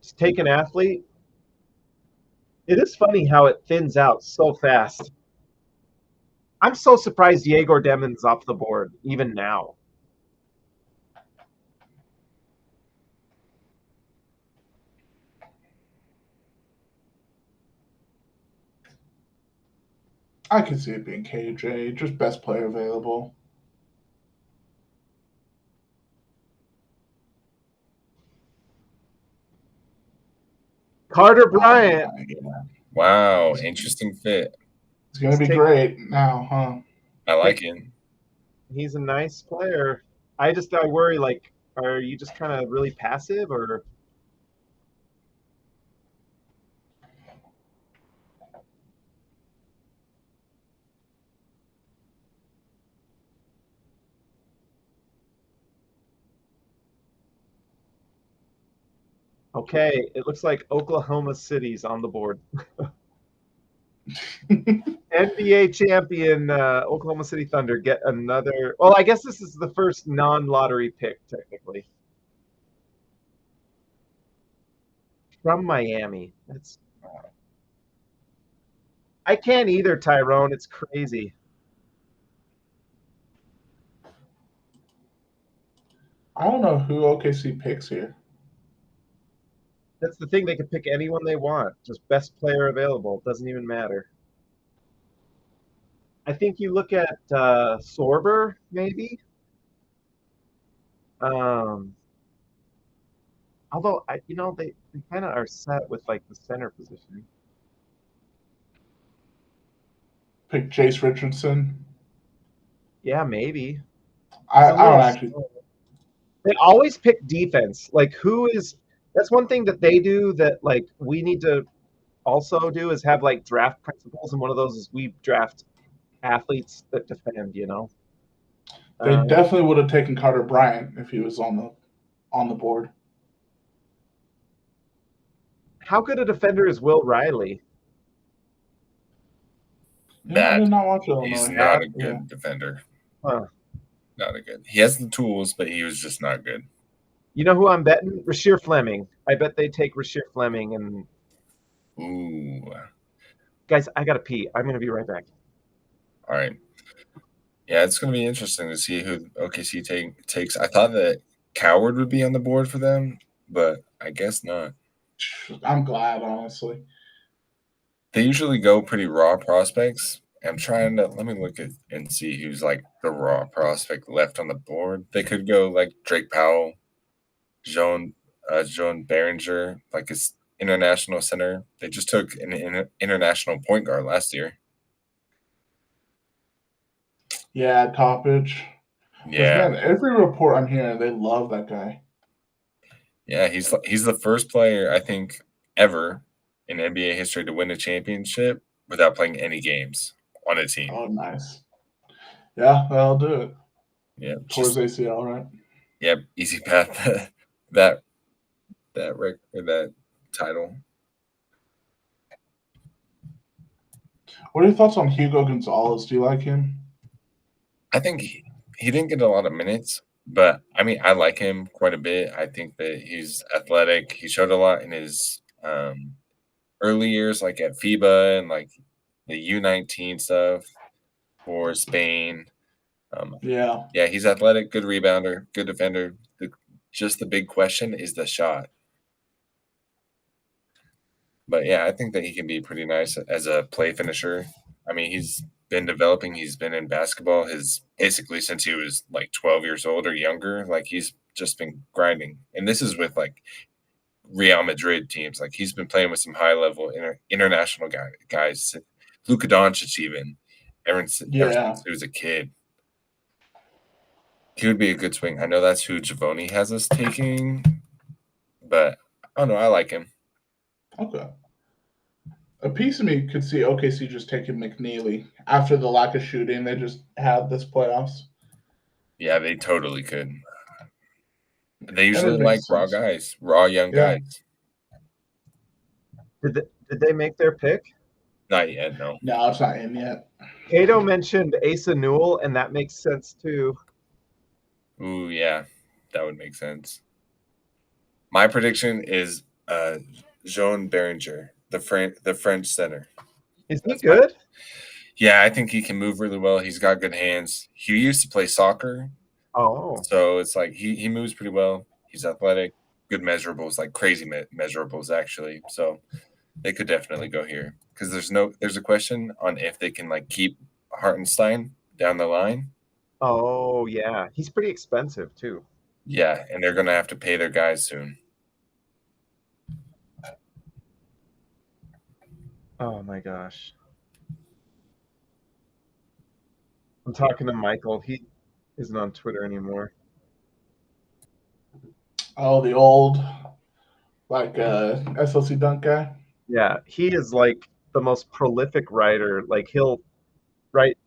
Just take an athlete. It is funny how it thins out so fast. I'm so surprised Yegor Demon's off the board, even now. I can see it being KJ, just best player available. Carter Bryant. Wow, interesting fit. It's going to be great now, huh? I like it. He's a nice player. I worry, like, are you just kind of really passive or? Okay, it looks like Oklahoma City's on the board. NBA champion Oklahoma City Thunder get another. Well, I guess this is the first non-lottery pick, technically. From Miami. I can't either, Tyrone. It's crazy. I don't know who OKC picks here. That's the thing. They can pick anyone they want. Just best player available. It doesn't even matter. I think you look at Sorber, maybe. Although, they kind of are set with, like, the center position. Pick Chase Richardson. Yeah, maybe. I don't actually. They always pick defense. Like, that's one thing that they do that, like, we need to also do is have, like, draft principles. And one of those is we draft athletes that defend, They definitely would have taken Carter Bryant if he was on the board. How good a defender is Will Riley? I did not watch Illinois. He's not a good defender. Huh. Not a good. He has the tools, but he was just not good. You know who I'm betting? Rasheer Fleming. I bet they take Rasheer Fleming and. Ooh. Guys, I gotta pee. I'm gonna be right back. All right. Yeah, it's gonna be interesting to see who OKC takes. I thought that Coward would be on the board for them, but I guess not. I'm glad, honestly. They usually go pretty raw prospects. I'm trying to let me look at and see who's like the raw prospect left on the board. They could go like Drake Powell, Joan Behringer, like international center. They just took an international point guard last year. Yeah, Toppage. Yeah, Man, every report I'm hearing, they love that guy. yeah, he's the first player I think ever in NBA history to win a championship without playing any games on a team. Oh, nice. Yeah, that'll do it. Yeah, Towards ACL, right? Yep, easy path that title. What are your thoughts on Hugo Gonzalez? Do you like him? I think he didn't get a lot of minutes, but I mean, I like him quite a bit. I think that he's athletic. He showed a lot in his early years, like at FIBA and like the U19 stuff for Spain. Yeah. Yeah, he's athletic, good rebounder, good defender. Just the big question is the shot. But yeah, I think that he can be pretty nice as a play finisher. I mean, he's been developing. He's been in basketball basically since he was like 12 years old or younger. Like he's just been grinding. And this is with like Real Madrid teams. Like he's been playing with some high level international guys. Luka Doncic even ever since he was a kid. He would be a good swing. I know that's who Javoni has us taking, but I don't know. I like him. Okay. A piece of me could see OKC just taking McNeely after the lack of shooting they just had this playoffs. Yeah, they totally could. They usually like raw young guys. Did they make their pick? Not yet, no. No, it's not in yet. Cato mentioned Asa Newell, and that makes sense too. Ooh, yeah, that would make sense. My prediction is Jean Berenger, the French center. Is he good? Yeah, I think he can move really well. He's got good hands. He used to play soccer. Oh. So it's like he moves pretty well. He's athletic, good measurables, like crazy measurables actually. So they could definitely go here because there's a question on if they can like keep Hartenstein down the line. Oh yeah, he's pretty expensive too. Yeah, and they're gonna have to pay their guys soon. Oh my gosh. I'm talking to Michael. He isn't on Twitter anymore. Oh, the old like SLC dunk guy? Yeah, he is like the most prolific writer. Like he'll write.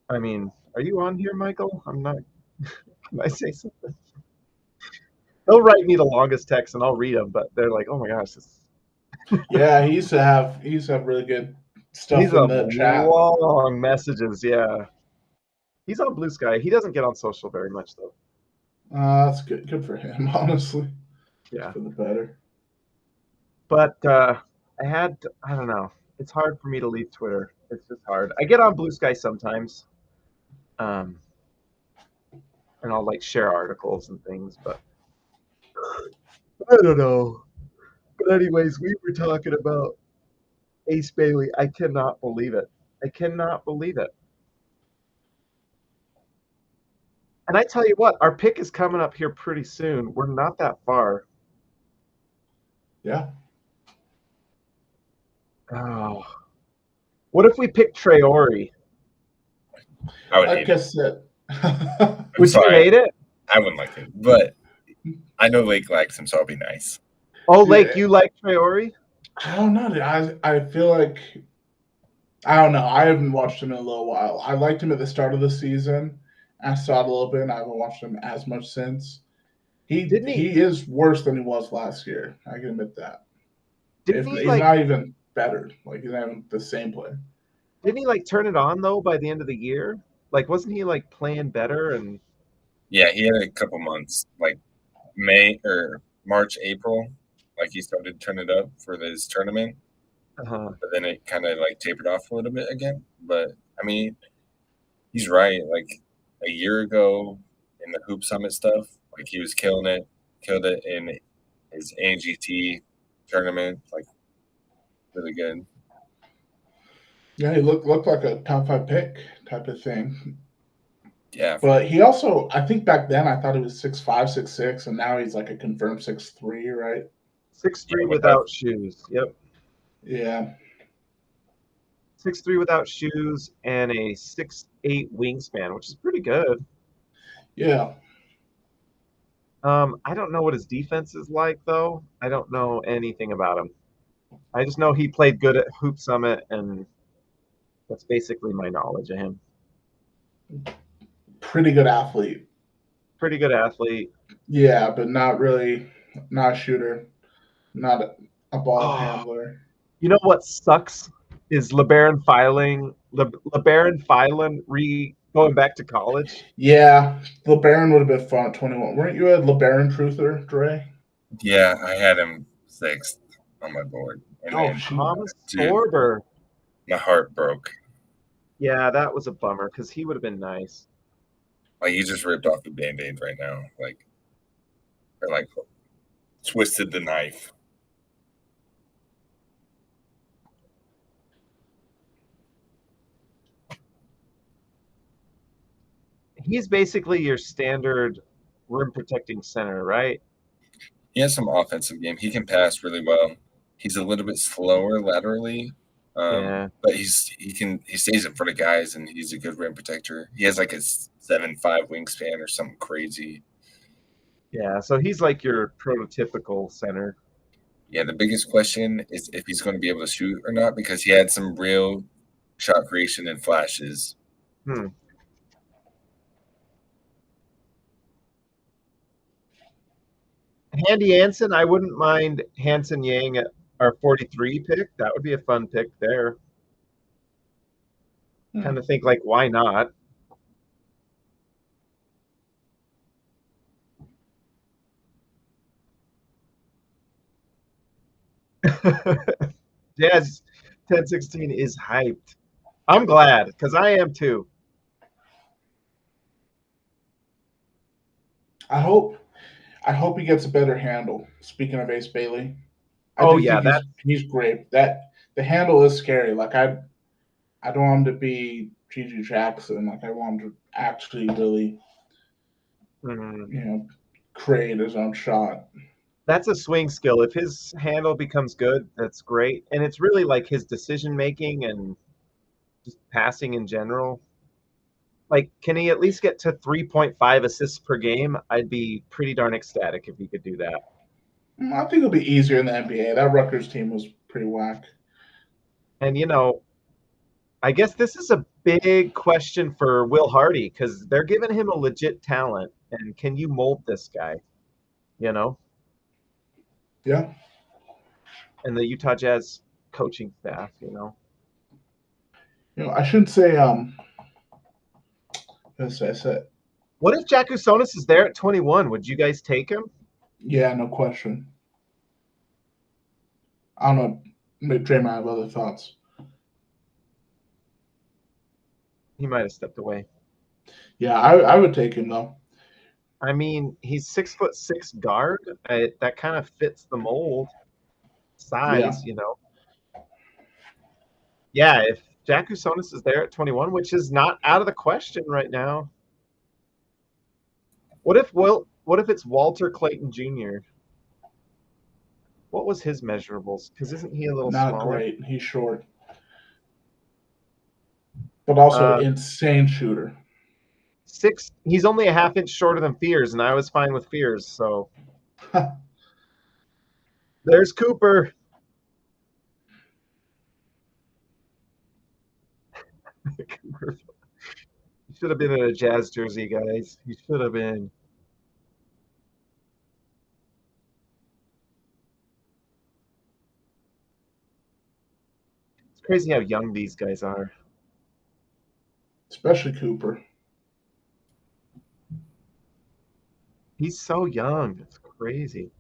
I mean, are you on here, Michael? I'm not. Can I say something? He'll write me the longest text and I'll read them, but they're like, "Oh my gosh, Yeah, he used to have really good stuff in the chat. Long messages, yeah. He's on Blue Sky. He doesn't get on social very much though. That's good. Good for him, honestly. Yeah, for the better. But I don't know. It's hard for me to leave Twitter. It's just hard. I get on Blue Sky sometimes, and I'll like share articles and things, but I don't know. But anyways, we were talking about Ace Bailey. I cannot believe it. I cannot believe it. And I tell you what, our pick is coming up here pretty soon. We're not that far. Yeah. Oh. What if we pick Traore? I would like hate I said. Would you hate it? I wouldn't like it, but I know Lake likes him, so I'll be nice. Oh, Lake, you like Traore? I don't know, dude. I feel like I don't know. I haven't watched him in a little while. I liked him at the start of the season. I saw it a little bit, and I haven't watched him as much since. He is worse than he was last year. I can admit that. He's not even better. Like he's not even the same player. Didn't he like turn it on though by the end of the year? Like wasn't he like playing better and yeah, he had a couple months, like May or March, April, like he started to turn it up for this tournament. But then it kind of like tapered off a little bit again. But I mean, he's right. Like a year ago in the Hoop Summit stuff, like he was killed it in his ANGT tournament, like really good. Yeah, he looked like a top 5 pick type of thing. Yeah. But he also, I think back then I thought he was 6'5", 6'6", and now he's like a confirmed 6'3", right? 6'3" Yeah, without shoes. Yep. Yeah. 6'3" without shoes and a 6'8" wingspan, which is pretty good. Yeah. I don't know what his defense is like, though. I don't know anything about him. I just know he played good at Hoop Summit, and that's basically my knowledge of him. Pretty good athlete. Pretty good athlete. Yeah, but not really, not a shooter, not a ball handler. You know what sucks is LeBaron Filan going back to college. Yeah, LeBaron would have been fun at 21. Weren't you a LeBaron truther, Dre? Yeah, I had him 6th on my board. And Oh, then, shoot. Thomas dude, Sorber. my heart broke. Yeah, that was a bummer because he would have been nice. Like, you just ripped off the Band-Aid right now. Like, or like twisted the knife. He's basically your standard rim protecting center, right? He has some offensive game. He can pass really well. He's a little bit slower laterally, Yeah. but he stays in front of guys, and he's a good rim protector. He has like a 7'5" wingspan or something crazy. Yeah, so he's like your prototypical center. Yeah, the biggest question is if he's going to be able to shoot or not, because he had some real shot creation and flashes. Handy Anson, I wouldn't mind Hanson Yang at our 43 pick. That would be a fun pick there. Kind of think like, why not? Jazz 1016 is hyped. I'm glad because I am too. I hope he gets a better handle. Speaking of Ace Bailey, he's great. That the handle is scary. Like I don't want him to be Gigi Jackson. Like I want him to actually really, create his own shot. That's a swing skill. If his handle becomes good, that's great. And it's really like his decision making and just passing in general. Like, can he at least get to 3.5 assists per game? I'd be pretty darn ecstatic if he could do that. I think it'll be easier in the NBA. That Rutgers team was pretty whack. And, I guess this is a big question for Will Hardy because they're giving him a legit talent. And can you mold this guy? Yeah. And the Utah Jazz coaching staff, I shouldn't say I said. What if Jack Usonis is there at 21? Would you guys take him? Yeah, no question. I don't know. Maybe Dre might have other thoughts. He might have stepped away. Yeah, I would take him though. I mean, he's 6'6" guard. That kind of fits the mold size, Yeah, if Jack Usonis is there at 21, which is not out of the question right now. What if it's Walter Clayton Jr.? What was his measurables? Because isn't he a little not smaller? Great. He's short, but also insane shooter. He's only a half-inch shorter than Fears, and I was fine with Fears. So there's Cooper. He should have been in a Jazz jersey, guys. He should have been. It's crazy how young these guys are. Especially Cooper. He's so young. It's crazy.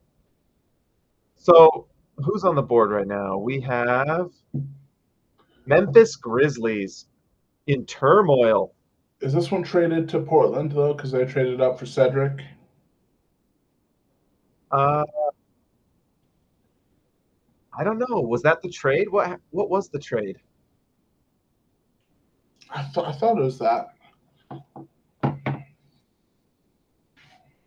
So who's on the board right now? We have Memphis Grizzlies in turmoil. Is this one traded to Portland though? Because they traded up for Cedric. I don't know. Was that the trade? What was the trade? I thought it was that.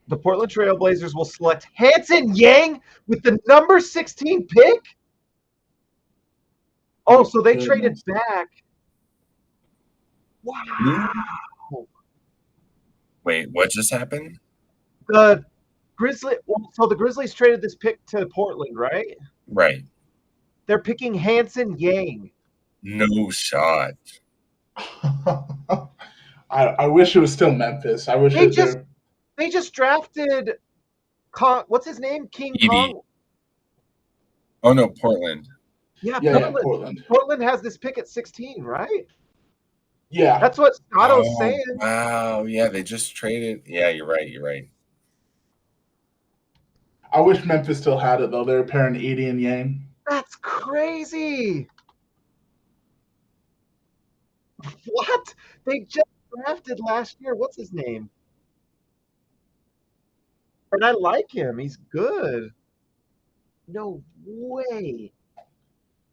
The Portland Trail Blazers will select Hanson Yang with the number 16 pick. Oh, so they traded back. Wow. Wait, what just happened? The Grizzlies traded this pick to Portland, right? Right. They're picking Hanson Yang. No shot. I wish it was still Memphis. I wish they just drafted what's his name? King Edie. Kong. Oh no, Portland. Yeah, Portland. Portland has this pick at 16, right? Yeah. That's what Scotto's saying. Wow. Yeah, they just traded. Yeah, you're right. I wish Memphis still had it, though. They're pairing Edie and Yang. That's crazy. What? They just drafted last year. What's his name? And I like him. He's good. No way.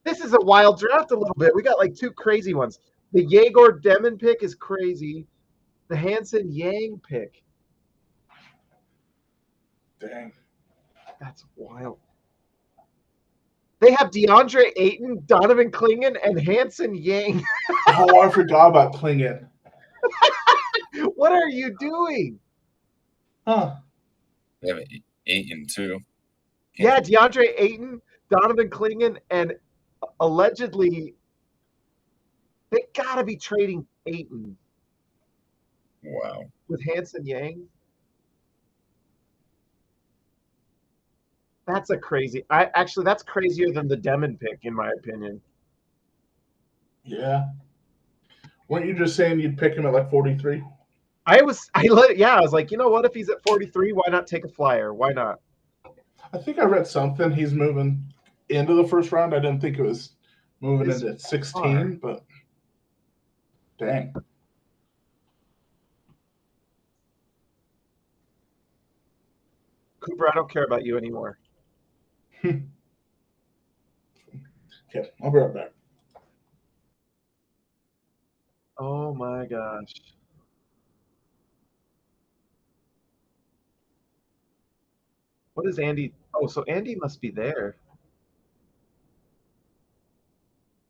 This is a wild draft a little bit. We got like two crazy ones. The Yegor Demon pick is crazy. The Hanson Yang pick. Dang. That's wild. They have DeAndre Ayton, Donovan Clingan, and Hanson Yang. Oh, I forgot about Clingan. What are you doing? Huh. They have Ayton too. Yeah, DeAndre Ayton, Donovan Clingan, and allegedly they gotta be trading Ayton. Wow. With Hanson Yang. That's a crazy. That's crazier than the Demon pick, in my opinion. Yeah. Weren't you just saying you'd pick him at like 43? I was like, you know what? If he's at 43, why not take a flyer? Why not? I think I read something. He's moving into the first round. I didn't think it was moving into 16, but dang. Cooper, I don't care about you anymore. Okay, I'll be right back. Oh my gosh. What is Andy? Oh, so Andy must be there.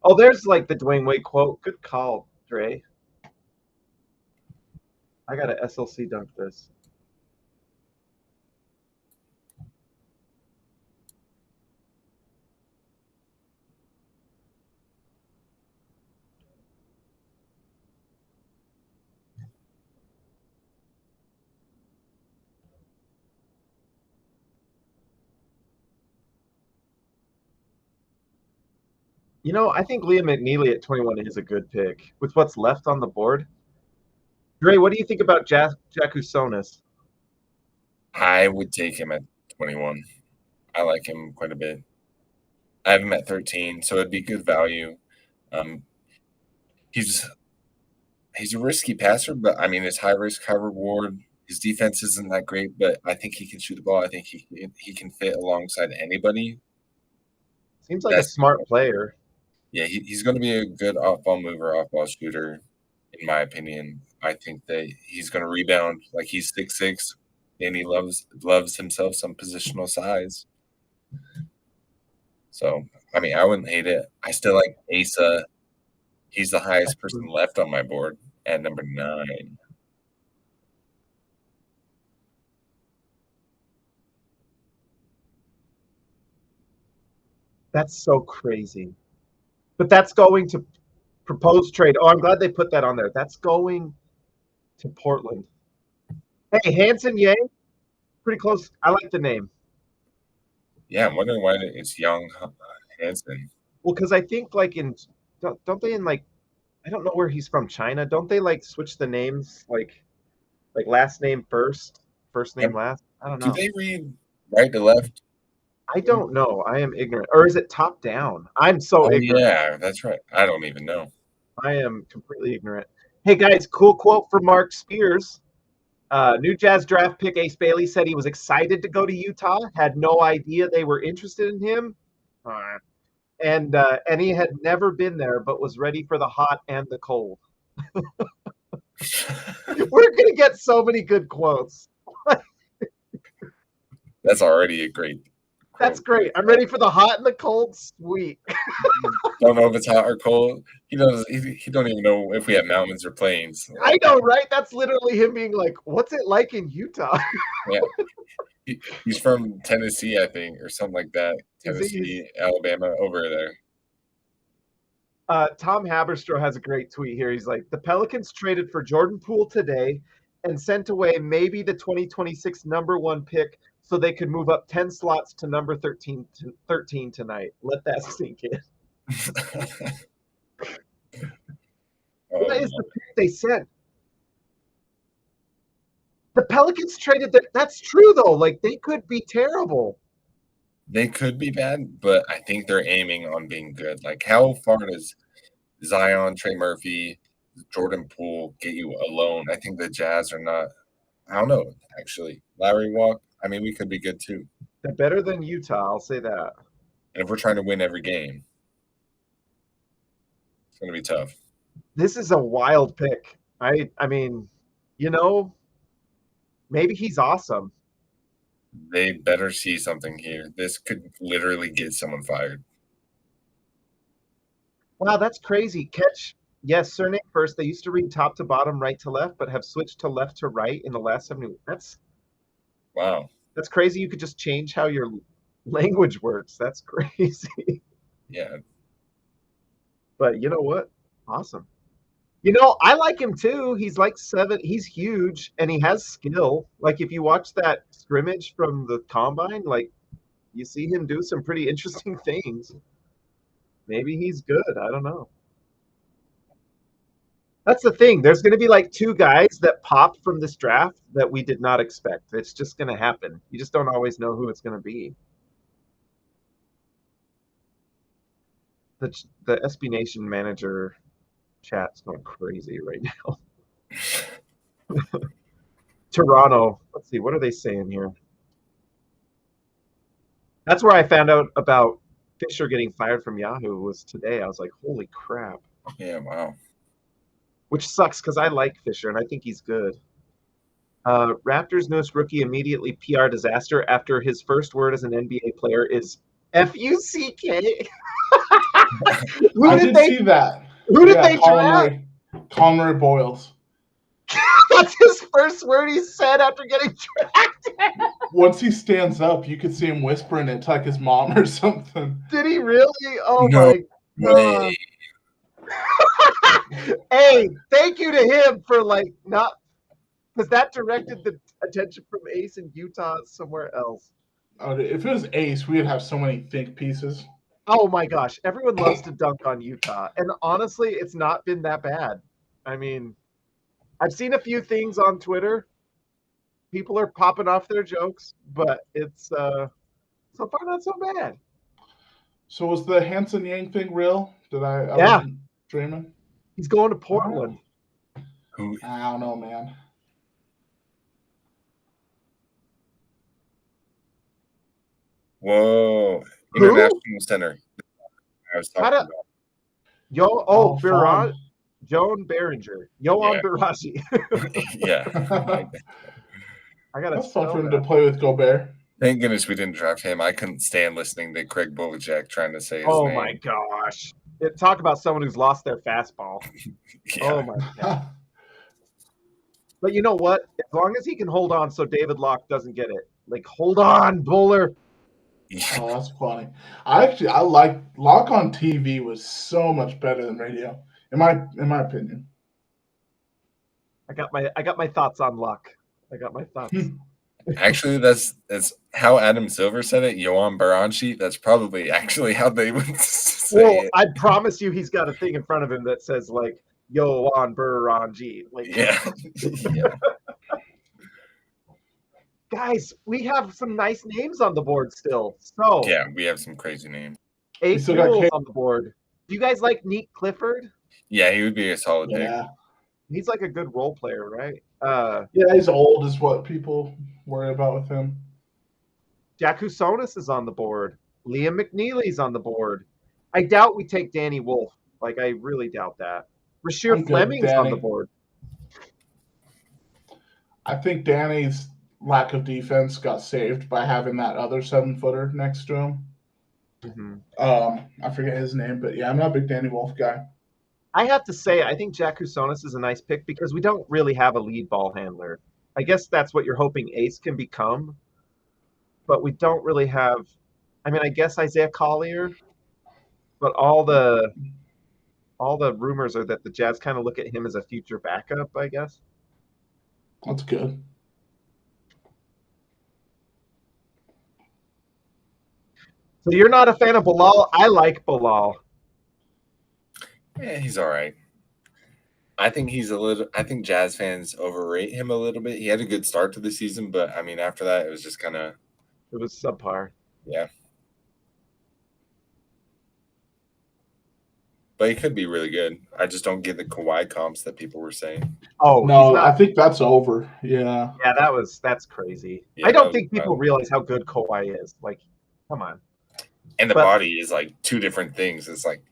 Oh, there's like the Dwayne Wade quote. Good call, Dre. I got to SLC dunk this. You know, I think Liam McNeely at 21 is a good pick with what's left on the board. Dre, what do you think about Jakusonis? I would take him at 21. I like him quite a bit. I have him at 13, so it'd be good value. He's a risky passer, but I mean, it's high risk, high reward. His defense isn't that great, but I think he can shoot the ball. I think he can fit alongside anybody. Seems like a smart player. Yeah, he's going to be a good off-ball mover, off-ball shooter, in my opinion. I think that he's going to rebound. Like, he's 6'6", and he loves himself some positional size. So, I mean, I wouldn't hate it. I still like Asa. He's the highest person left on my board at number 9. That's so crazy. But that's going to proposed trade. Oh, I'm glad they put that on there. That's going to Portland. Hey, Hanson Yang, pretty close. I like the name. Yeah, I'm wondering why it's Young Hanson. Well, because I think like don't they in like, I don't know where he's from, China. Don't they like switch the names like last name first name last? I don't know. Do they read right to left? I don't know. I am ignorant. Or is it top down? I'm so ignorant. Yeah, that's right. I don't even know. I am completely ignorant. Hey, guys, cool quote from Mark Spears. New Jazz draft pick Ace Bailey said he was excited to go to Utah, had no idea they were interested in him. And he had never been there, but was ready for the hot and the cold. We're going to get so many good quotes. That's already a great quote. That's great. I'm ready for the hot and the cold. Sweet. Don't know if it's hot or cold. He don't even know if we have mountains or plains. I know, right? That's literally him being like, "What's it like in Utah?" Yeah. He's from Tennessee, I think, or something like that. Tennessee, Alabama, over there. Tom Haberstroh has a great tweet here. He's like, the Pelicans traded for Jordan Poole today and sent away maybe the 2026 #1 pick so they could move up 10 slots to number 13 tonight. Let that sink in. What is the pick they sent? The Pelicans traded that. That's true, though. Like, they could be terrible. They could be bad, but I think they're aiming on being good. Like, how far does Zion, Trey Murphy, Jordan Poole get you alone? I think the Jazz are not. I don't know, actually. Larry Walk, I mean, we could be good, too. They're better than Utah, I'll say that. And if we're trying to win every game, it's going to be tough. This is a wild pick. I mean, maybe he's awesome. They better see something here. This could literally get someone fired. Wow, that's crazy. Catch, yes, surname first. They used to read top to bottom, right to left, but have switched to left to right in the last 7 weeks. Wow. That's crazy. You could just change how your language works. That's crazy. Yeah. But you know what? Awesome. I like him too. He's like 7. He's huge and he has skill. Like if you watch that scrimmage from the combine, like you see him do some pretty interesting things. Maybe he's good. I don't know. That's the thing. There's going to be like 2 guys that pop from this draft that we did not expect. It's just going to happen. You just don't always know who it's going to be. The SB Nation manager chat's going crazy right now. Toronto. Let's see. What are they saying here? That's where I found out about Fisher getting fired from Yahoo was today. I was like, holy crap. Yeah, wow. Which sucks because I like Fisher and I think he's good. Raptors' newest rookie immediately PR disaster after his first word as an NBA player is F-U-C-K. I did see that. Who did they draft? Conroy Boyles. That's his first word he said after getting drafted. Once he stands up, you could see him whispering it to like his mom or something. Did he really? Oh No my God. Hey, thank you to him for not, because that directed the attention from Ace in Utah somewhere else. Oh, if it was Ace, we would have so many think pieces. Oh my gosh, everyone loves to dunk on Utah, and honestly, it's not been that bad. I mean, I've seen a few things on Twitter. People are popping off their jokes, but it's so far not so bad. So was the Hanson Yang thing real? I wasn't dreaming? He's going to Portland. I don't know, man. Whoa. International Center. I was talking about. Joan Behringer. Johan Baraji. Yeah. I got That's fun for him to play with Gobert. Thank goodness we didn't draft him. I couldn't stand listening to Craig Bulacek trying to say his name. Oh my gosh. Talk about someone who's lost their fastball. Yeah. Oh my God. But you know what? As long as he can hold on so David Locke doesn't get it. Like, hold on, bowler. Oh, that's funny. I like Locke on TV was so much better than radio, in my opinion. I got my thoughts on Locke. I got my thoughts. Actually, that's how Adam Silver said it. Johan Baranchi. That's probably actually how they would say it. I promise you, he's got a thing in front of him that says like Johan Baranchi. Like, yeah. Guys, we have some nice names on the board still. So yeah, we have some crazy names. Ace Newell's on the board. Do you guys like Neat Clifford? Yeah, he would be a solid pick. He's like a good role player, right? Yeah, he's old is what people worry about with him. Jack Husonis is on the board. Liam McNeely's on the board. I doubt we take Danny Wolf. Like, I really doubt that. Rasheer Fleming's on the board. I think Danny's lack of defense got saved by having that other 7-footer next to him. I forget his name, but yeah, I'm not a big Danny Wolf guy. I have to say, I think Jack Husonis is a nice pick because we don't really have a lead ball handler. I guess that's what you're hoping Ace can become, but we don't really have. I mean, I guess Isaiah Collier, but all the rumors are that the Jazz kind of look at him as a future backup, I guess. That's good. So you're not a fan of Bilal? I like Bilal. Yeah, he's all right. I think I think Jazz fans overrate him a little bit. He had a good start to the season, but I mean, after that, it was just kind of. It was subpar. Yeah. But he could be really good. I just don't get the Kawhi comps that people were saying. Oh no, I think that's over. Yeah. Yeah, that's crazy. Yeah, I don't think people realize how good Kawhi is. Like, come on. And the body is like two different things. It's like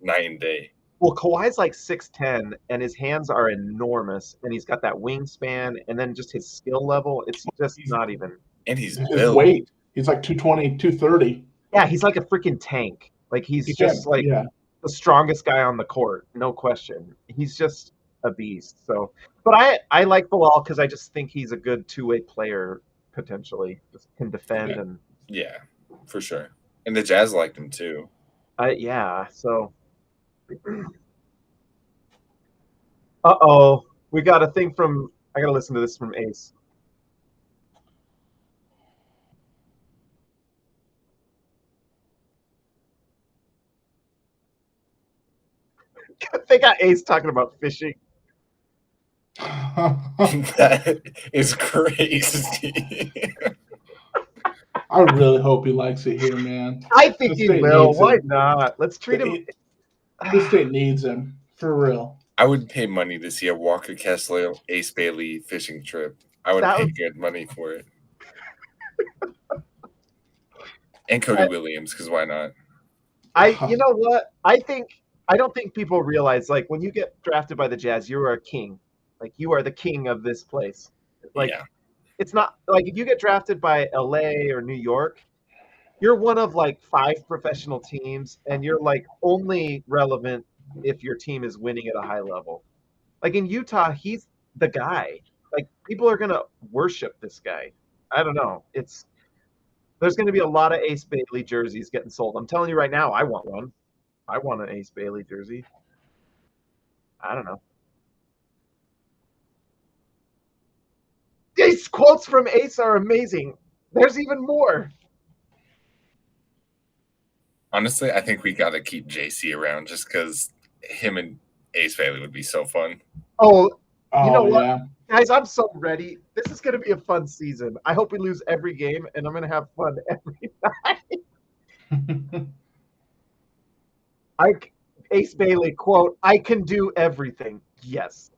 night and day. Well, Kawhi's like 6'10", and his hands are enormous, and he's got that wingspan, and then just his skill level, it's just not even. And his weight. He's like 220, 230. Yeah, he's like a freaking tank. Like, he's just the strongest guy on the court, no question. He's just a beast. So, but I like Bilal because I just think he's a good two-way player, potentially. Just can defend and. Yeah, for sure. And the Jazz liked him too. Yeah, so. Uh-oh. We got a thing from – I got to listen to this from Ace. They got Ace talking about fishing. That is crazy. I really hope he likes it here, man. I think he will. Why not? Let's treat him. This state needs him, for real. I would pay money to see a Walker Kessler, Ace Bailey fishing trip. I would pay good money for it. And Cody Williams, because why not? You know what? I don't think people realize, like, when you get drafted by the Jazz, you are a king. Like, you are the king of this place. Like, it's not like if you get drafted by LA or New York, you're one of like 5 professional teams, and you're like only relevant if your team is winning at a high level. Like in Utah, he's the guy. Like, people are gonna worship this guy. I don't know. There's gonna be a lot of Ace Bailey jerseys getting sold. I'm telling you right now, I want one. I want an Ace Bailey jersey. I don't know. These quotes from Ace are amazing. There's even more. Honestly, I think we got to keep JC around just because him and Ace Bailey would be so fun. Oh, you know what? Guys, I'm so ready. This is going to be a fun season. I hope we lose every game, and I'm going to have fun every night. Ace Bailey, quote, "I can do everything." Yes.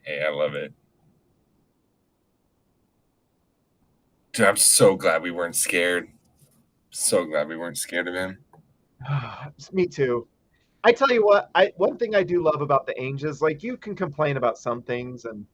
Hey, I love it. Dude, I'm so glad we weren't scared. So glad we weren't scared of him. Me too. I tell you what, one thing I do love about the Angels, like, you can complain about some things, and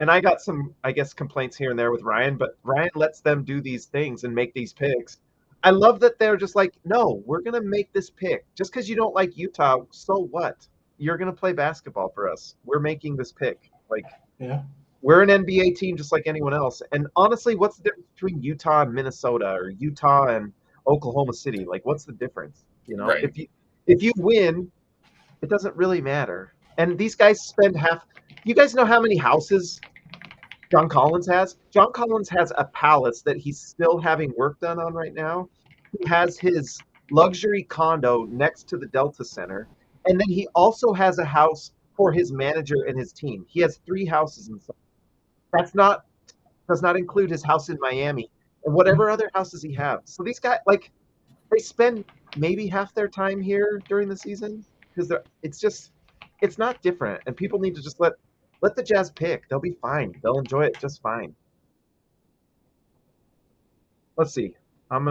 I got some, I guess, complaints here and there with Ryan, but Ryan lets them do these things and make these picks. I love that they're just like, no, we're going to make this pick. Just because you don't like Utah, so what? You're going to play basketball for us. We're making this pick. Like, yeah. We're an NBA team just like anyone else. And honestly, what's the difference between Utah and Minnesota or Utah and Oklahoma City? Like, what's the difference? You know, right. if you win, it doesn't really matter. And these guys spend you guys know how many houses John Collins has? John Collins has a palace that he's still having work done on right now. He has his luxury condo next to the Delta Center. And then he also has a house for his manager and his team. He has 3 houses inside. Does not include his house in Miami and whatever other houses he has. So these guys, like, they spend maybe half their time here during the season because it's not different. And people need to just let the Jazz pick. They'll be fine. They'll enjoy it just fine. Let's see. I'm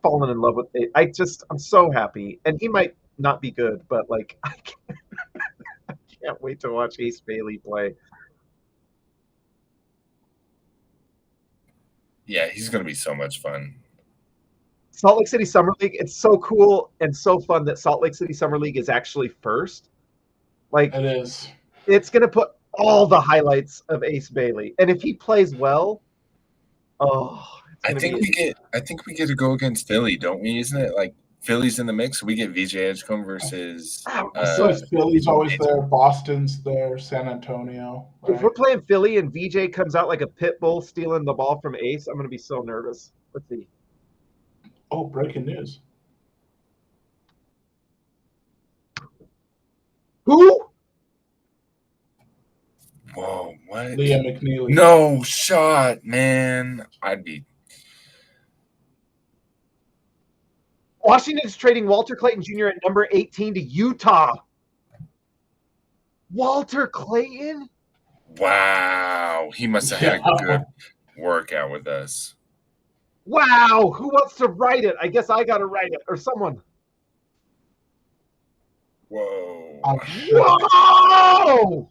falling in love with it. I'm so happy. And he might not be good, but like I can't wait to watch Ace Bailey play. Yeah, he's going to be so much fun. Salt Lake City Summer League, it's so cool and so fun that Salt Lake City Summer League is actually first. Like, It is. it's going to put all the highlights of Ace Bailey. And if he plays well, I think we get to go against Philly, don't we? Isn't it like Philly's in the mix? We get VJ Edgecombe versus. So Philly's always there. Boston's there. San Antonio. Right? If we're playing Philly and VJ comes out like a pit bull stealing the ball from Ace, I'm going to be so nervous. Let's see. Oh, breaking news. Who? Whoa, what? Liam McNeely. No shot, man. I'd be. Washington's trading Walter Clayton Jr. at number 18 to Utah. Walter Clayton? Wow. He must have had a good workout with us. Wow. Who wants to write it? I guess I got to write it, or someone. Whoa. Whoa!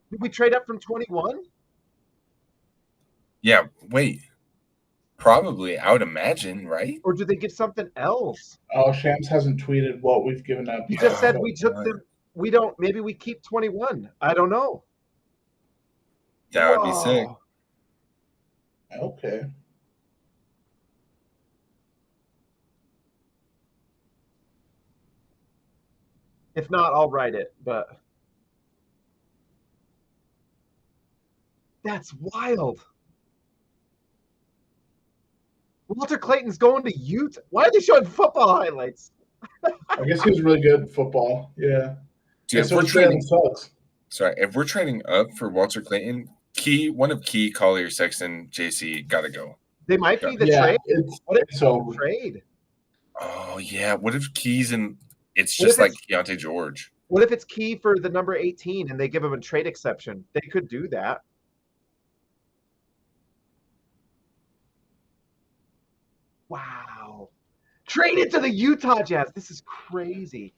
Did we trade up from 21? Yeah, wait. Probably, I would imagine, right? Or do they give something else? Oh, Shams hasn't tweeted what we've given up. He just said we took them. We don't. Maybe we keep 21. I don't know. That would be sick. Okay. If not, I'll write it. But that's wild. Walter Clayton's going to Utah. Why are they showing football highlights? I guess he was really good at football. Yeah. Dude, if we're trading up for Walter Clayton, one of Key, Collier, Sexton, JC gotta go. They might be the trade. What if it's over. Trade? Oh yeah. What if Key's in? It's just like Keontae George. What if it's Key for the number 18 and they give him a trade exception? They could do that. Wow. Traded to the Utah Jazz. This is crazy.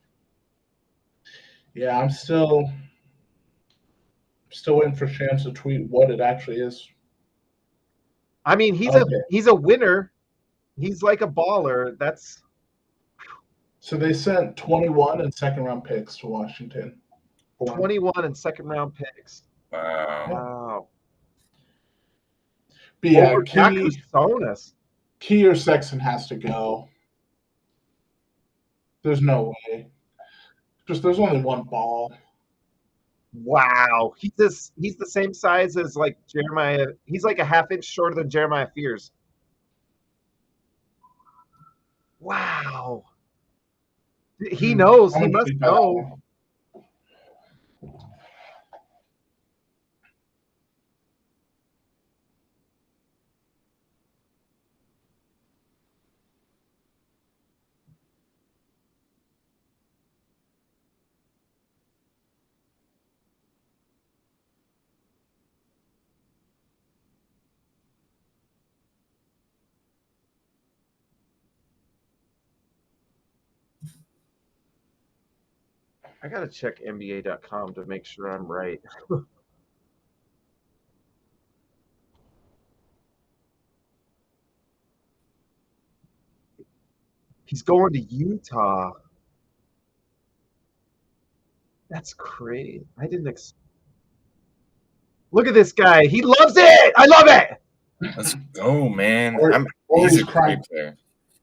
Yeah, I'm still waiting for Shams to tweet what it actually is. I mean, he's a winner. He's like a baller. That's so they sent 21 and second round picks to Washington. 21 and second round picks. Wow. But yeah, Key or Sexton has to go. There's no way. There's only one ball. Wow. He's the same size as like Jeremiah. He's like a half-inch shorter than Jeremiah Fears. Wow. He knows. He must know. I got to check NBA.com to make sure I'm right. He's going to Utah. That's crazy. I didn't Look at this guy. He loves it. I love it. Let's go, man. He's a great player.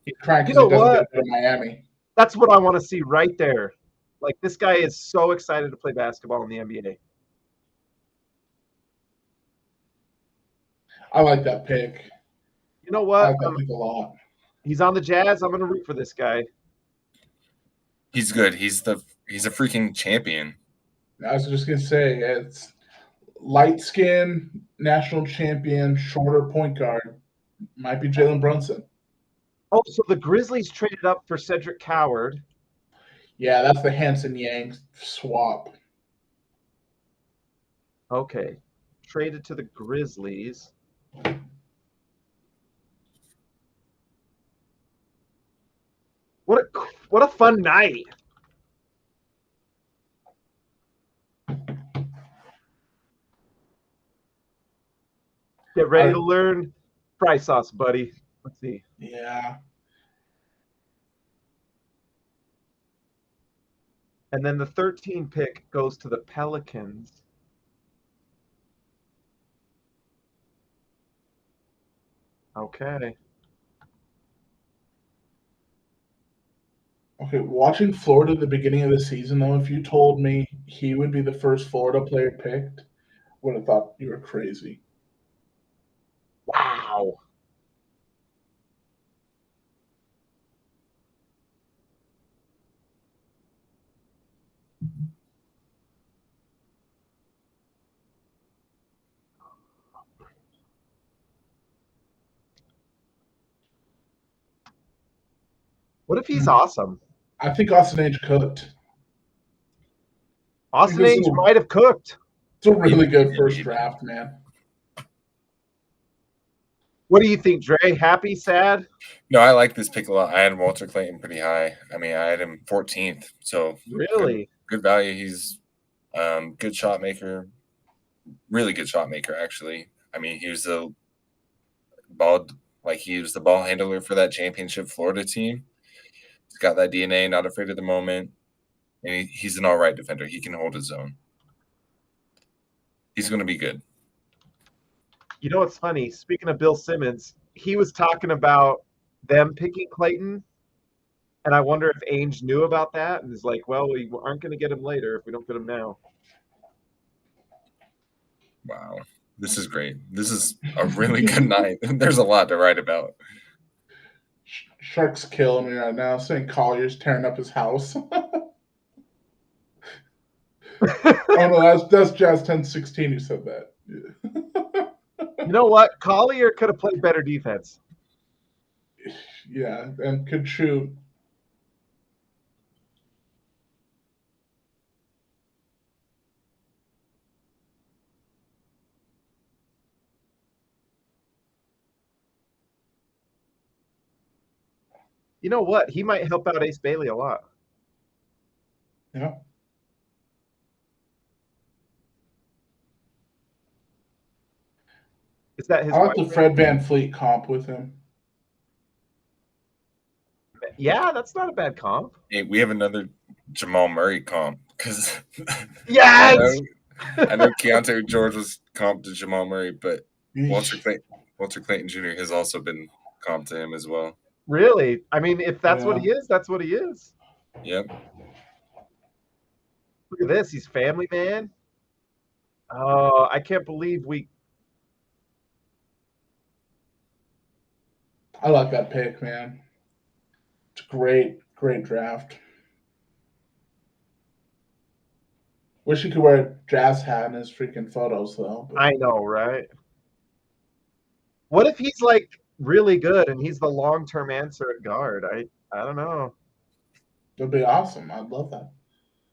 He's crying because he doesn't go to Miami. That's what I want to see right there. Like, this guy is so excited to play basketball in the NBA. I like that pick. You know what? I like that pick a lot. He's on the Jazz. I'm going to root for this guy. He's good. He's a freaking champion. I was just going to say, it's light skin, national champion, shorter point guard. Might be Jalen Brunson. Oh, so the Grizzlies traded up for Cedric Coward. Yeah, that's the Hanson Yang swap. Okay. Traded to the Grizzlies. What a fun night. Get ready to learn fry sauce, buddy. Let's see. Yeah. And then the 13 pick goes to the Pelicans. Okay. Okay, watching Florida at the beginning of the season, though, if you told me he would be the first Florida player picked, I would have thought you were crazy. Wow. What if he's awesome? I think Austin H cooked. Austin H might have cooked. It's a really good first draft, man. What do you think, Dre? Happy, sad? No, I like this pick a lot. I had Walter Clayton pretty high. I mean, I had him 14th. So really good value. He's good shot maker, really good shot maker, actually. I mean, he was the ball handler for that championship Florida team. He's got that DNA, not afraid of the moment, and he's an all right defender. He can hold his own. He's going to be good. You know what's funny? Speaking of Bill Simmons, he was talking about them picking Clayton, and I wonder if Ainge knew about that and is like, well, we aren't going to get him later if we don't get him now. Wow. This is great. This is a really good night. There's a lot to write about. Shark's killing me right now, saying Collier's tearing up his house. Oh, no, that's Jazz 1016 who said that. You know what? Collier could have played better defense. Yeah, and could shoot. You know what? He might help out Ace Bailey a lot. Yeah. Is that his I like the wife? Fred VanVleet comp with him. Yeah, that's not a bad comp. Hey, we have another Jamal Murray comp because yes, I know Keontae George was comp to Jamal Murray, but Walter Clayton Jr. has also been comp to him as well. Really? I mean, if that's what he is, that's what he is. Yep. Look at this. He's family man. Oh, I can't believe we. I like that pick, man. It's a great draft. Wish he could wear a Jazz hat in his freaking photos, though. I know, right? What if he's like really good and he's the long-term answer at guard? I don't know. It'd be awesome. I'd love that.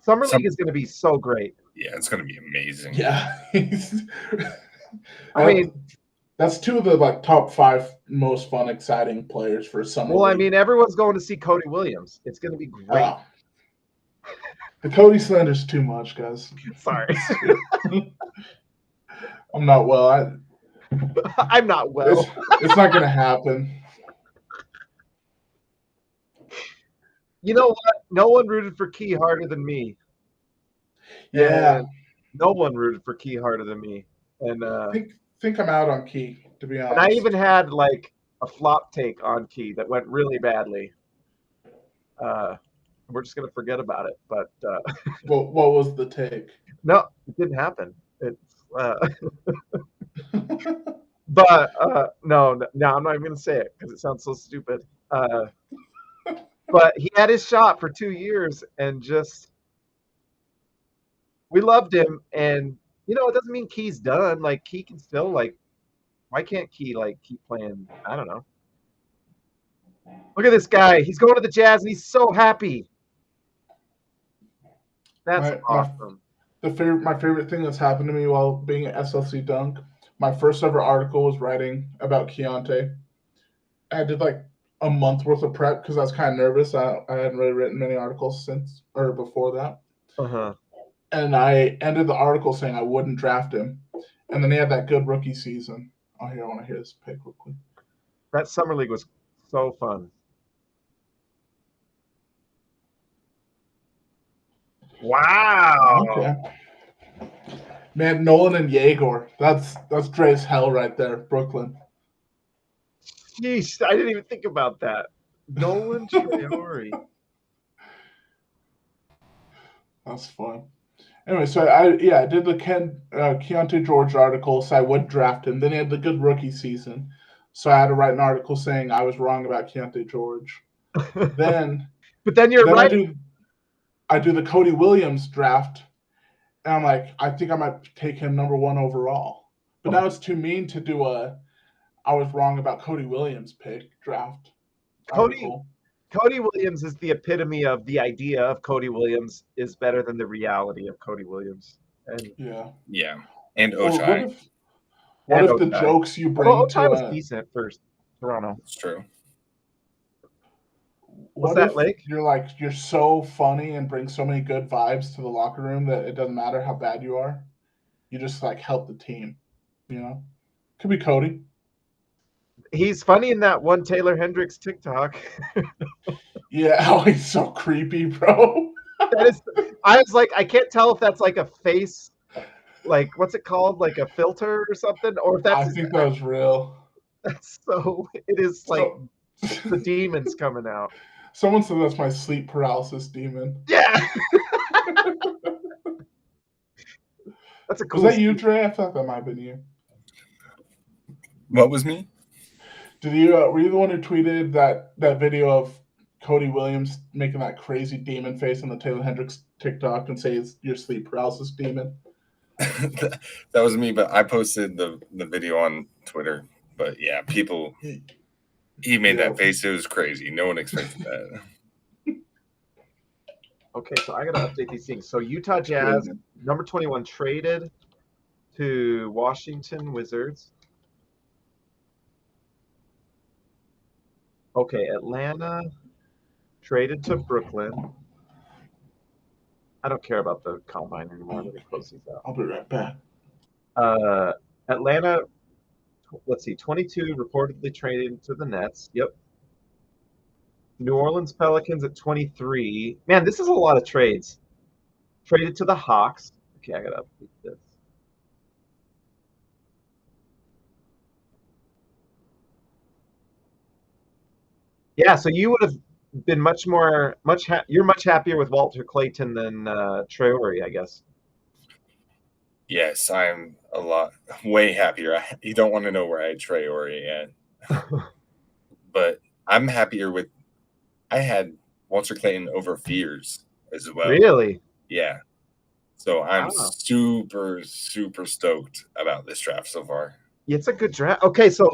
Summer League is going to be so great. Yeah, it's going to be amazing. Yeah. I mean, that's two of the top 5 most fun, exciting players for summer. Well, league. I mean, everyone's going to see Cody Williams. It's going to be great. The Cody slander's too much, guys. Sorry. I'm not well. I'm not well. It's not going to happen. You know what? No one rooted for Key harder than me. Yeah. And no one rooted for Key harder than me. And I think I'm out on Key, to be honest. And I even had like a flop take on Key that went really badly. We're just gonna forget about it. But what was the take? No, it didn't happen. It's but no, I'm not even gonna say it because it sounds so stupid. But he had his shot for 2 years and just we loved him. And it doesn't mean Key's done. Like Key can still why can't Key keep playing? I don't know. Look at this guy. He's going to the Jazz and he's so happy. That's awesome. My favorite thing that's happened to me while being at SLC Dunk, my first ever article was writing about Keontae. I did a month worth of prep because I was kind of nervous. I hadn't really written many articles since or before that. Uh-huh. And I ended the article saying I wouldn't draft him. And then he had that good rookie season. Oh, here, I want to hear this pick real quick. That summer league was so fun. Wow. Okay. Man, Nolan and Yegor. That's Dre's hell right there, Brooklyn. Jeez, I didn't even think about that. Nolan Traore. That's fun. Anyway, so I did the Keontae George article, so I would draft him. Then he had the good rookie season, so I had to write an article saying I was wrong about Keontae George. Then, but then you're right. I do the Cody Williams draft, and I'm like, I think I might take him number 1 overall. But now it's too mean to do I was wrong about Cody Williams pick draft. Cody Williams is the epitome of the idea of Cody Williams is better than the reality of Cody Williams. And yeah. And Ochai. What if the jokes you bring Ochai was decent for Toronto. It's true. What if you're so funny and bring so many good vibes to the locker room that it doesn't matter how bad you are? You just help the team, Could be Cody. He's funny in that one Taylor Hendricks TikTok. Yeah, he's so creepy, bro. I was like, I can't tell if that's like a face, like what's it called, like a filter or something, or if that's. I think that was real. It is like the demons coming out. Someone said that's my sleep paralysis demon. Yeah. That's a cool. Was that you, Trey? I thought that might have been you. What was me? Were you the one who tweeted that video of Cody Williams making that crazy demon face on the Taylor Hendricks TikTok and say it's your sleep paralysis demon? That was me, but I posted the video on Twitter. But yeah, he made that face. It was crazy. No one expected that. Okay, so I gotta update these things. So Utah Jazz, number 21, traded to Washington Wizards. Okay, Atlanta traded to Brooklyn. I don't care about the combine anymore. Let me close these out. I'll be right back. Atlanta, let's see, 22 reportedly traded to the Nets. Yep. New Orleans Pelicans at 23. Man, this is a lot of trades. Traded to the Hawks. Okay, I gotta update this. Yeah, so you would have been you're much happier with Walter Clayton than Traore, I guess. Yes, I'm way happier. You don't want to know where I had Traore yet. But I'm happier with I had Walter Clayton over Fears as well. Really? Yeah. So I'm super, super stoked about this draft so far. Yeah, it's a good draft. Okay, so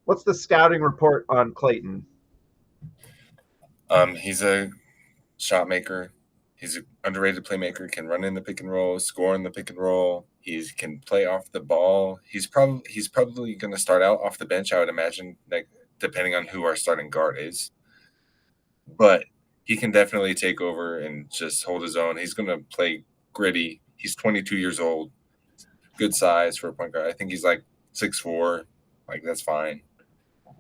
what's the scouting report on Clayton? He's a shot maker. He's an underrated playmaker. Can run in the pick and roll, score in the pick and roll. He can play off the ball. He's probably going to start out off the bench, I would imagine, depending on who our starting guard is. But he can definitely take over and just hold his own. He's going to play gritty. He's 22 years old. Good size for a point guard. I think he's 6'4". That's fine.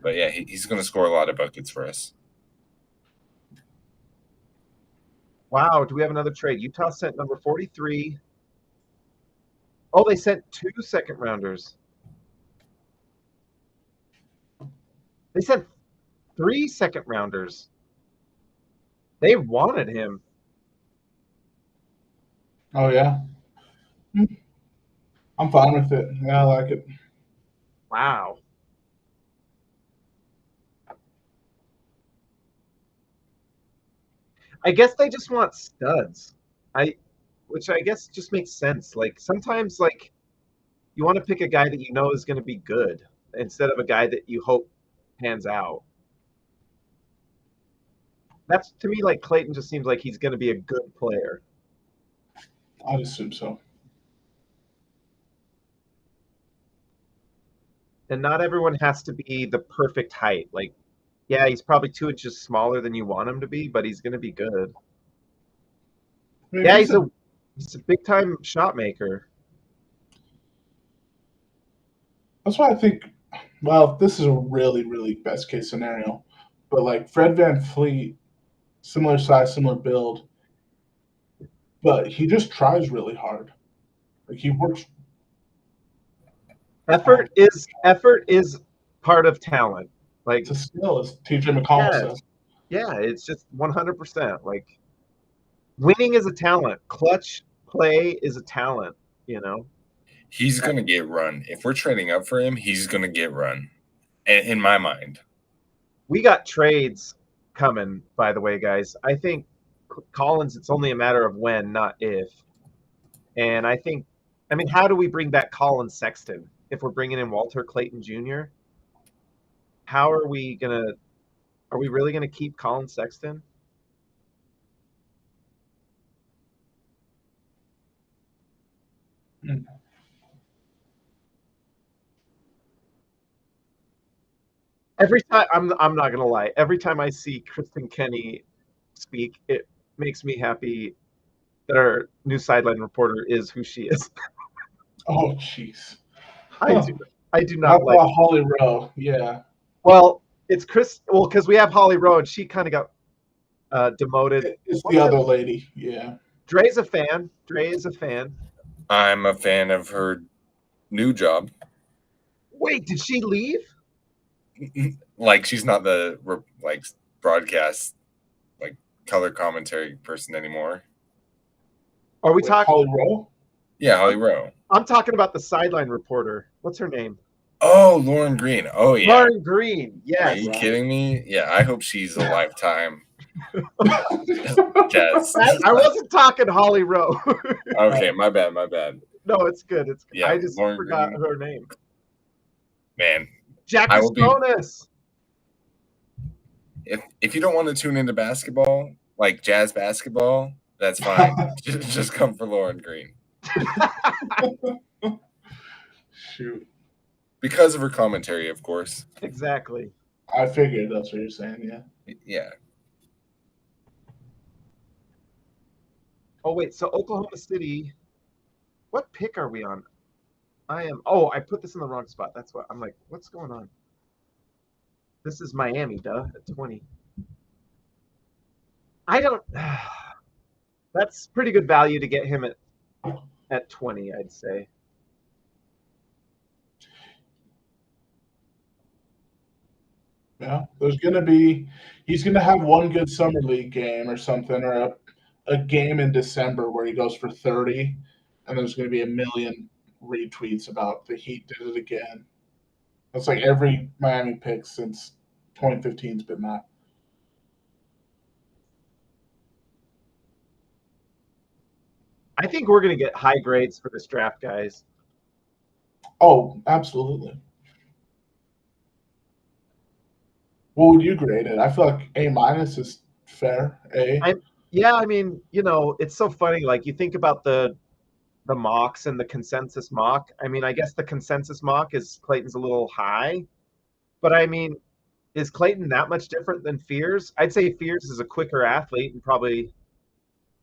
But yeah, he's going to score a lot of buckets for us. Wow, do we have another trade? Utah sent number 43. Oh, they sent 2 second-rounders. They sent 3 second-rounders. They wanted him. Oh, yeah. I'm fine with it. Yeah, I like it. Wow. I guess they just want studs. Which I guess just makes sense. Sometimes you want to pick a guy that you know is going to be good instead of a guy that you hope pans out. That's, to me, Clayton just seems like he's going to be a good player. I'd assume so. And not everyone has to be the perfect height. Yeah, he's probably 2 inches smaller than you want him to be, but he's going to be good. Maybe yeah, he's a big-time shot maker. That's why I think. Well, this is a really, really best case scenario, but like Fred VanVleet, similar size, similar build, but he just tries really hard. Like he works. Effort is part of talent. Like It's a skill, as TJ McConnell yes, says. yeah, it's just 100%. Like winning is a talent. Clutch play is a talent. You know. He's going to get run. If we're trading up for him, he's going to get run. In my mind. We got trades coming, by the way, guys. I think Collins, it's only a matter of when, not if. And I mean, how do we bring back Collins Sexton if we're bringing in Walter Clayton Jr.? How are we really gonna keep Collins Sexton? Every time, I'm not gonna lie, every time I see Kristen Kenny speak, it makes me happy that our new sideline reporter is who she is. Oh, jeez. I do How not like. about Holly Rowe? Yeah. Well, it's Chris. Well, because we have Holly Rowe, and she kind of got demoted. It's the other lady. Yeah. Dre's a fan. Dre is a fan. I'm a fan of her new job. Wait, did she leave? Like she's not the like broadcast like color commentary person anymore. Are we talking Holly Rowe? Yeah, Holly Rowe. I'm talking about the sideline reporter. What's her name? Oh, Lauren Green. Oh yeah. Lauren Green. Yes. Are you kidding me? Yeah, I hope she's a lifetime. Jazz. I wasn't talking Holly Rowe. Okay, my bad. No, it's good. It's good. Yeah, I just Lauren forgot Green. her name. Man, Jackie I will be- Stronis. if you don't want to tune into basketball, like Jazz basketball, that's fine. just come for Lauren Green. Shoot. Because of her commentary, of course. Exactly. I figured that's what you're saying, yeah. Yeah. Oh, wait. So Oklahoma City, what pick are we on? I put this in the wrong spot. That's what I'm like, what's going on? This is Miami, duh, at 20. That's pretty good value to get him at 20, I'd say. Yeah, he's gonna have one good summer league game or something, or a game in December where he goes for 30, and there's gonna be a million retweets about the Heat did it again. That's like every Miami pick since 2015's been that. I think we're going to get high grades for this draft, guys. Oh, absolutely. What would you grade it? I feel like A- is fair. Yeah, I mean, it's so funny. Like you think about the mocks and the consensus mock. I mean, I guess the consensus mock is Clayton's a little high, but I mean, is Clayton that much different than Fears? I'd say Fears is a quicker athlete and probably,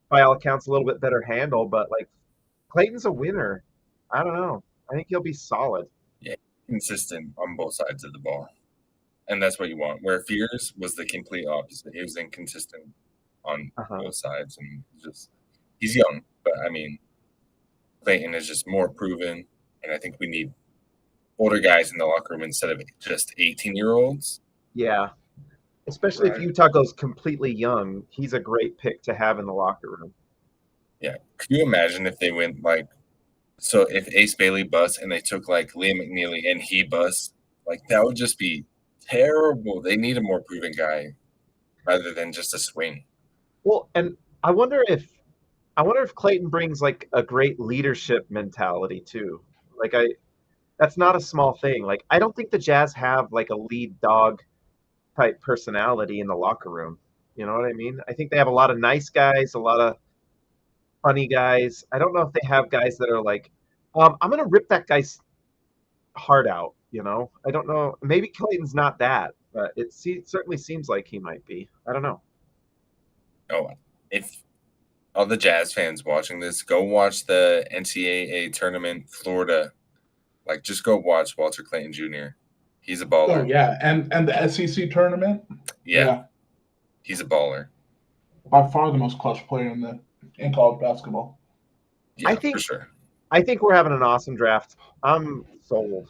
by all accounts, a little bit better handle, but like Clayton's a winner. I don't know. I think he'll be solid. Yeah, consistent on both sides of the ball. And that's what you want. Where Fears was the complete opposite. He was inconsistent on both sides. And he's young, but I mean, Clayton is just more proven. And I think we need older guys in the locker room instead of just 18-year-olds. Yeah. Especially if Utah goes completely young, he's a great pick to have in the locker room. Yeah. Could you imagine if they went so if Ace Bailey busts and they took like Liam McNeely and he busts, like that would just be terrible. They need a more proven guy rather than just a swing. Well, and I wonder if Clayton brings like a great leadership mentality too. Like that's not a small thing. Like I don't think the Jazz have like a lead dog type personality in the locker room. You know what I mean? I think they have a lot of nice guys, a lot of funny guys. I don't know if they have guys that are like, I'm going to rip that guy's heart out. I don't know. Maybe Clayton's not that, but it certainly seems like he might be. I don't know. Oh, if all the Jazz fans watching this, go watch the NCAA tournament, Florida Like, just go watch Walter Clayton Jr. He's a baller. Oh yeah, and the SEC tournament. Yeah. He's a baller. By far the most clutch player in college basketball. Yeah, I think for sure. I think we're having an awesome draft. I'm sold.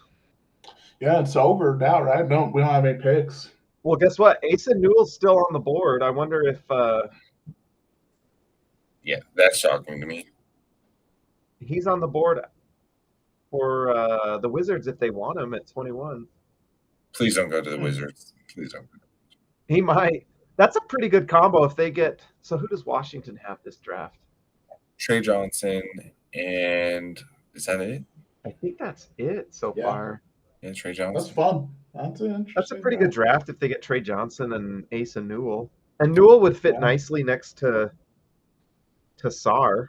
Yeah, it's over now, right? We don't have any picks. Well, guess what? Asa Newell's still on the board. I wonder if Yeah, that's shocking to me. he's on the board for the Wizards if they want him at 21. Please don't go to the Wizards. Please don't. He might. That's a pretty good combo if they get. So who does Washington have this draft? Trey Johnson, and is that it? I think that's it so far. Yeah, Trey Johnson. That's fun. That's a pretty good draft if they get Trey Johnson and Asa Newell. And Newell would fit nicely next to Sarr.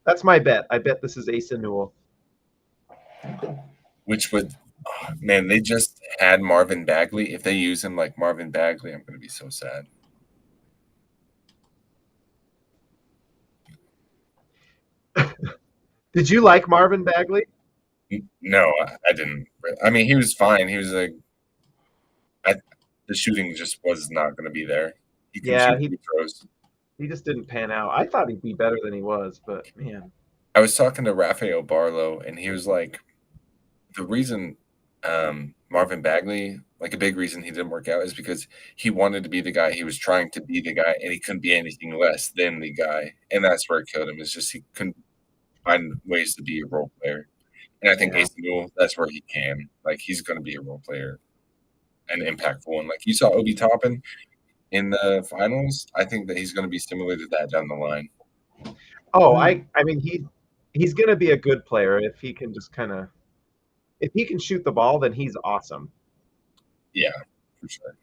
That's my bet. I bet this is Asa Newell. Okay. Which would, man, they just had Marvin Bagley. If they use him like Marvin Bagley, I'm going to be so sad. Did you like Marvin Bagley? No, I didn't. I mean, he was fine. He was like, the shooting just was not going to be there. He just didn't pan out. I thought he'd be better than he was, but man. I was talking to Rafael Barlow, and he was like, the reason Marvin Bagley, like a big reason he didn't work out is because he wanted to be the guy. He was trying to be the guy, and he couldn't be anything less than the guy. And that's where it killed him. It's just he couldn't find ways to be a role player. And I think Asa Newell, that's where he can. Like, he's going to be a role player and impactful one. Like, you saw Obi Toppin in the finals. I think that he's going to be similar to that down the line. Oh, I mean, he's going to be a good player if he can just kind of – if he can shoot the ball, then he's awesome. Yeah, for sure.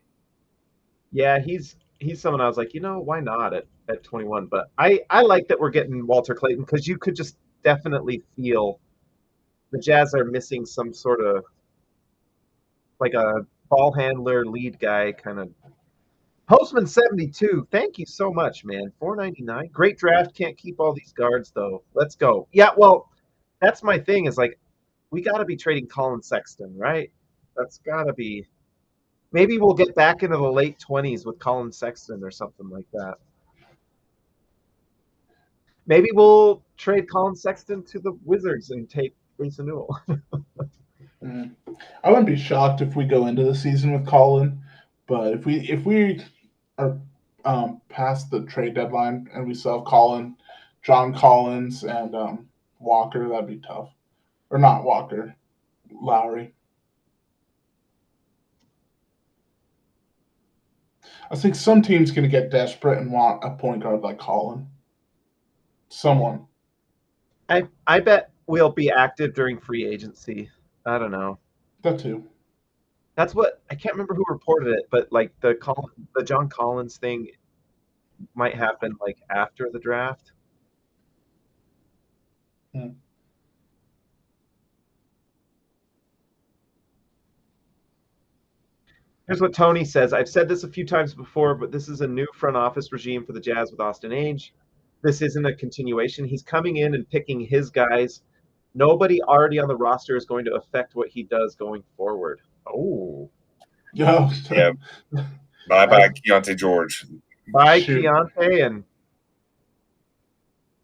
Yeah, he's someone I was like, why not at 21? But I like that we're getting Walter Clayton because you could just definitely feel the Jazz are missing some sort of like a ball handler, lead guy kind of. Postman 72, thank you so much, man. $4.99, great draft. Can't keep all these guards though. Let's go. Yeah, well, that's my thing. Is like we got to be trading Colin Sexton, right? That's got to be. Maybe we'll get back into the late 20s with Colin Sexton or something like that. Maybe we'll trade Colin Sexton to the Wizards and take Asa Newell. I wouldn't be shocked if we go into the season with Colin, but if we are past the trade deadline and we still have Colin, John Collins, and Walker, that'd be tough. Or not Walker, Lowry. I think some team's going to get desperate and want a point guard like Colin. Someone. I bet we'll be active during free agency. I don't know. That too. That's what I can't remember who reported it, but like the John Collins thing might happen like after the draft. Here's what Tony says. I've said this a few times before, but this is a new front office regime for the Jazz with Austin Ainge. This isn't a continuation. He's coming in and picking his guys. Nobody already on the roster is going to affect what he does going forward. Oh. Yeah. Bye-bye, Keontae George. Bye, Keontae. And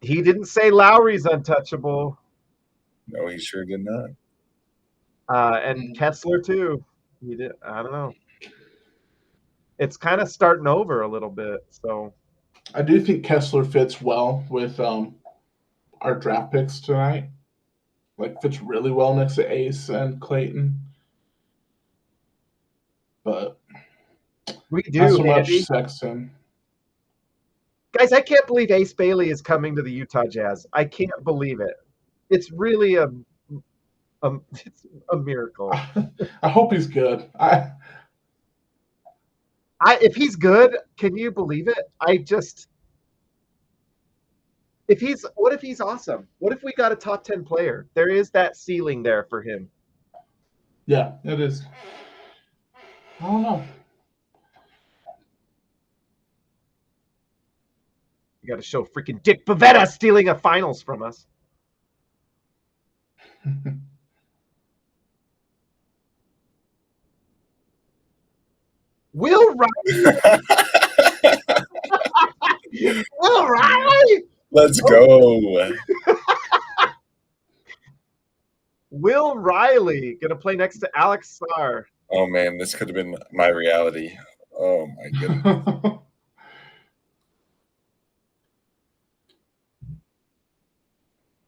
he didn't say Lowry's untouchable. No, he sure did not. And Kessler, too. He did. I don't know. It's kind of starting over a little bit. So I do think Kessler fits well with our draft picks tonight. Like, fits really well next to Ace and Clayton. But we do, not so much Andy. Sexton. Guys, I can't believe Ace Bailey is coming to the Utah Jazz. I can't believe it. It's really it's a miracle. I hope he's good. If he's good, can you believe it? What if he's awesome? What if we got a top 10 player? There is that ceiling there for him. Yeah, it is. I don't know. You got to show freaking Dick Pavetta stealing a finals from us. Riley. Will Riley. Let's go. Will Riley gonna play next to Alex Sarr. Oh man, this could have been my reality. Oh my goodness.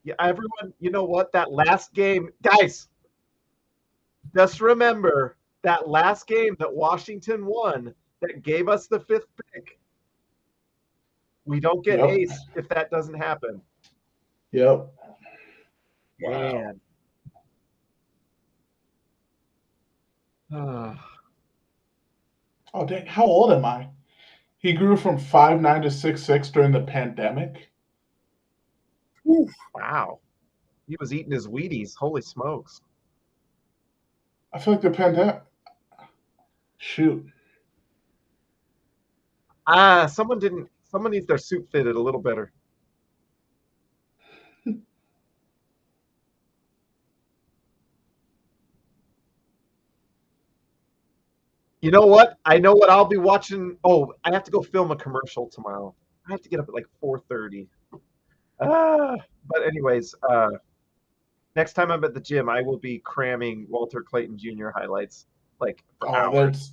Yeah, everyone, you know what? That last game, guys, just remember that last game that Washington won that gave us the 5th pick. We don't get ace if that doesn't happen. Yep. Wow. Man. Oh, dang. How old am I? He grew from 5'9" to 6'6" during the pandemic. Wow. He was eating his Wheaties. Holy smokes. I feel like the pandemic. Shoot. Someone needs their suit fitted a little better. You know what? I know what I'll be watching. Oh, I have to go film a commercial tomorrow. I have to get up at like 4:30. But anyways, next time I'm at the gym, I will be cramming Walter Clayton Jr. highlights for hours.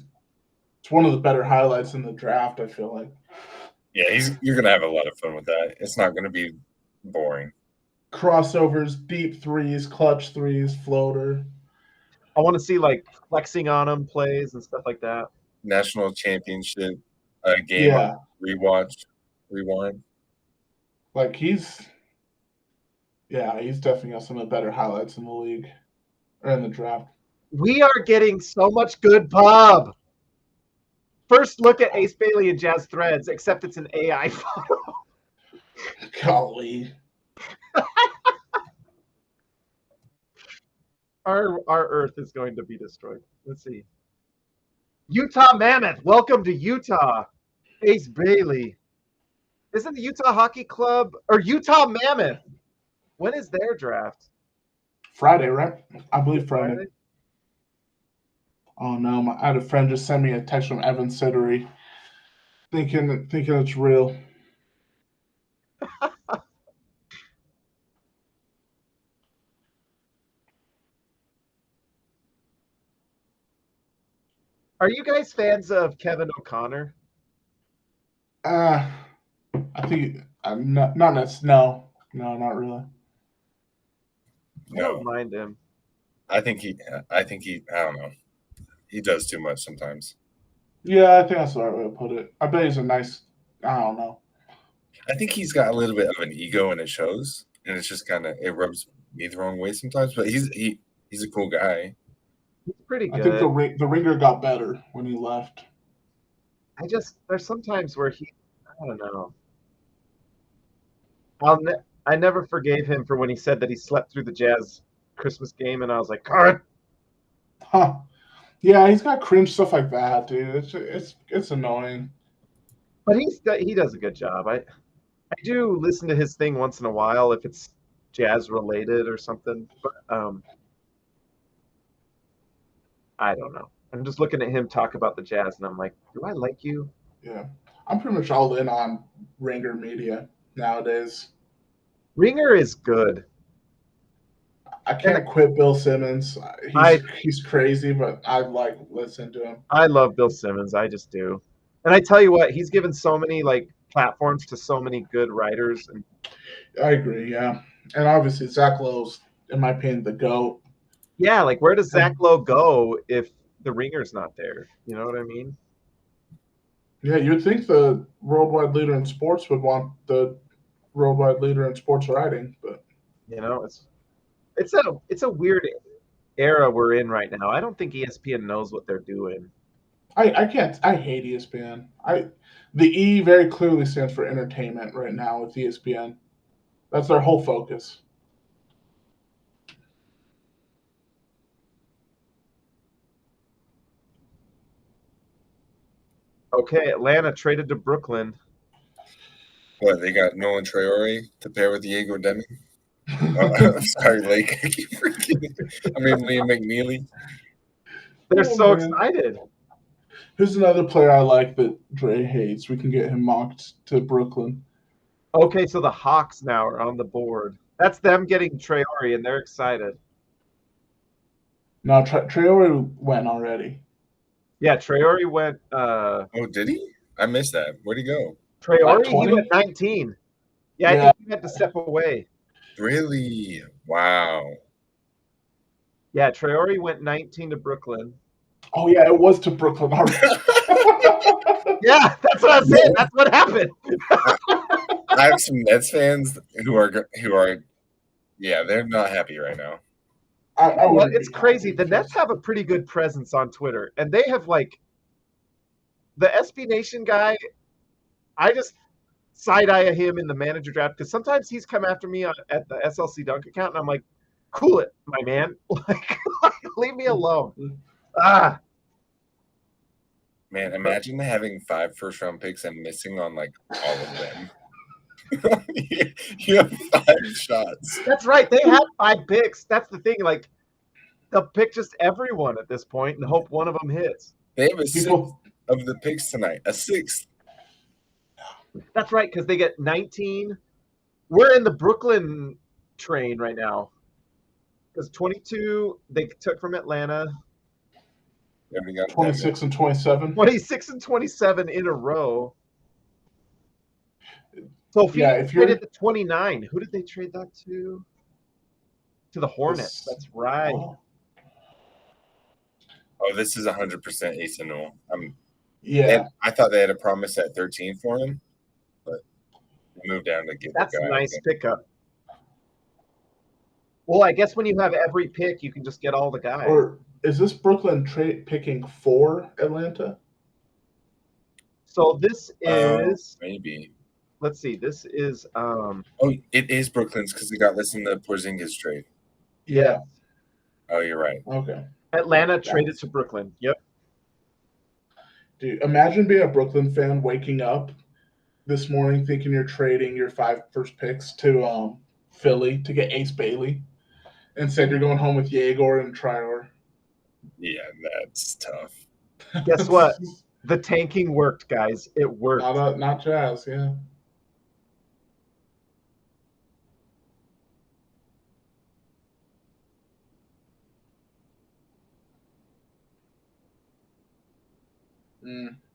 It's one of the better highlights in the draft, I feel like. Yeah, you're gonna have a lot of fun with that. It's not gonna be boring. Crossovers, deep threes, clutch threes, floater. I want to see flexing on him plays and stuff like that. National championship game rewind. Like he's definitely got some of the better highlights in the league or in the draft. We are getting so much good pub. First look at Ace Bailey and Jazz Threads, except it's an AI photo. Golly. Our Earth is going to be destroyed. Let's see. Utah Mammoth, welcome to Utah. Ace Bailey. Isn't the Utah Hockey Club or Utah Mammoth? When is their draft? Friday, right? I believe Friday. Oh no, I had a friend just send me a text from Evan Sittery thinking it's real. Are you guys fans of Kevin O'Connor? I think not necessarily. No, not really. I don't mind him. I think he. I don't know. He does too much sometimes. Yeah, I think that's the right way to put it. I bet he's a nice. I don't know. I think he's got a little bit of an ego, and it shows, and it's just kind of it rubs me the wrong way sometimes. But he's a cool guy. He's pretty good. I think the ringer got better when he left. There's sometimes where I don't know. I never forgave him for when he said that he slept through the Jazz Christmas game, and I was like, "Cut." Huh. Yeah, he's got cringe stuff like that, dude. It's annoying. But he does a good job. I do listen to his thing once in a while if it's Jazz related or something. But I don't know. I'm just looking at him talk about the Jazz, and I'm like, do I like you? Yeah. I'm pretty much all in on Ringer Media nowadays. Ringer is good. I can't quit Bill Simmons. He's crazy, but I like listening to him. I love Bill Simmons. I just do. And I tell you what, he's given so many platforms to so many good writers. And I agree, yeah. And obviously Zach Lowe's, in my opinion, the GOAT. Yeah, where does Zach Lowe go if the Ringer's not there? You know what I mean? Yeah, you'd think the worldwide leader in sports would want the worldwide leader in sports writing, but it's a weird era we're in right now. I don't think ESPN knows what they're doing. I hate ESPN. The E very clearly stands for entertainment right now with ESPN. That's their whole focus. Okay, Atlanta traded to Brooklyn. What, they got Nolan Traore to pair with Diego Deming? I'm sorry, Lake. Liam McNeely. They're so excited. Who's another player I like that Dre hates? We can get him mocked to Brooklyn. Okay, so the Hawks now are on the board. That's them getting Traore, and they're excited. No, Traore went already. Yeah, Traore went. Oh, did he? I missed that. Where'd he go? Traore, Like he 20? went 19. Yeah, I Yeah. think he had to step away. Really? Wow. Yeah, Traore went 19 to Brooklyn. Oh yeah, it was to Brooklyn already. Yeah, that's what I was saying. That's what happened. I have some Nets fans who are yeah, they're not happy right now. Well, it's crazy. The Nets have a pretty good presence on Twitter, and they have like the SB Nation guy. I just side eye him in the manager draft because sometimes he's come after me at the SLC Dunk account, and I'm like, "Cool it, my man. Like, leave me alone." Ah, man, imagine having 5 first-round picks and missing on like all of them. You have 5 shots. That's right. They have 5 picks. That's the thing. Like, they'll pick just everyone at this point and hope one of them hits. They have a 6th of the picks tonight. A 6th. That's right, because they get 19. We're in the Brooklyn train right now. Because 22 they took from Atlanta. 26 and 27. 26 and 27 in a row. So if if you traded to 29, who did they trade that to? To the Hornets. That's right. Oh, this is 100% Ace and Newell. Yeah. I thought they had a promise at 13 for him, but they moved down to get That's the guy. A nice pickup. Well, I guess when you have every pick, you can just get all the guys. Or is this Brooklyn picking for Atlanta? So this is maybe. Let's see. This is Oh, it is Brooklyn's because they got this in the Porzingis trade. Yeah. Oh, you're right. Okay. Atlanta traded to Brooklyn. Yep. Dude, imagine being a Brooklyn fan waking up this morning thinking you're trading your 5 first picks to Philly to get Ace Bailey. Instead, you're going home with Yegor and Traore. Yeah, that's tough. Guess what? The tanking worked, guys. It worked. Not Jazz, yeah.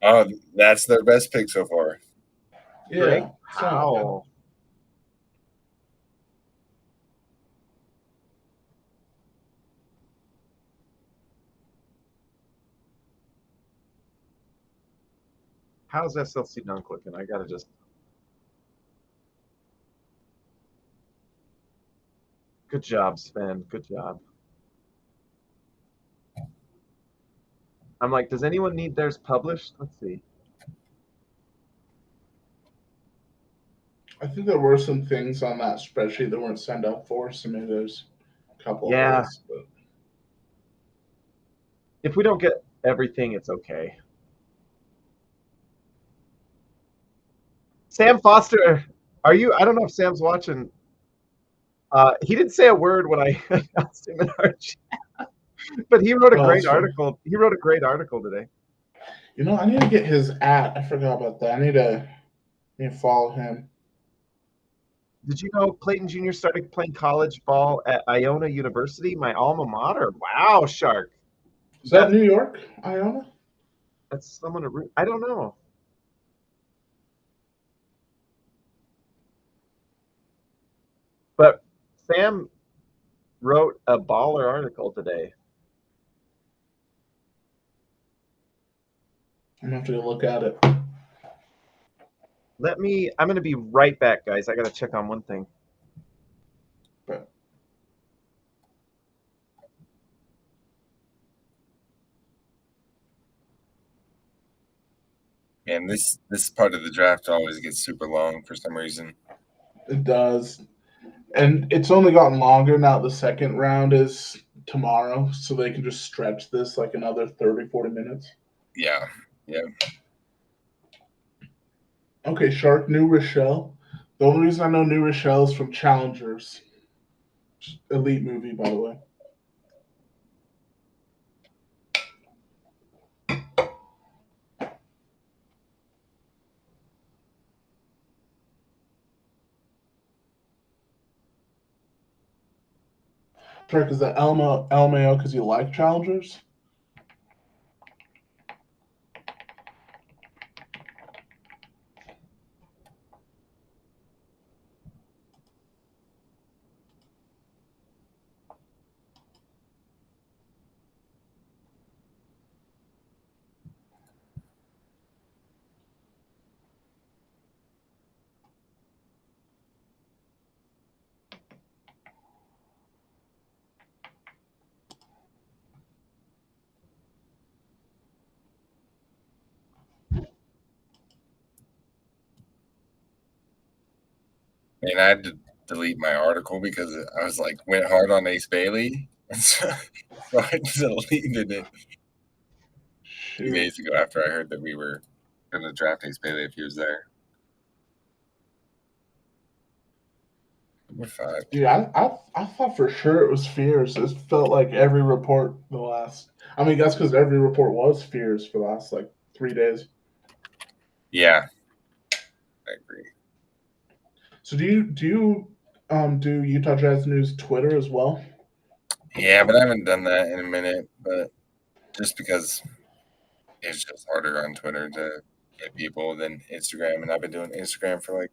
Oh, that's their best pick so far. Yeah. Wow. How's SLC Dunk looking? I gotta just. Good job, Sven. Good job. I'm like, does anyone need theirs published? Let's see. I think there were some things on that spreadsheet that weren't sent out for, so maybe there's a couple of those. But if we don't get everything, it's okay. Sam Foster, are you? I don't know if Sam's watching. He didn't say a word when I announced him in our chat, but he wrote a great article. He wrote a great article today. You know, I need to get his @ I forgot about that. I need to follow him. Did you know Clayton Jr. started playing college ball at Iona University, my alma mater? Wow, Shark. Is that New York, Iona? That's someone to. I don't know. But Sam wrote a baller article today. I'm going to have to look at it. I'm going to be right back, guys. I got to check on one thing. Okay. Man, this part of the draft always gets super long for some reason. It does. And it's only gotten longer now. The second round is tomorrow, so they can just stretch this like another 30, 40 minutes. Yeah. Okay, Shark, New Rochelle. The only reason I know New Rochelle is from Challengers. Elite movie, by the way. Turk, is that LMAO because you like challengers? And I had to delete my article because I was like, went hard on Ace Bailey. So I deleted it 2 days ago after I heard that we were going to draft Ace Bailey if he was there. Number 5. Yeah, I thought for sure it was Fears. It felt like every report the last. I mean, that's because every report was Fears for the last like 3 days. Yeah, I agree. So do you do Utah Jazz News Twitter as well? Yeah, but I haven't done that in a minute. But just because it's just harder on Twitter to get people than Instagram, and I've been doing Instagram for like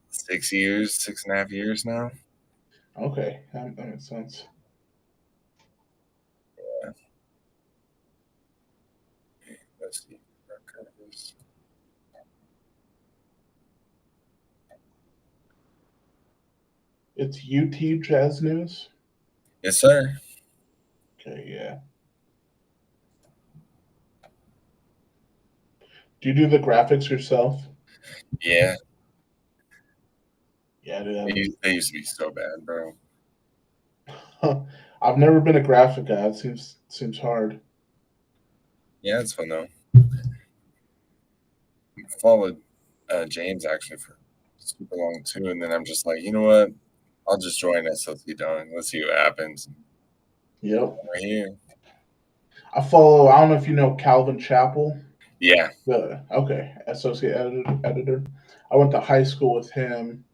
6 years, 6.5 years now. Okay, that makes sense. Yeah. Let's see. It's UT Jazz News? Yes, sir. Okay, yeah. Do you do the graphics yourself? Yeah. Yeah, dude. They used to be so bad, bro. I've never been a graphic guy. It seems hard. Yeah, it's fun though. I followed James actually for super long too, and then I'm just like, you know what? I'll just join SLC Dunk. Let's see what happens. Yep. Right here. I follow. I don't know if you know Calvin Chappell. Yeah. Okay, associate editor. I went to high school with him.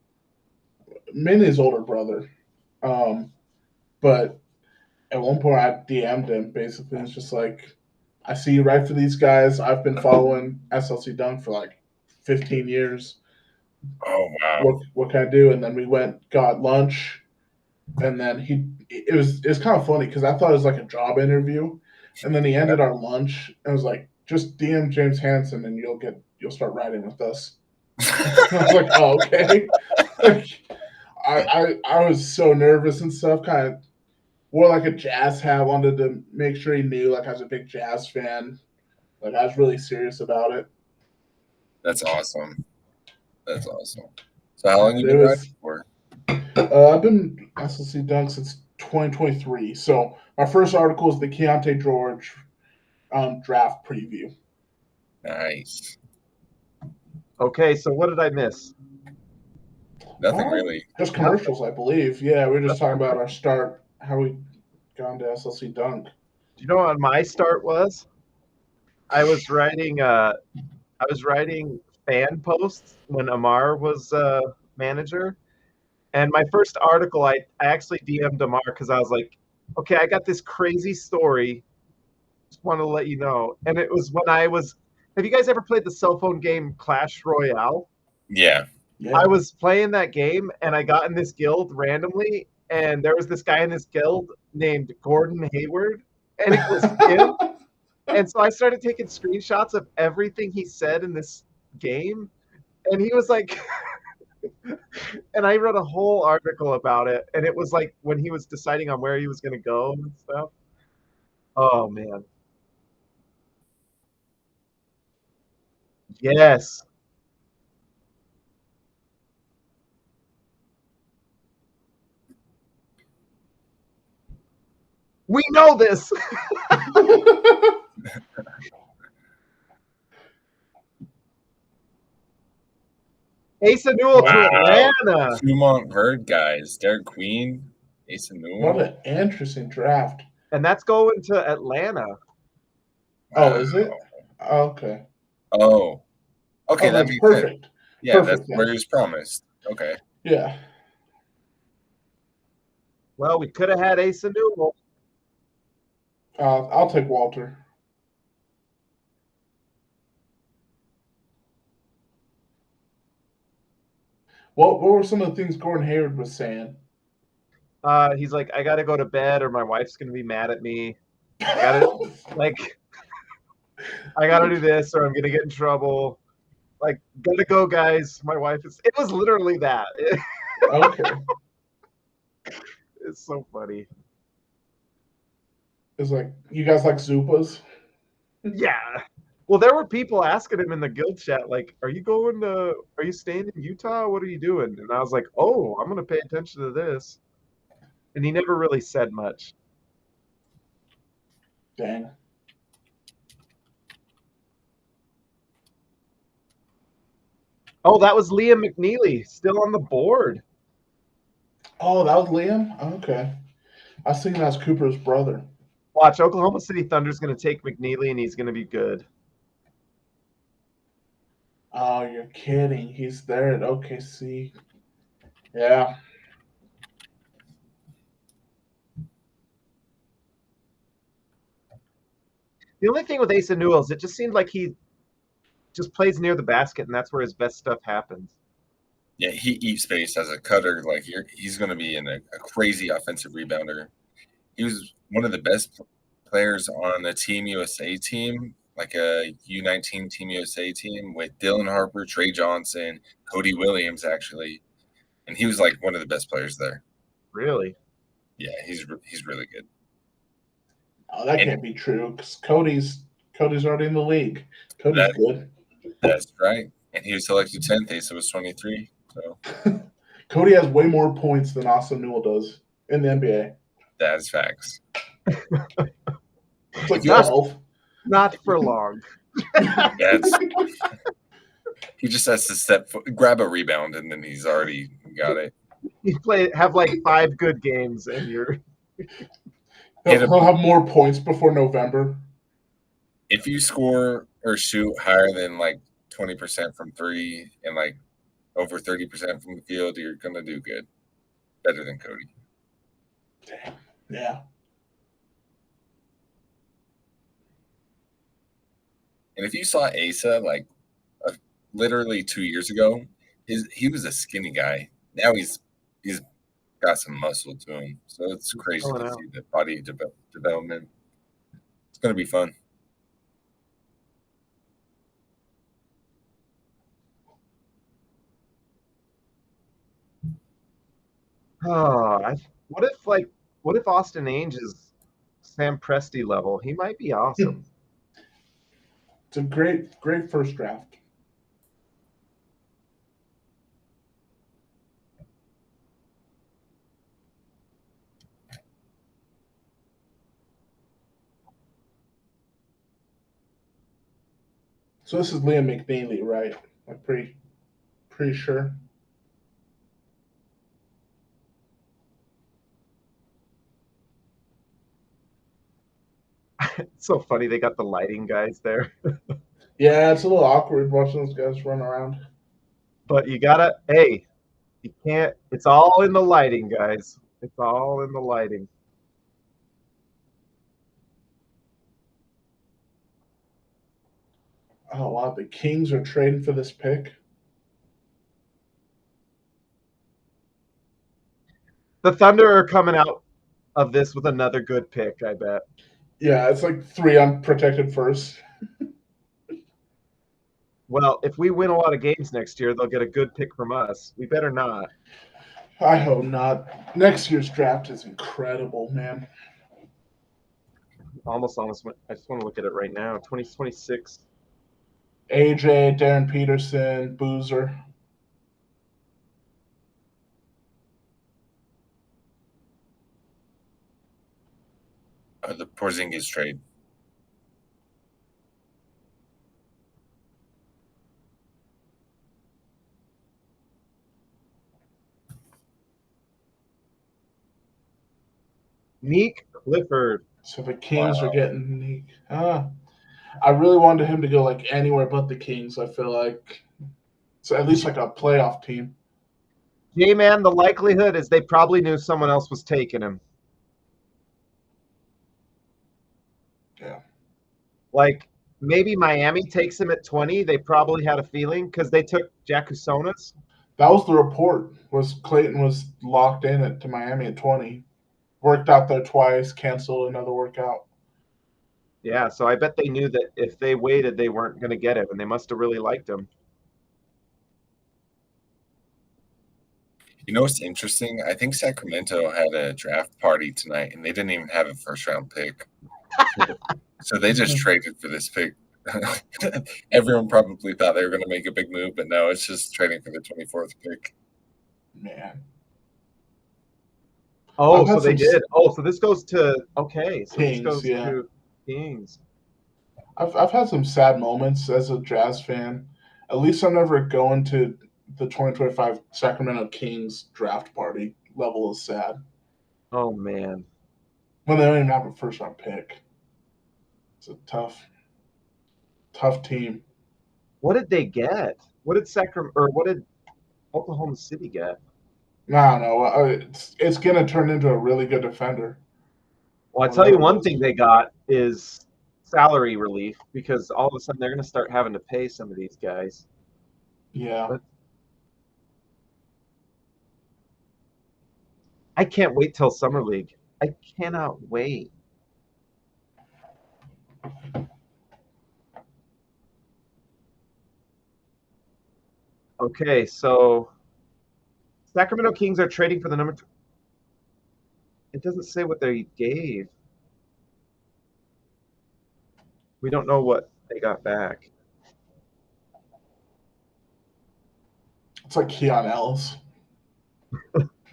Mainly his older brother. But at one point I DM'd him. Basically, it's just like, I see you write for these guys. I've been following SLC Dunk for like 15 years. Oh wow. What can I do? And then we got lunch, and then it was kind of funny because I thought it was like a job interview, and then he ended our lunch and was like, just DM James Hansen and you'll start writing with us. I was like, oh, okay. Like, I was so nervous and stuff, kind of wore like a Jazz hat, wanted to make sure he knew like I was a big Jazz fan. Like, I was really serious about it. That's awesome. So how long have you been writing for? I've been SLC Dunk since 2023. So my first article is the Keontae George draft preview. Nice. Okay, so what did I miss? Nothing really. Just commercials, I believe. Yeah, we were just talking about our start, how we got into SLC Dunk. Do you know what my start was? I was writing fan posts when Amar was manager, and my first article I actually DM'd Amar because I was like, okay, I got this crazy story. Just want to let you know. And it was when I was. Have you guys ever played the cell phone game Clash Royale? Yeah. I was playing that game, and I got in this guild randomly, and there was this guy in this guild named Gordon Hayward, and it was him. And so I started taking screenshots of everything he said in this game, and he was like, and I wrote a whole article about it, and it was like when he was deciding on where he was going to go and stuff. Oh, man. Yes. We know this. Asa Newell to Atlanta. Fremont Herd guys. Derek Queen, Asa Newell. What an interesting draft. And that's going to Atlanta. Oh, is it? Oh, okay. Oh. Okay, that makes perfect. Sense. Yeah, perfect, that's where he was promised. Okay. Yeah. Well, we could have had Asa Newell. I'll take Walter. What were some of the things Gordon Hayward was saying? He's like, I got to go to bed or my wife's going to be mad at me. I got to I got to do this or I'm going to get in trouble. Like, gotta go, guys. My wife is. It was literally that. Okay. It's so funny. It's like, you guys like Zupas? Yeah. Well, there were people asking him in the guild chat, like, are you staying in Utah? What are you doing? And I was like, oh, I'm going to pay attention to this. And he never really said much. Dang. Oh, that was Liam McNeely, still on the board. Oh, that was Liam? Okay. I was thinking that's Cooper's brother. Watch, Oklahoma City Thunder's going to take McNeely, and he's going to be good. Oh, you're kidding. He's there at OKC. Yeah. The only thing with Asa Newell is it just seemed like he just plays near the basket, and that's where his best stuff happens. Yeah, he eats space as a cutter. Like he's going to be a crazy offensive rebounder. He was one of the best players on the Team USA team, like a U19 Team USA team with Dylan Harper, Trey Johnson, Cody Williams, actually, and he was like one of the best players there. Really? Yeah, he's really good. Oh, that can't be true because Cody's already in the league. Cody's good. That's right. And he was selected 10th. Asa was 23. So Cody has way more points than Asa Newell does in the NBA. That's facts. It's like 12. Not for long. He just has to grab a rebound, and then he's already got it. You have like 5 good games, and you're. He'll have more points before November. If you score or shoot higher than like 20% from 3 and like over 30% from the field, you're gonna do good. Better than Cody. Damn. Yeah. And if you saw Asa like literally 2 years ago, he was a skinny guy. Now he's got some muscle to him. So it's crazy to see the body development. It's going to be fun. Oh, what if Austin Ainge is Sam Presti level? He might be awesome. It's a great first draft. So this is Liam McNeely, right? I'm pretty sure. It's so funny they got the lighting guys there. Yeah, it's a little awkward watching those guys run around. But you can't. It's all in the lighting, guys. It's all in the lighting. Oh wow, the Kings are trading for this pick. The Thunder are coming out of this with another good pick, I bet. Yeah, it's like 3 unprotected firsts. Well, if we win a lot of games next year, they'll get a good pick from us. We better not. I hope not. Next year's draft is incredible, man. Almost. I just want to look at it right now. 2026. AJ, Darren Peterson, Boozer. The Porzingis trade. Neek Clifford. So the Kings are getting Neek. I really wanted him to go like anywhere but the Kings. I feel like it's at least like a playoff team. J-Man, the likelihood is they probably knew someone else was taking him. Yeah. Like, maybe Miami takes him at 20. They probably had a feeling because they took Jack Usonas. That was the report. Was Clayton was locked in to Miami at 20. Worked out there twice, canceled another workout. Yeah, so I bet they knew that if they waited, they weren't going to get him, and they must have really liked him. You know what's interesting? I think Sacramento had a draft party tonight, and they didn't even have a first-round pick. So they just traded for this pick. Everyone probably thought they were going to make a big move, but no, it's just trading for the 24th pick. Man. Oh, so they did. Oh, so this goes to Kings, this goes to Kings. I've had some sad moments as a Jazz fan. At least I'm never going to the 2025 Sacramento Kings draft party. Level is sad. Oh man. When they don't even have a first round pick. It's a tough team. What did they get? What did Oklahoma City get? No. It's going to turn into a really good defender. Well, I tell you one thing they got is salary relief because all of a sudden they're going to start having to pay some of these guys. Yeah. But I can't wait till Summer League. I cannot wait. Okay, so Sacramento Kings are trading for the number 2. It doesn't say what they gave. We don't know what they got back. It's like Keon Ellis.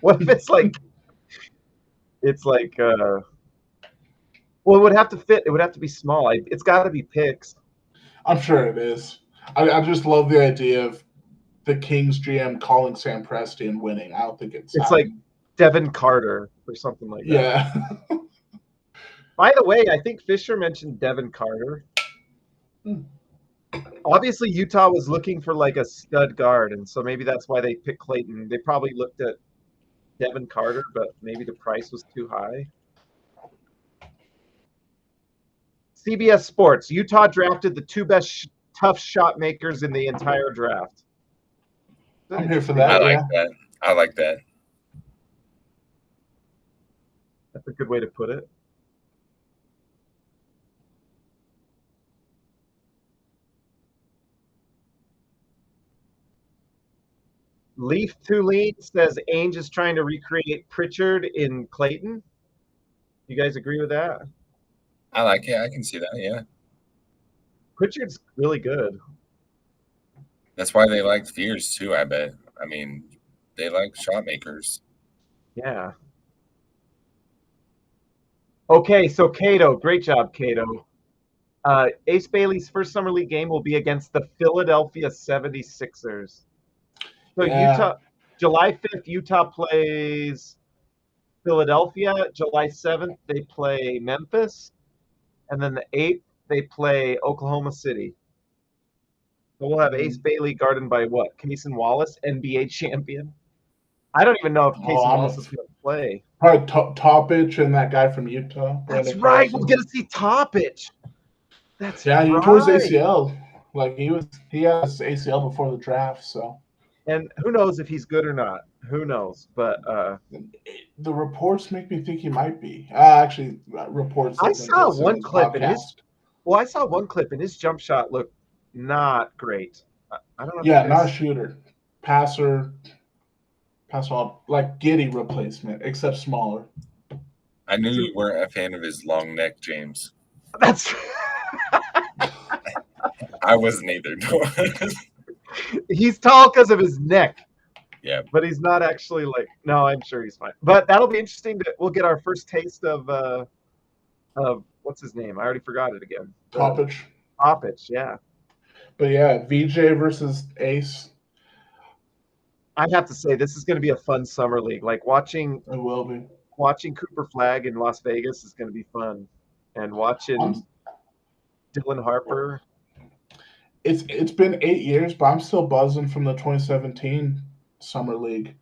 What if it's like well, it would have to fit. It would have to be small. It's got to be picks. I'm sure it is. I just love the idea of the Kings GM calling Sam Presti and winning. I don't think it's like Devin Carter or something like that. Yeah. By the way, I think Fisher mentioned Devin Carter. Obviously, Utah was looking for like a stud guard, and so maybe that's why they picked Clayton. They probably looked at Devin Carter, but maybe the price was too high. CBS Sports, Utah drafted the 2 best tough shot makers in the entire draft. I'm here for that. I like that. That's a good way to put it. Leaf Tulane says Ainge is trying to recreate Pritchard in Clayton. You guys agree with that? I like it. I can see that, yeah. Pritchard's really good. That's why they like Fears, too, I bet. I mean, they like shot makers. Yeah. Okay, so Cato. Great job, Cato. Ace Bailey's first Summer League game will be against the Philadelphia 76ers. So Utah, July 5th, Utah plays Philadelphia. July 7th, they play Memphis. And then the 8th, they play Oklahoma City. So we'll have Ace Bailey guarded by what? Cason Wallace, NBA champion. I don't even know if Cason Wallace is going to play. Probably Topic and that guy from Utah. That's right. We're going to see Topic. That's he tore his ACL. Like he has ACL before the draft, so. And who knows if he's good or not? Who knows? But the reports make me think he might be. Actually, reports. I saw one clip in his. Well, I saw one clip and his jump shot looked not great. I don't know. Yeah, not a shooter, passer, like Giddy replacement, except smaller. I knew you weren't a fan of his long neck, James. That's. I wasn't either. He's tall because of his neck. Yeah. But he's not actually like. No, I'm sure he's fine. But that'll be interesting. We'll get our first taste of what's his name? I already forgot it again. Topic, yeah. But yeah, VJ versus Ace. I have to say this is going to be a fun summer league. Like watching. It will be. Watching Cooper Flagg in Las Vegas is going to be fun, and watching Dylan Harper. It's been 8 years, but I'm still buzzing from the 2017 summer league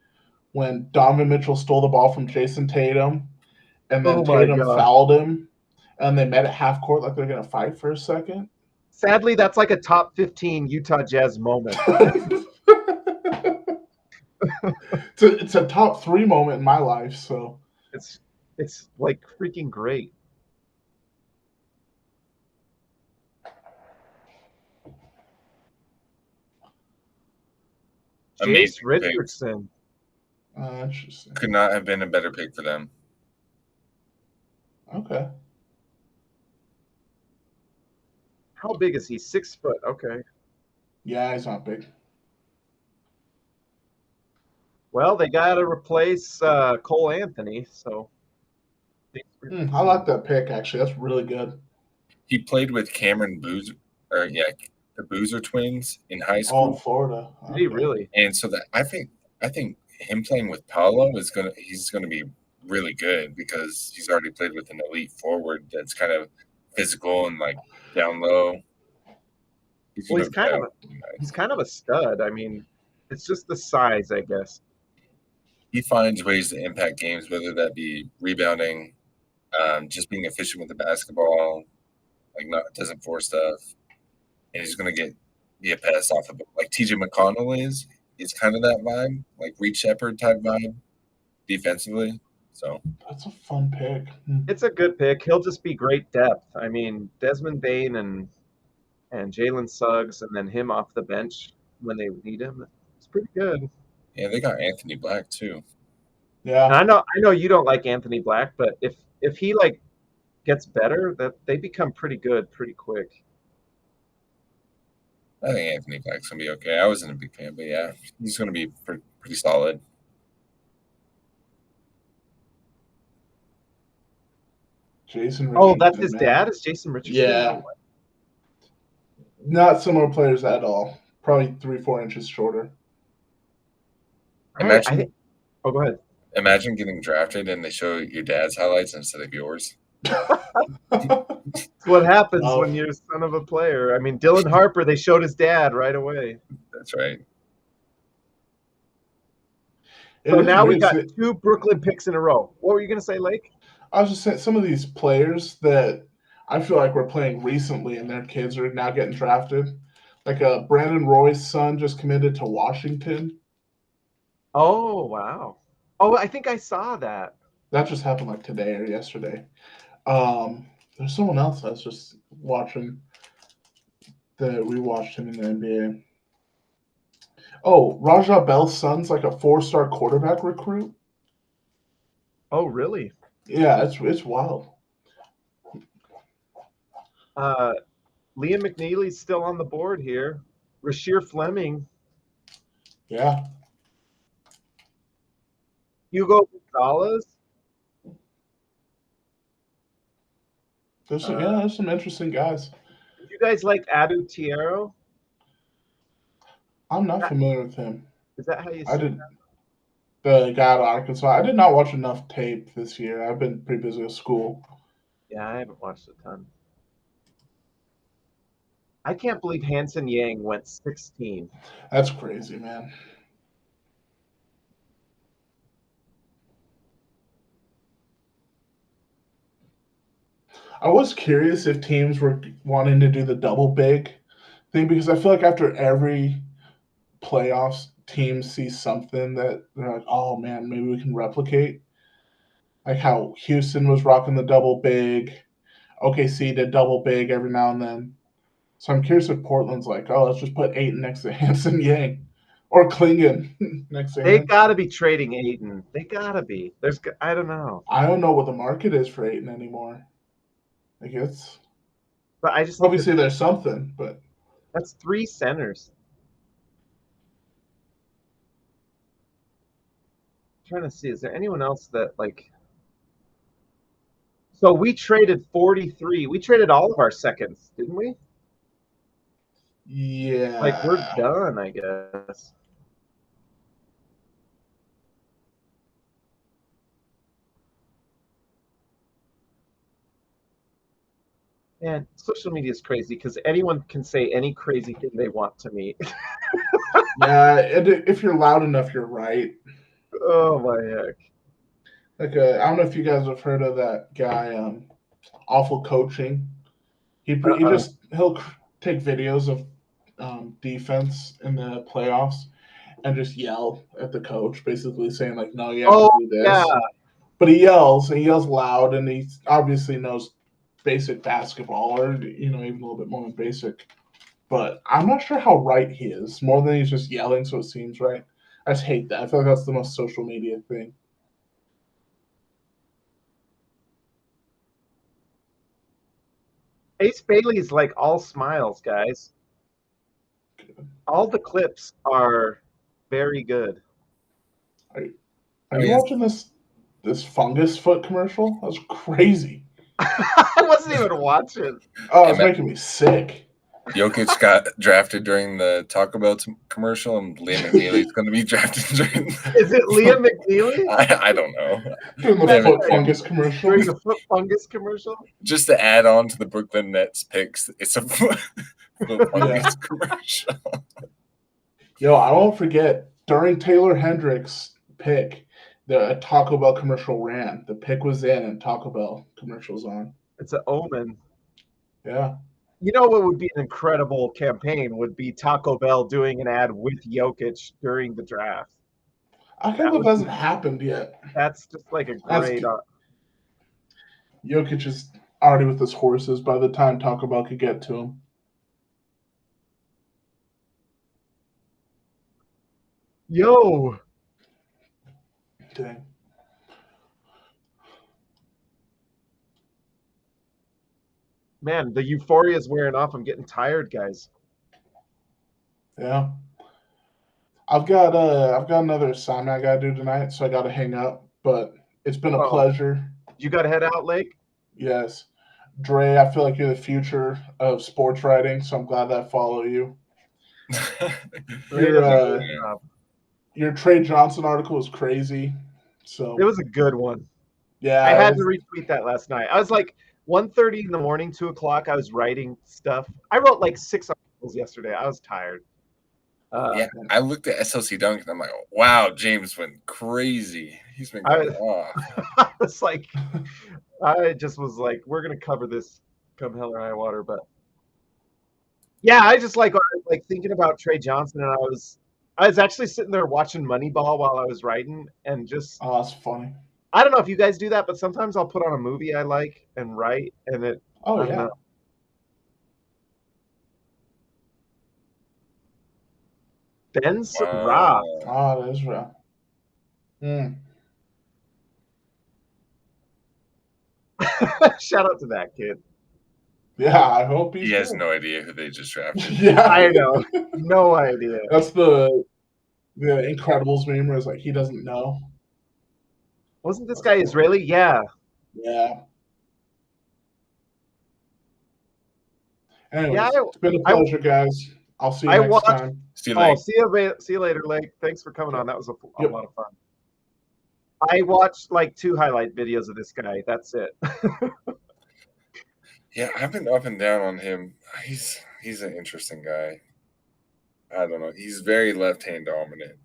when Donovan Mitchell stole the ball from Jason Tatum, and then Oh my Tatum God. fouled him, and they met at half court like they're gonna fight for a second. Sadly, that's like a top 15 Utah Jazz moment. It's a top 3 moment in my life. So It's like freaking great. Jace Amazing pick. Richardson. interesting. Could not have been a better pick for them. Okay. How big is he? 6 foot. Okay. Yeah, he's not big. Well, they got to replace Cole Anthony, so. I like that pick, actually. That's really good. He played with Cameron Boozer, the Boozer twins in high Oh, school. in Florida. Did he really? And so that I think him playing with Paolo he's gonna be really good because he's already played with an elite forward that's kind of physical and like down low. Well, he's kind of a stud. I mean, it's just the size, I guess. He finds ways to impact games, whether that be rebounding, just being efficient with the basketball, doesn't force stuff, and he's gonna be a pass off of it. Like TJ McConnell is kind of that vibe, like Reed Shepherd type vibe, defensively. So that's a fun pick. It's a good pick. He'll just be great depth. I mean, Desmond Bane and Jalen Suggs, and then him off the bench when they need him. It's pretty good. Yeah, they got Anthony Black too. Yeah, and I know you don't like Anthony Black, but if he gets better, that they become pretty good pretty quick. I think Anthony Black's gonna be okay. I wasn't a big fan, but yeah, he's gonna be pretty solid. Jason Richardson. Oh, that's his dad? Is Jason Richardson? Yeah. Not similar players at all. Probably 3-4 inches shorter. Imagine. Go ahead. Imagine getting drafted and they show your dad's highlights instead of yours. That's what happens when you're son of a player. I mean, Dylan Harper, they showed his dad right away. That's right. So now we got 2 Brooklyn picks in a row. What were you going to say, Lake? I was just saying some of these players that I feel like we're playing recently and their kids are now getting drafted. Like Brandon Roy's son just committed to Washington. Oh, wow. Oh, I think I saw that. That just happened like today or yesterday. There's someone else I was just watching that we watched him in the NBA. Oh, Raja Bell's son's like a 4-star quarterback recruit. Oh, really? Yeah, it's wild. Liam McNeely's still on the board here. Rasheer Fleming. Yeah. Hugo Gonzalez. There's some interesting guys. Do you guys like Adu Tiero? I'm not familiar with him. Is that how you say that? The guy out of Arkansas. I did not watch enough tape this year. I've been pretty busy with school. Yeah, I haven't watched a ton. I can't believe Hanson Yang went 16. That's crazy, man. I was curious if teams were wanting to do the double big thing because I feel like after every playoffs, teams see something that they're like, oh man, maybe we can replicate. Like how Houston was rocking the double big. OKC did double big every now and then. So I'm curious if Portland's like, oh, let's just put Ayton next to Hanson Yang or Klingon next to him. They got to be trading Ayton. They got to be. I don't know. I don't know what the market is for Ayton anymore. I guess. But I just obviously there's something, but that's 3 centers. I'm trying to see, is there anyone else that So we traded 43. We traded all of our seconds, didn't we? Yeah. We're done, I guess. And social media is crazy because anyone can say any crazy thing they want to me. Yeah, if you're loud enough, you're right. Oh my heck. Like I don't know if you guys have heard of that guy, Awful Coaching. He'll take videos of defense in the playoffs and just yell at the coach, basically saying like, "No, you have to do this." Yeah. But he yells loud, and he obviously knows basic basketball, or even a little bit more than basic. But I'm not sure how right he is. More than he's just yelling, so it seems right. I just hate that. I feel like that's the most social media thing. Ace Bailey's like all smiles, guys. All the clips are very good. Are you watching this fungus foot commercial? That was crazy. I wasn't even watching. Oh, it's making me sick. Jokic got drafted during the Taco Bell commercial, and Liam McNeely's going to be drafted during. Is it Liam McNeely? I don't know. During the foot fungus commercial. During the foot fungus commercial. Just to add on to the Brooklyn Nets picks, it's a foot fungus commercial. Yo, I won't forget during Taylor Hendricks' pick, the Taco Bell commercial ran. The pick was in, and Taco Bell commercials on. It's an omen. Yeah. You know what would be an incredible campaign would be Taco Bell doing an ad with Jokic during the draft. I can't believe it hasn't happened yet. That's just like a great. Jokic is already with his horses by the time Taco Bell could get to him. Yo. Dang. Man, the euphoria is wearing off. I'm getting tired, guys. Yeah. I've got another assignment I gotta do tonight, so I gotta hang up. But it's been a pleasure. You gotta head out, Lake? Yes. Dre, I feel like you're the future of sports writing, so I'm glad that I follow you. Your Trey Johnson article was crazy. So it was a good one. Yeah. I had to retweet that last night. I was like 1:30 in the morning, 2 o'clock. I was writing stuff. I wrote like 6 articles yesterday. I was tired. Yeah, I looked at SLC Dunk and I'm like, wow, James went crazy. He's been going off. I was like, I just was like, we're gonna cover this come hell or high water. But yeah, I just like thinking about Trey Johnson, and I was actually sitting there watching Moneyball while I was writing, and just that's funny. I don't know if you guys do that, but sometimes I'll put on a movie I like and write, and it. Oh yeah. Ben Roth. Oh, that is rough. Shout out to that kid. Yeah, I hope he has no idea who they just drafted. Yeah, I know. No idea. That's the Incredibles meme where it's like he doesn't know. Wasn't this guy Israeli? Yeah. Yeah. Anyways, it's been a pleasure, guys. I'll see you next time. See you, see you later, Lake. Thanks for coming on. That was a lot of fun. I watched like 2 highlight videos of this guy. That's it. Yeah, I've been up and down on him. He's an interesting guy. I don't know. He's very left-hand dominant.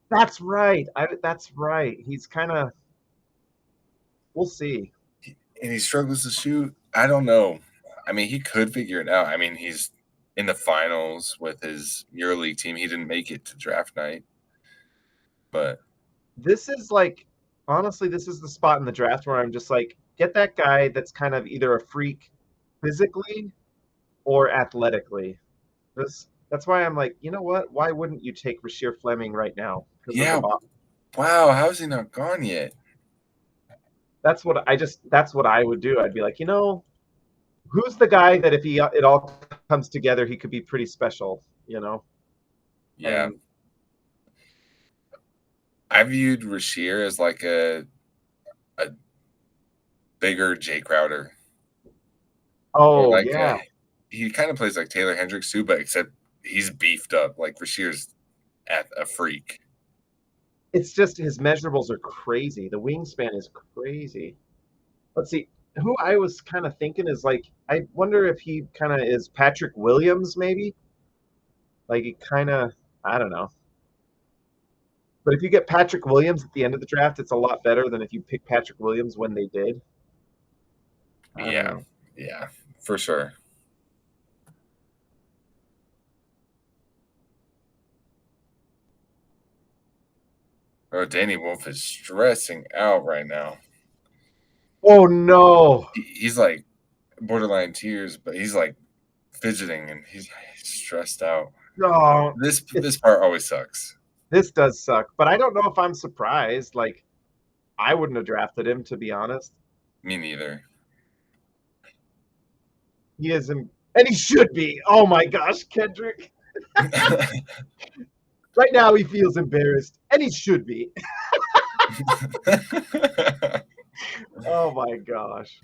That's right. That's right. He's kind of. We'll see. And he struggles to shoot. I don't know. I mean, he could figure it out. I mean, he's in the finals with his EuroLeague team. He didn't make it to draft night. But this is like, honestly, this is the spot in the draft where I'm just like, get that guy that's kind of either a freak physically or athletically. That's why I'm like, you know what? Why wouldn't you take Rasheer Fleming right now? Yeah. Wow. How is he not gone yet? That's what I would do. I'd be like, who's the guy that if it all comes together, he could be pretty special, Yeah. And I viewed Rasheer as like a bigger Jay Crowder. Oh, like yeah. He kind of plays like Taylor Hendricks too, but except he's beefed up. Like Rasheer's a freak. It's just his measurables are crazy. The wingspan is crazy. Let's see. Who I was kind of thinking is like, I wonder if he kind of is Patrick Williams, maybe. Like he kind of, I don't know. But if you get Patrick Williams at the end of the draft, it's a lot better than if you pick Patrick Williams when they did. I don't know. Yeah, for sure. Oh, Danny Wolf is stressing out right now. Oh no! He's like borderline tears, but he's like fidgeting and he's stressed out. No, This part always sucks. this does suck. But I don't know if I'm surprised. Like, I wouldn't have drafted him, to be honest. Me neither. He is, and he should be. Oh my gosh, Kendrick. Right now, he feels embarrassed, and he should be. Oh my gosh.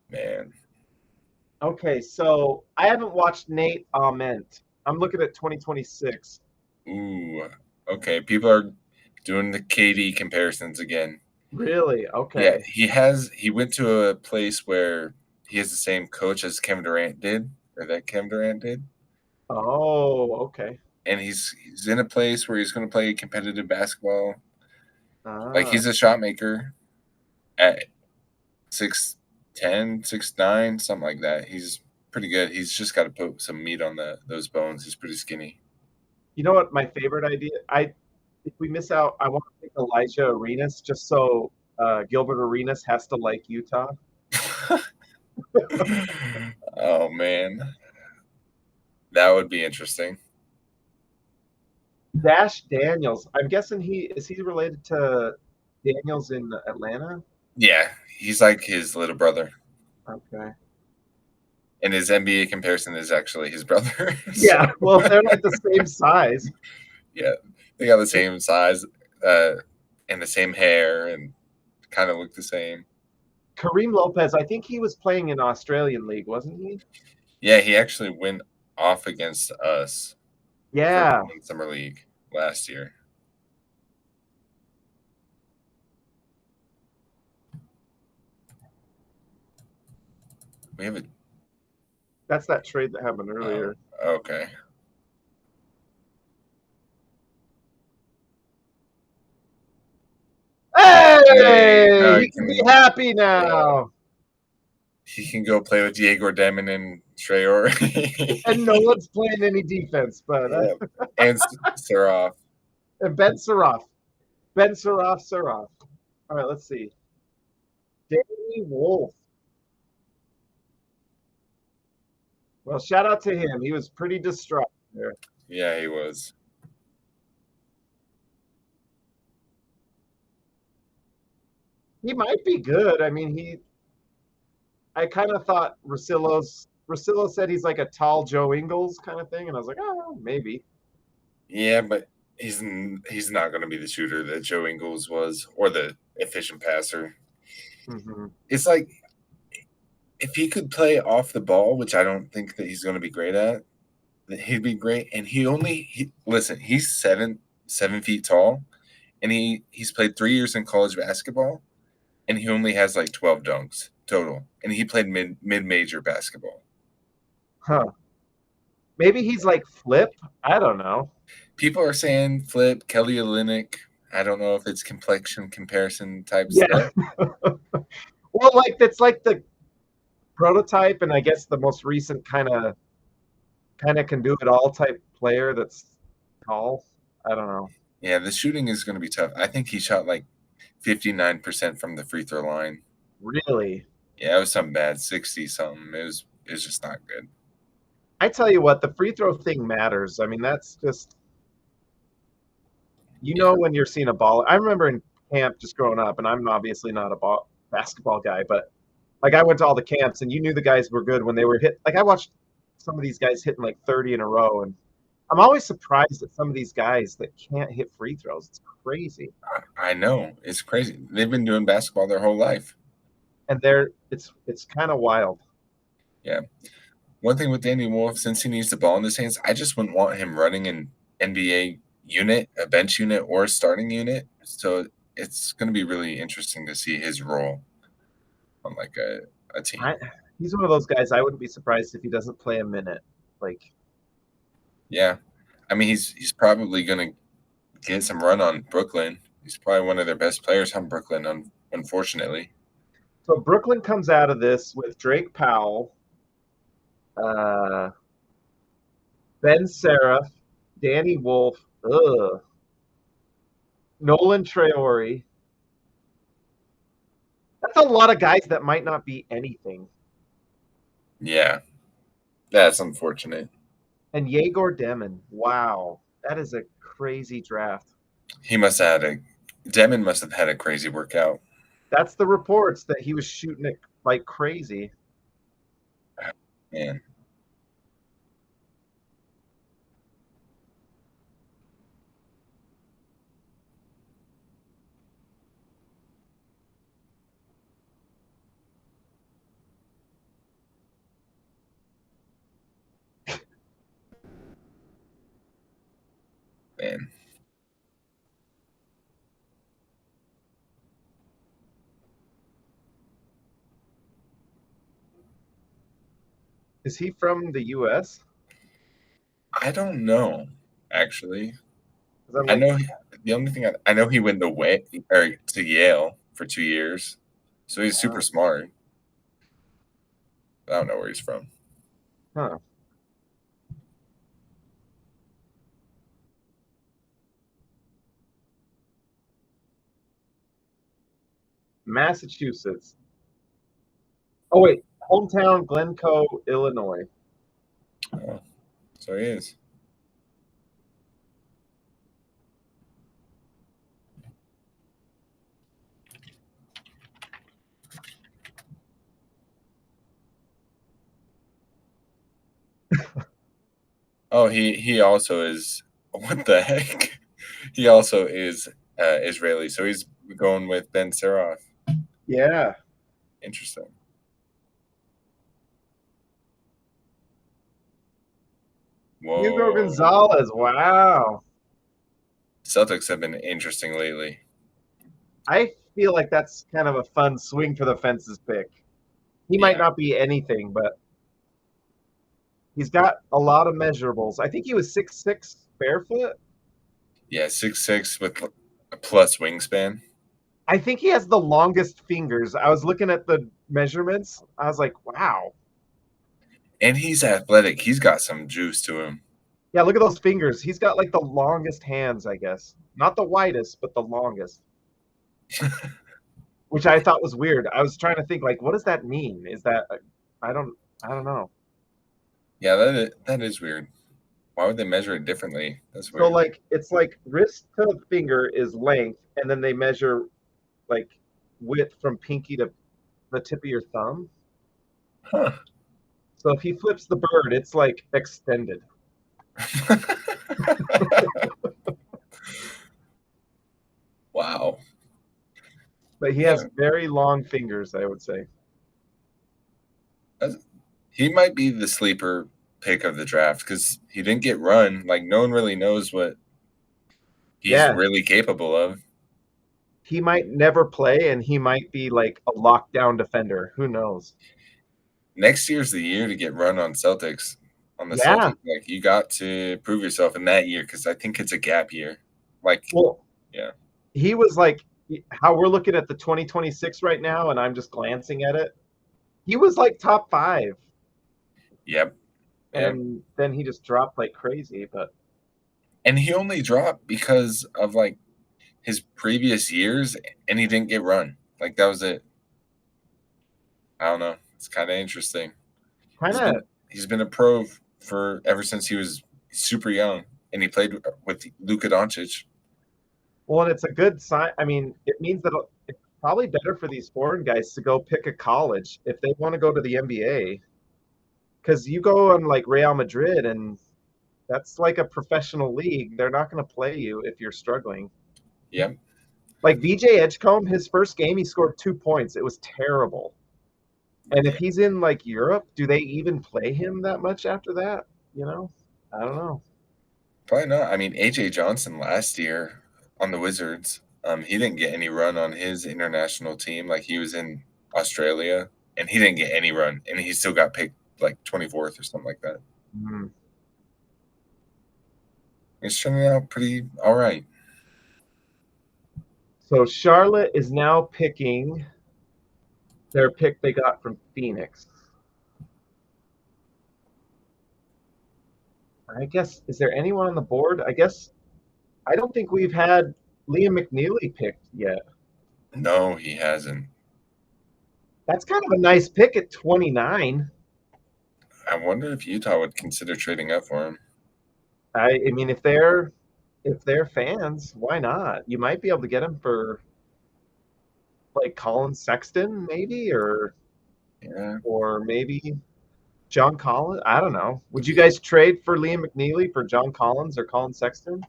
Man. Okay, so I haven't watched Nate Ament. I'm looking at 2026. Ooh. Okay. People are doing the KD comparisons again. Really? Okay. Yeah, he went to a place where he has the same coach as Kevin Durant did, or that Kevin Durant did. Oh, okay. And he's in a place where he's going to play competitive basketball. Like, Ah. he's a shot maker at 6'10", 6'9", something like that. He's pretty good. He's just got to put some meat on those bones. He's pretty skinny. You know what? My favorite idea. If we miss out, I want to pick Elijah Arenas just so Gilbert Arenas has to like Utah. Oh man, that would be interesting. Dash Daniels. I'm guessing is he related to Daniels in Atlanta? Yeah, he's like his little brother. Okay. And his NBA comparison is actually his brother. Yeah, well, they're like the same size. Yeah, they got the same size and the same hair and kind of look the same. Kareem Lopez, I think he was playing in Australian League, wasn't he? Yeah, he actually went off against us. Yeah. In Summer League last year. We have a. That's that trade that happened earlier. Okay. Hey! He can be happy now. He can go play with Diego Demon and Traore. And no one's playing any defense, but and Seraph. And Ben Seraph. Seraph. All right, let's see. Danny Wolf. Well, shout out to him. He was pretty distraught there. Yeah, he was. He might be good. I mean, I kind of thought Russillo said he's like a tall Joe Ingles kind of thing, and I was like, oh, maybe. Yeah, but he's not going to be the shooter that Joe Ingles was, or the efficient passer. Mm-hmm. It's like if he could play off the ball, which I don't think that he's going to be great at, he'd be great. And listen, he's 7 feet tall, and he's played 3 years in college basketball, and he only has like 12 dunks total, and he played mid-major basketball. Huh. Maybe he's like Flip. I don't know. People are saying Flip, Kelly Olynyk. I don't know if it's complexion comparison type stuff. Well, like that's like the prototype, and I guess the most recent kind of can do it all type player that's tall. I don't know. Yeah, the shooting is going to be tough. I think he shot like 59% from the free throw line. Really? Yeah, it was something bad, 60 something. It was just not good. I tell you what, the free throw thing matters. I mean, that's just know when you're seeing a ball. I remember in camp just growing up, and I'm obviously not a basketball guy, but like I went to all the camps, and you knew the guys were good when they were hit. Like I watched some of these guys hitting like 30 in a row, and I'm always surprised at some of these guys that can't hit free throws. It's crazy. I know. It's crazy. They've been doing basketball their whole life. And it's kind of wild. Yeah. One thing with Danny Wolf, since he needs the ball in his hands, I just wouldn't want him running an NBA unit, a bench unit, or a starting unit. So it's going to be really interesting to see his role on like a team. He's one of those guys I wouldn't be surprised if he doesn't play a minute. Like, yeah. I mean, he's probably going to get some run on Brooklyn. He's probably one of their best players on Brooklyn, unfortunately. So Brooklyn comes out of this with Drake Powell, Ben Seraph, Danny Wolf, Nolan Traore. That's a lot of guys that might not be anything. Yeah, that's unfortunate. And Yegor Demin. Wow, that is a crazy draft. Demon must have had a crazy workout. That's the reports that he was shooting it like crazy. Man. Man. Is he from the U.S.? I don't know, actually. Like, I know the only thing I know he went to Yale for 2 years, so he's super smart. I don't know where he's from. Huh. Massachusetts. Oh wait, hometown Glencoe, Illinois. Oh, so he is. Oh, he also is. What the heck? He also is Israeli, so he's going with Ben Seraph. Yeah. Interesting. Whoa. Hugo Gonzalez. Wow. Celtics have been interesting lately. I feel like that's kind of a fun swing for the fences pick. He might not be anything, but he's got a lot of measurables. I think he was 6'6" barefoot. Yeah, 6'6" with a plus wingspan. I think he has the longest fingers. I was looking at the measurements. I was like, wow. And he's athletic. He's got some juice to him. Yeah, look at those fingers. He's got like the longest hands, I guess. Not the widest, but the longest. Which I thought was weird. I was trying to think, like, what does that mean? Is that I don't know. Yeah, that is weird. Why would they measure it differently? That's weird. So like it's like wrist to finger is length, and then they measure like width from pinky to the tip of your thumb. Huh. So if he flips the bird, it's like extended. Wow. But he has very long fingers, I would say. He might be the sleeper pick of the draft because he didn't get run. Like, no one really knows what he's really capable of. He might never play, and he might be like a lockdown defender. Who knows? Next year's the year to get run on Celtics. On the Celtics, like, you got to prove yourself in that year because I think it's a gap year. Like, he was like how we're looking at the 2026 right now, and I'm just glancing at it. He was like top 5. Yep. And then he just dropped like crazy, and he only dropped because of like his previous years, and he didn't get run. Like, that was it. I don't know. It's kind of interesting. He's been a pro for ever since he was super young, and he played with Luka Doncic. Well, and it's a good sign. I mean, it means that it's probably better for these foreign guys to go pick a college if they want to go to the NBA. Because you go on like Real Madrid, and that's like a professional league. They're not going to play you if you're struggling. Yep. Like VJ Edgecombe, his first game, he scored 2 points. It was terrible. And if he's in like Europe, do they even play him that much after that? You know, I don't know. Probably not. I mean, AJ Johnson last year on the Wizards, he didn't get any run on his international team. Like, he was in Australia, and he didn't get any run, and he still got picked like 24th or something like that. It's turning out pretty all right. So Charlotte is now picking their pick they got from Phoenix. I guess, is there anyone on the board? I guess, I don't think we've had Liam McNeely picked yet. No, he hasn't. That's kind of a nice pick at 29. I wonder if Utah would consider trading up for him. I mean, if they're fans, why not? You might be able to get him for like Colin Sexton, maybe, or Yeah. maybe John Collins. I don't know. Would you guys trade for Liam McNeely for John Collins or Colin Sexton?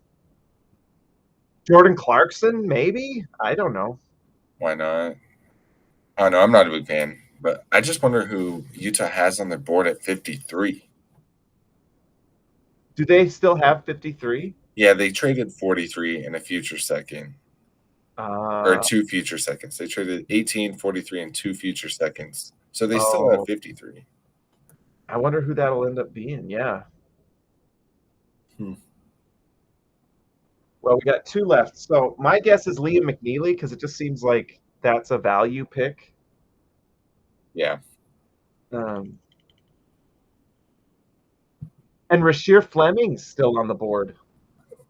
Jordan Clarkson, maybe? I don't know. Why not? Oh, no, I'm not a big fan. But I just wonder who Utah has on their board at 53. Do they still have 53? Yeah, they traded 43 and a future second. Or 2 future seconds. They traded 18, 43, and 2 future seconds. So they still have 53. I wonder who that'll end up being. Yeah. Well, we got 2 left. So my guess is Liam McNeely because it just seems like that's a value pick. Yeah. And Rasheer Fleming's still on the board.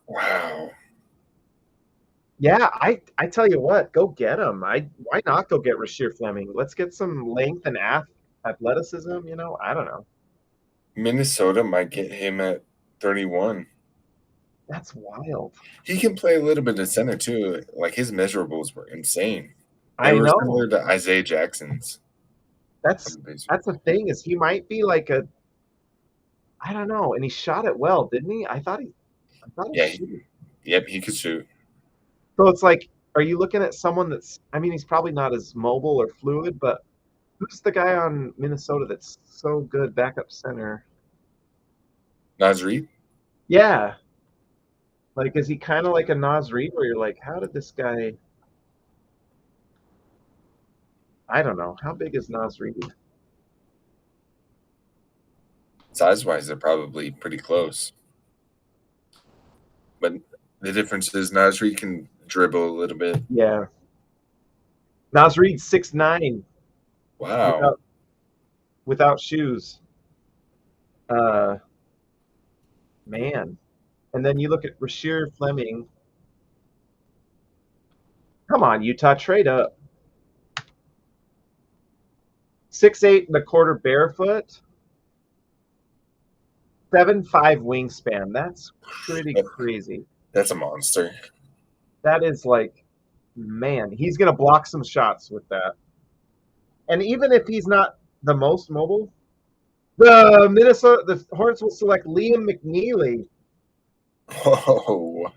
Wow. Yeah, I tell you what, go get him. Why not go get Rasheer Fleming? Let's get some length and athleticism. I don't know. Minnesota might get him at 31. That's wild. He can play a little bit of center too. Like his measurables were insane. I know. Similar to Isaiah Jackson's. That's the thing is he might be like I don't know, and he shot it well, didn't he? I thought he Yep, he could shoot. So it's like, are you looking at someone that's? I mean, he's probably not as mobile or fluid, but who's the guy on Minnesota that's so good backup center? Naz Reid? Yeah. Like, is he kind of like a Naz Reid where you're like, how did this guy? I don't know. How big is Naz Reid? Size-wise, they're probably pretty close. But the difference is Naz Reid can dribble a little bit. Yeah. Naz Reid 6'9". Wow. Without shoes. Man. And then you look at Rasheer Fleming. Come on, Utah, trade up. 6'8" and a quarter barefoot. 7'5" wingspan. That's pretty crazy. That's a monster. That is like, man, he's going to block some shots with that. And even if he's not the most mobile, the Hornets will select Liam McNeely. Whoa.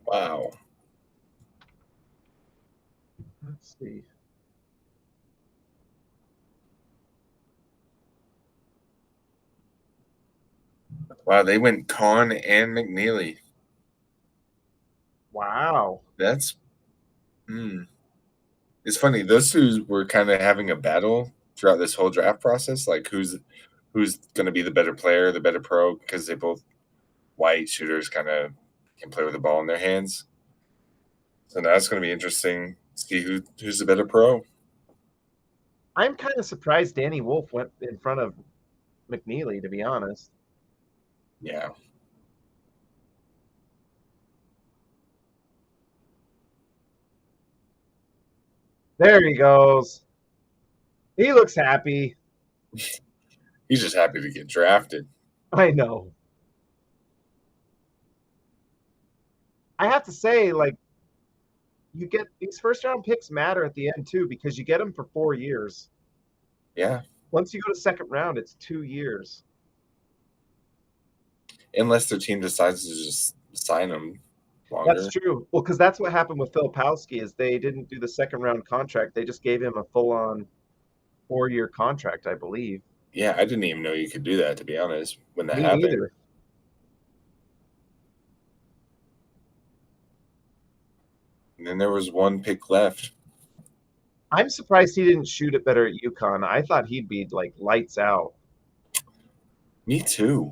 Wow. Let's see. Wow, they went Kon and McNeely. Wow. That's It's funny. Those two were kind of having a battle throughout this whole draft process. Like who's going to be the better player, the better pro, because they both white shooters kind of can play with the ball in their hands. So now it's going to be interesting to see who's the better pro. I'm kind of surprised Danny Wolf went in front of McNeely, to be honest. Yeah. There he goes. He looks happy. He's just happy to get drafted. I know. I have to say, like, you get these first round picks matter at the end too, because you get them for 4 years. Yeah. Once you go to second round, it's 2 years. Unless their team decides to just sign them longer. That's true. Well, because that's what happened with Filipowski is they didn't do the second round contract. They just gave him a full on 4-year contract, I believe. Yeah, I didn't even know you could do that, to be honest, when that Me happened. neither. And then there was one pick left. I'm surprised he didn't shoot it better at UConn. I thought he'd be like lights out. Me too.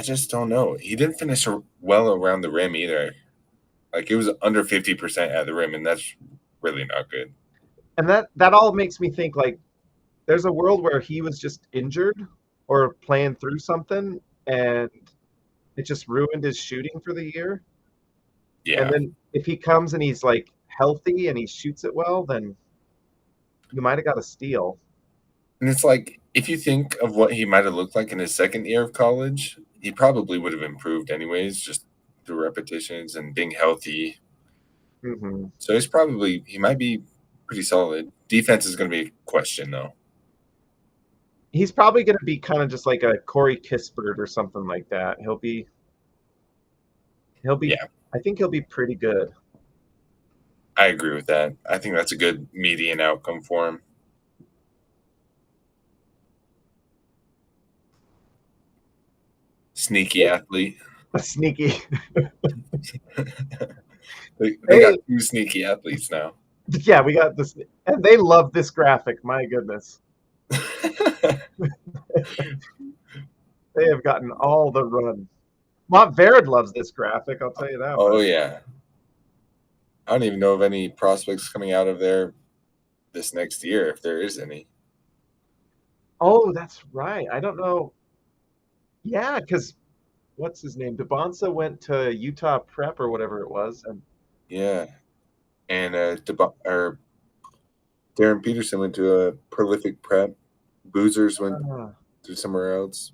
I just don't know. He didn't finish well around the rim either. Like, it was under 50% at the rim, and that's really not good. And that all makes me think, like, there's a world where he was just injured or playing through something, and it just ruined his shooting for the year. Yeah. And then if he comes and he's like healthy and he shoots it well, then you might have got a steal. And it's like, if you think of what he might have looked like in his second year of college, he probably would have improved anyways, just through repetitions and being healthy. Mm-hmm. So he might be pretty solid. Defense is going to be a question, though. He's probably going to be kind of just like a Corey Kispert or something like that. He'll be. Yeah. I think he'll be pretty good. I agree with that. I think that's a good median outcome for him. Sneaky athlete. A sneaky. They got 2 sneaky athletes now. Yeah, we got this, and they love this graphic. My goodness, they have gotten all the run. Montvered loves this graphic. I'll tell you that. Oh yeah. I don't even know of any prospects coming out of there this next year, if there is any. Oh, that's right. I don't know. Yeah, because what's his name? DeBonsa went to Utah Prep or whatever it was, and Yeah. And Darren Peterson went to a prolific prep. Boozers went to somewhere else.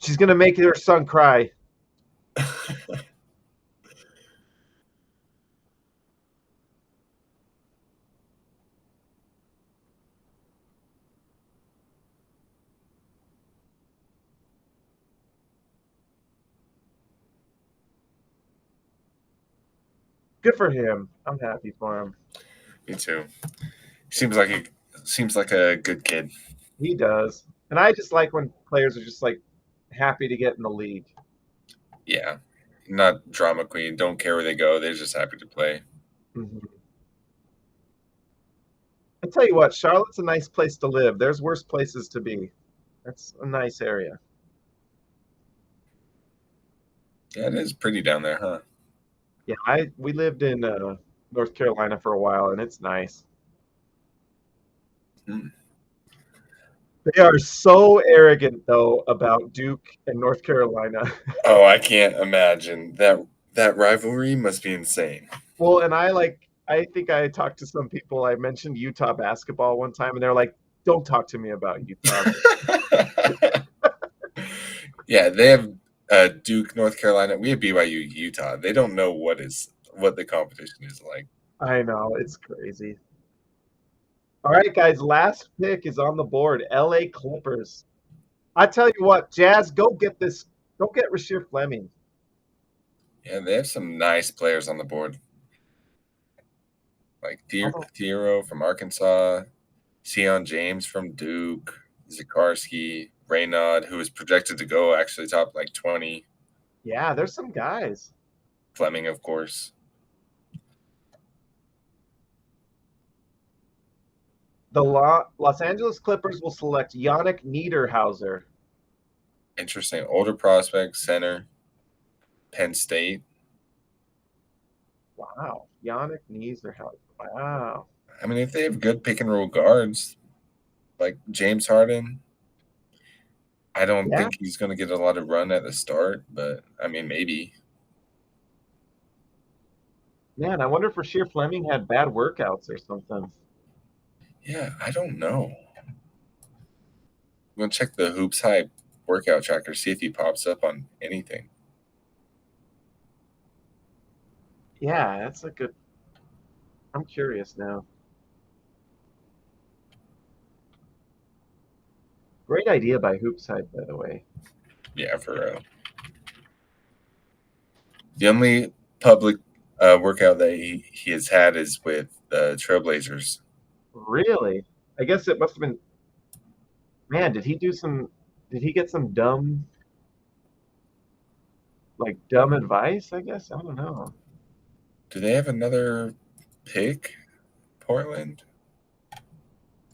she's gonna make her son cry. Good for him. I'm happy for him. Me too. Seems like a good kid. He does, and I just like when players are just like happy to get in the league. Yeah, not drama queen. Don't care where they go. They're just happy to play. Mm-hmm. I tell you what, Charlotte's a nice place to live. There's worse places to be. That's a nice area. Yeah, it is pretty down there, huh? Yeah, we lived in North Carolina for a while, and it's nice. They are so arrogant, though, about Duke and North Carolina. Oh, I can't imagine. That rivalry must be insane. Well, and I think I talked to some people. I mentioned Utah basketball one time, and they're like, "Don't talk to me about Utah." Yeah, they have Duke, North Carolina. We have BYU, Utah. They don't know what the competition is like. I know, it's crazy. All right, guys, last pick is on the board. LA Clippers. I tell you what, Jazz, go get this. Go get Rasheer Fleming. Yeah, they have some nice players on the board. Like Thiero from Arkansas, Sion James from Duke, Zikarsky, Raynaud, who is projected to go actually top like 20. Yeah, there's some guys. Fleming, of course. The Los Angeles Clippers will select Yannick Niederhauser. Interesting. Older prospect, center, Penn State. Wow. Yannick Niederhauser. Wow. I mean, if they have good pick and roll guards, like James Harden, I don't think he's going to get a lot of run at the start, but I mean, maybe. Man, I wonder if Rasheer Fleming had bad workouts or something. Yeah, I don't know. I'm going to check the Hoops Hype workout tracker, see if he pops up on anything. Yeah, that's a good. I'm curious now. Great idea by Hoops Hype, by the way. Yeah, for real. The only public workout that he has had is with the Trailblazers. Really? I guess it must have been. Man, did he get some dumb advice? I guess I don't know. Do they have another pick? Portland?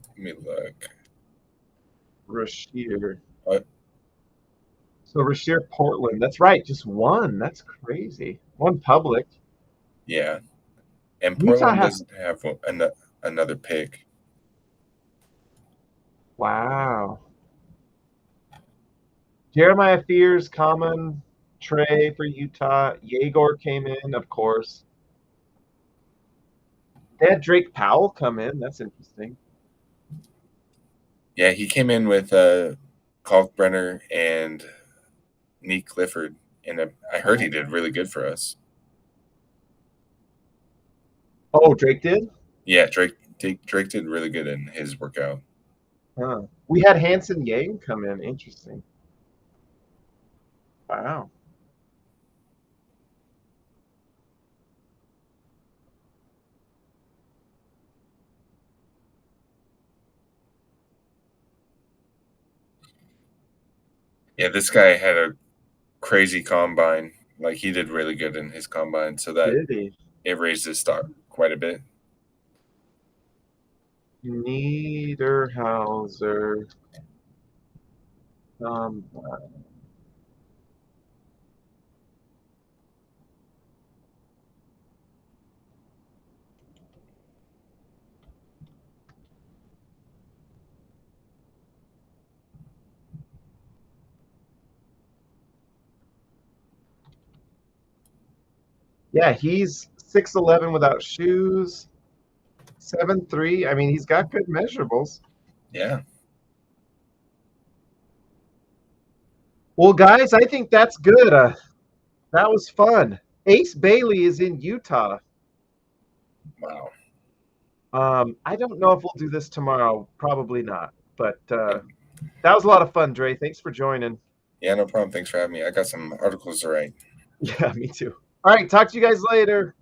Let me look. Rasheer. What? So Rasheer Portland. That's right. Just one. That's crazy. One public. Yeah. And Utah Portland has. doesn't have another pick. Wow. Jeremiah Fears, Common, Trey for Utah. Yegor came in, of course. They had Drake Powell come in. That's interesting. Yeah, he came in with Kalkbrenner and Nick Clifford, and I heard he did really good for us. Oh, Drake did? Yeah, Drake did really good in his workout. Huh. We had Hanson Yang come in. Interesting. Wow. Yeah, this guy had a crazy combine. Like, he did really good in his combine, so that Did he? it raised his stock quite a bit. Niederhauser. Yeah, he's 6'11" without shoes, 7'3". I mean, he's got good measurables. Yeah. Well, guys, I think that's good. That was fun. Ace Bailey is in Utah. Wow. I don't know if we'll do this tomorrow. Probably not. But that was a lot of fun, Dre. Thanks for joining. Yeah, no problem. Thanks for having me. I got some articles to write. Yeah, me too. All right, talk to you guys later.